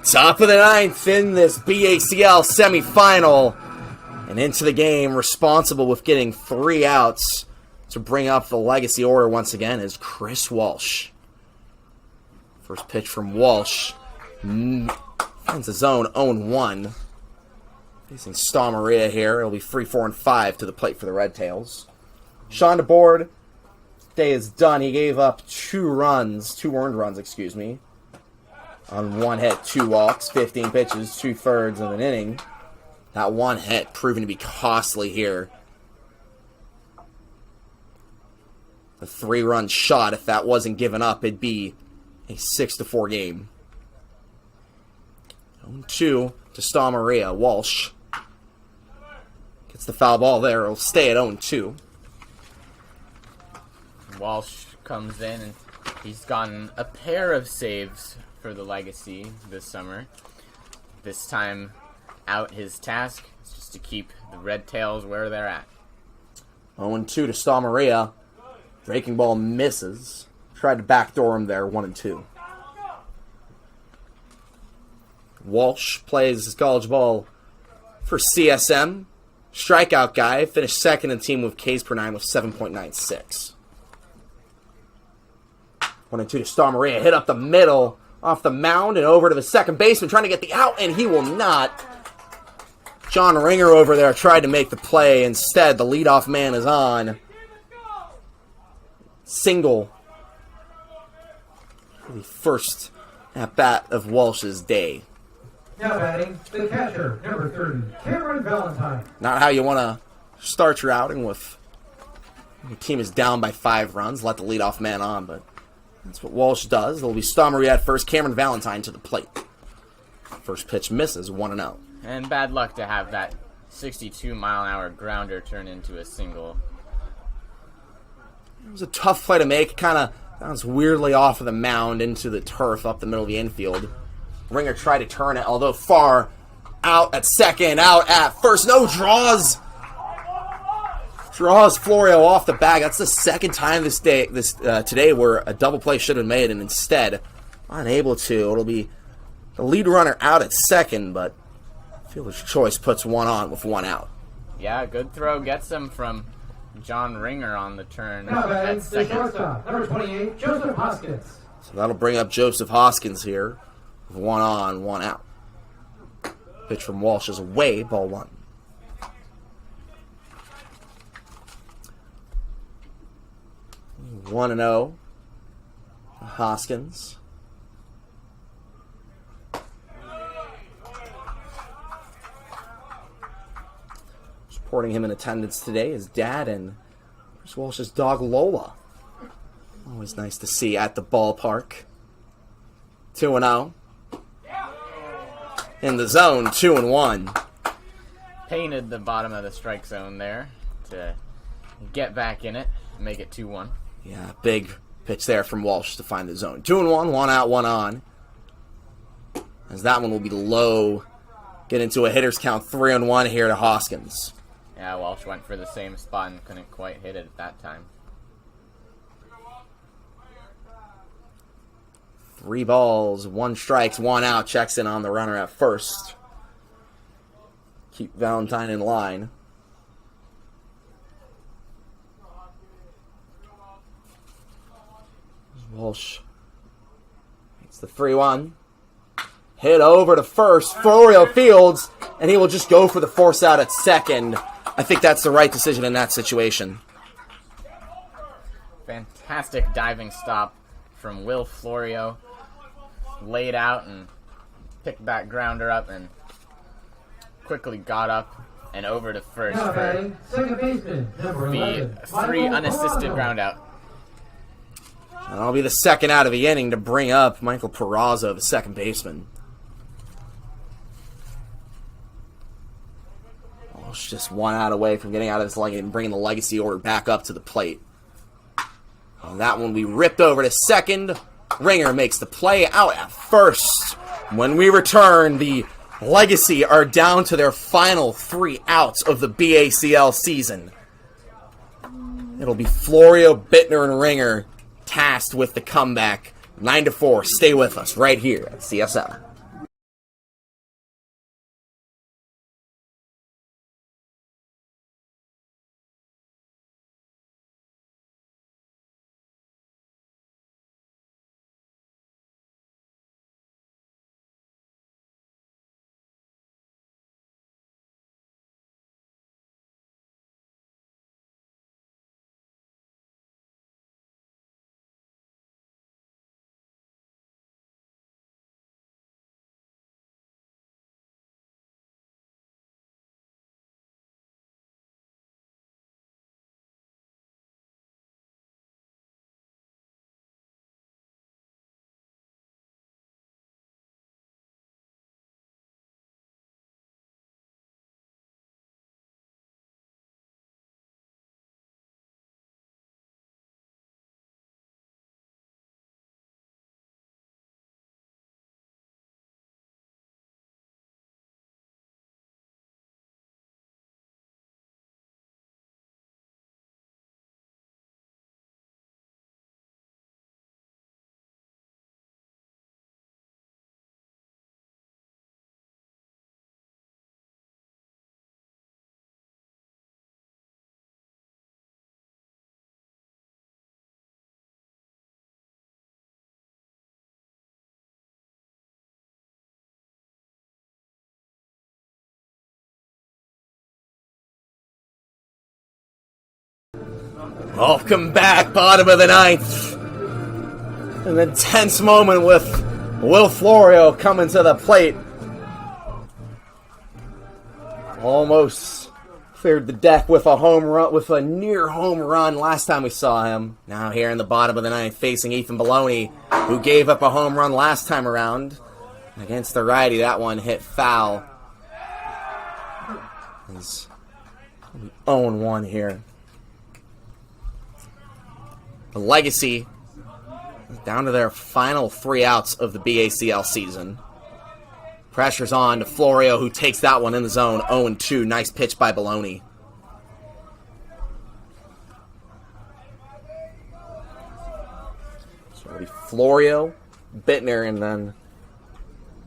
[SPEAKER 1] Top of the 9th in this BACL semifinal. And into the game, responsible with getting 3 outs to bring up the Legacy order once again is Chris Walsh. First pitch from Walsh. Finds the zone, 0-1. Facing Staw Maria here. It'll be 3, 4, and 5 to the plate for the Redtails. Sean DeBoard, day is done. He gave up 2 earned runs, on 1 hit, 2 walks, 15 pitches, 2/3 of an inning. That 1 hit proving to be costly here. The 3-run shot, if that wasn't given up, it'd be a 6-4 game. 0-2 to Staw Maria. Walsh gets the foul ball there. It'll stay at 0-2.
[SPEAKER 2] Walsh comes in and he's gotten a pair of saves for the Legacy this summer. This time out, his task is just to keep the Redtails where they're at.
[SPEAKER 1] 0-2 to Staw Maria. Breaking ball misses. Tried to backdoor him there, 1-2. Walsh plays his college ball for CSM. Strikeout guy. Finished second in team with Ks per 9 with 7.96. 1-2 to Staw Maria. Hit up the middle. Off the mound and over to the second baseman, trying to get the out, and he will not. John Ringer over there tried to make the play. Instead, the leadoff man is on. Single. The first at-bat of Walsh's day.
[SPEAKER 3] Now batting, the catcher, number 30, Cameron Valentine.
[SPEAKER 1] Not how you want to start your outing with your team is down by 5 runs. Let the leadoff man on, but that's what Walsh does. It'll be Stommery at first, Cameron Valentine to the plate. First pitch misses, 1-0.
[SPEAKER 2] And bad luck to have that 62-mile-an-hour grounder turn into a single.
[SPEAKER 1] It was a tough play to make. Kind of bounced weirdly off of the mound into the turf up the middle of the infield. Ringer tried to turn it, although far out at second, out at first. No, draws Florio off the bag. That's the second time today where a double play should have been made, and instead unable to. It'll be the lead runner out at second, but fielder's choice puts one on with 1 out.
[SPEAKER 2] Yeah, good throw gets him from John Ringer on the turn.
[SPEAKER 3] Now batting,
[SPEAKER 2] at
[SPEAKER 3] the
[SPEAKER 2] second.
[SPEAKER 3] shortstop, number 28, Joseph Hoskins.
[SPEAKER 1] So that'll bring up Joseph Hoskins here with 1 on, 1 out. Pitch from Walsh is away, ball 1. One and 0. Hoskins. Supporting him in attendance today is Dad and Chris Walsh's dog Lola. Always nice to see at the ballpark. 2-0. In the zone, 2-1.
[SPEAKER 2] Painted the bottom of the strike zone there to get back in it and make it 2-1.
[SPEAKER 1] Yeah, big pitch there from Walsh to find the zone. 2-1, 1 out, 1 on. As that one will be low. Get into a hitter's count, 3-1 here to Hoskins.
[SPEAKER 2] Yeah, Walsh went for the same spot and couldn't quite hit it at that time.
[SPEAKER 1] 3 balls, 1 strikes, 1 out. Checks in on the runner at first. Keep Valentine in line. Walsh makes the 3-1. Hit over to first. Florio fields, and he will just go for the force out at second. I think that's the right decision in that situation.
[SPEAKER 2] Fantastic diving stop from Will Florio. Laid out and picked that grounder up and quickly got up and over to first
[SPEAKER 3] Now
[SPEAKER 2] for
[SPEAKER 3] batting, second baseman, number 11,
[SPEAKER 2] the 3
[SPEAKER 3] Michael
[SPEAKER 2] unassisted
[SPEAKER 3] Peraza.
[SPEAKER 2] ground out.
[SPEAKER 1] And that'll be the second out of the inning to bring up Michael Peraza, the second baseman. Walsh just 1 out away from getting out of his legacy and bringing the legacy order back up to the plate. And that one we ripped over to second. Ringer makes the play out at first. When we return, the legacy are down to their final 3 outs of the BACL season. It'll be Florio, Bittner, and Ringer tasked with the comeback. 9-4. Stay with us right here at CSM. Welcome back, bottom of the 9th. An intense moment with Will Florio coming to the plate. Almost cleared the deck with a home run, with a near home run last time we saw him. Now here in the bottom of the ninth, facing Ethan Baloney, who gave up a home run last time around against the righty. That one hit foul. He's 0-1 here. The Legacy down to their final 3 outs of the BACL season. Pressure's on to Florio, who takes that one in the zone. 0-2. Nice pitch by Baloney. So it'll be Florio, Bittner, and then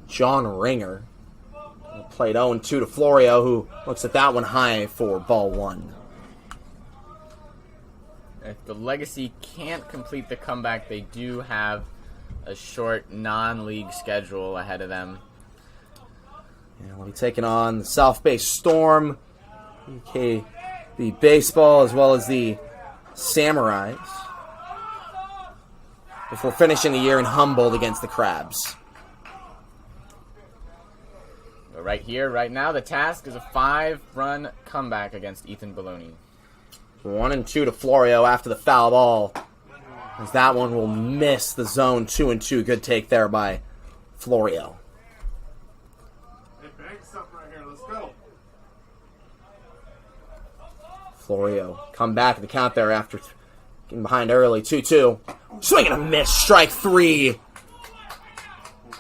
[SPEAKER 1] John Ringer. Played 0-2 to Florio, who looks at that one high for ball 1.
[SPEAKER 2] If the Legacy can't complete the comeback, they do have a short non-league schedule ahead of them.
[SPEAKER 1] And we'll be taking on the South Bay Storm, the Baseball, as well as the Samurais, before finishing the year in Humboldt against the Crabs.
[SPEAKER 2] But right here, right now, the task is a 5-run comeback against Ethan Baloney.
[SPEAKER 1] 1-2 to Florio after the foul ball, as that one will miss the zone. 2-2. Good take there by Florio. Florio come back at the count there after getting behind early. 2-2. Swing and a miss. Strike 3.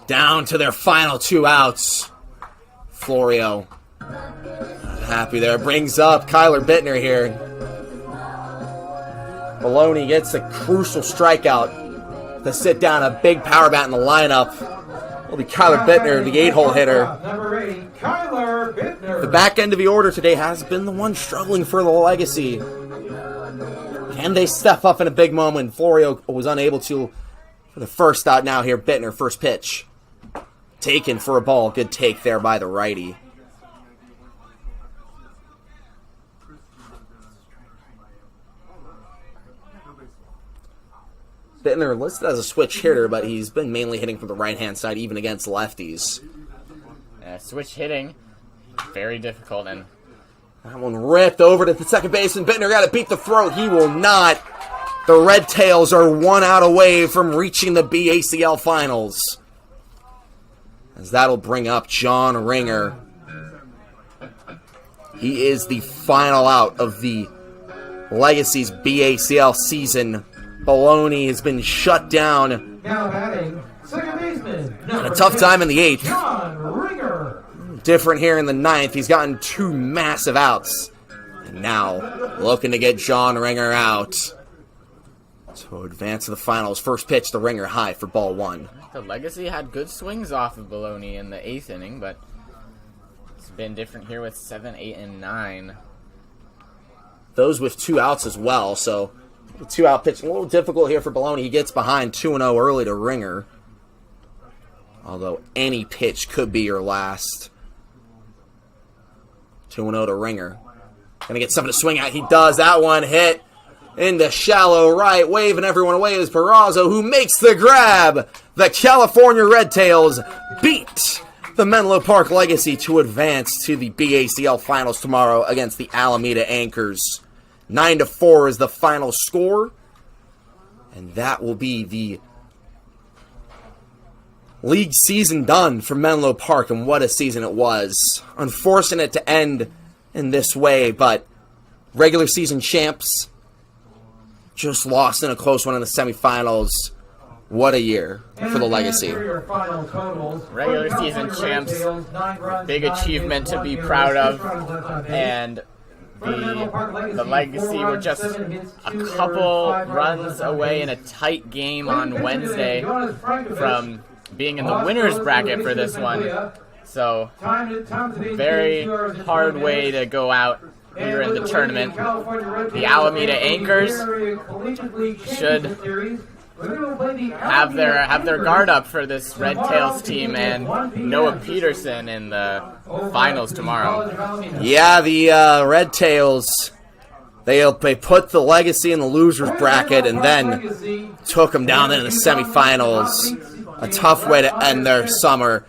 [SPEAKER 1] Down to their final 2 outs. Florio happy there. Brings up Kyler Bittner here. Baloney gets a crucial strikeout to sit down a big power bat in the lineup. Will be Kyler Bittner, the 8-hole hitter.
[SPEAKER 3] Number 8, Kyler Bittner.
[SPEAKER 1] The back end of the order today has been the one struggling for the Legacy. Can they step up in a big moment? Florio was unable to for the first out now here. Bittner, first pitch. Taken for a ball. Good take there by the righty. Bittner listed as a switch hitter, but he's been mainly hitting from the right-hand side, even against lefties.
[SPEAKER 2] Switch hitting, very difficult, and
[SPEAKER 1] that one ripped over to the second baseman. Bittner got to beat the throw. He will not. The Redtails are 1 out away from reaching the BACL Finals, as that'll bring up John Ringer. He is the final out of the Legacy's BACL season. Baloney has been shut down.
[SPEAKER 3] Now batting, second baseman.
[SPEAKER 1] A tough time in the 8th.
[SPEAKER 3] John Ringer.
[SPEAKER 1] Different here in the 9th. He's gotten 2 massive outs. And now, looking to get John Ringer out to advance to the finals. First pitch to Ringer, high for ball 1.
[SPEAKER 2] the Legacy had good swings off of Baloney in the 8th inning, but it's been different here with 7, 8, and 9.
[SPEAKER 1] Those with 2 outs as well, so 2-out pitch, a little difficult here for Baloney. He gets behind 2-0 early to Ringer. Although any pitch could be your last. 2-0 to Ringer. Gonna get something to swing at. He does. That one hit into shallow right, waving everyone away is Barrazo, who makes the grab. The California Redtails beat the Menlo Park Legacy to advance to the BACL Finals tomorrow against the Alameda Anchors. 9-4 is the final score, and that will be the league season done for Menlo Park, and what a season it was. Unfortunate to end in this way, but regular season champs just lost in a close one in the semifinals. What a year for the Legacy.
[SPEAKER 2] Regular season champs, big achievement to be proud of, and the Legacy were just a couple runs away in a tight game on Wednesday from being in the winner's bracket for this one. So, very hard way to go out here in the tournament. The Alameda Anchors should have their guard up for this Redtails team and Noah Peterson in the finals tomorrow.
[SPEAKER 1] Yeah, the Redtails, they put the Legacy in the loser's bracket and then took them down in the semifinals. A tough way to end their summer.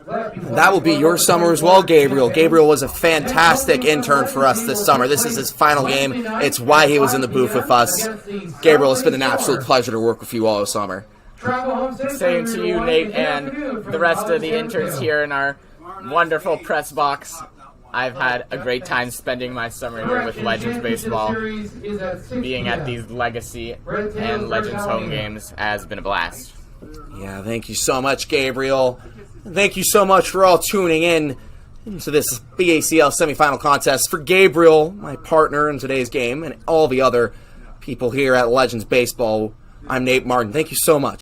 [SPEAKER 1] And that will be your summer as well, Gabriel. Gabriel was a fantastic intern for us this summer. This is his final game. It's why he was in the booth with us. Gabriel, it's been an absolute pleasure to work with you all summer.
[SPEAKER 2] Same to you, Nate, and the rest of the interns here in our wonderful press box. I've had a great time spending my summer here with Legends Baseball. Being at these Legacy and Legends home games has been a blast.
[SPEAKER 1] Yeah, thank you so much, Gabriel. Thank you so much for all tuning in to this BACL semifinal contest. For Gabriel, my partner in today's game, and all the other people here at Legends Baseball, I'm Nate Martin. Thank you so much.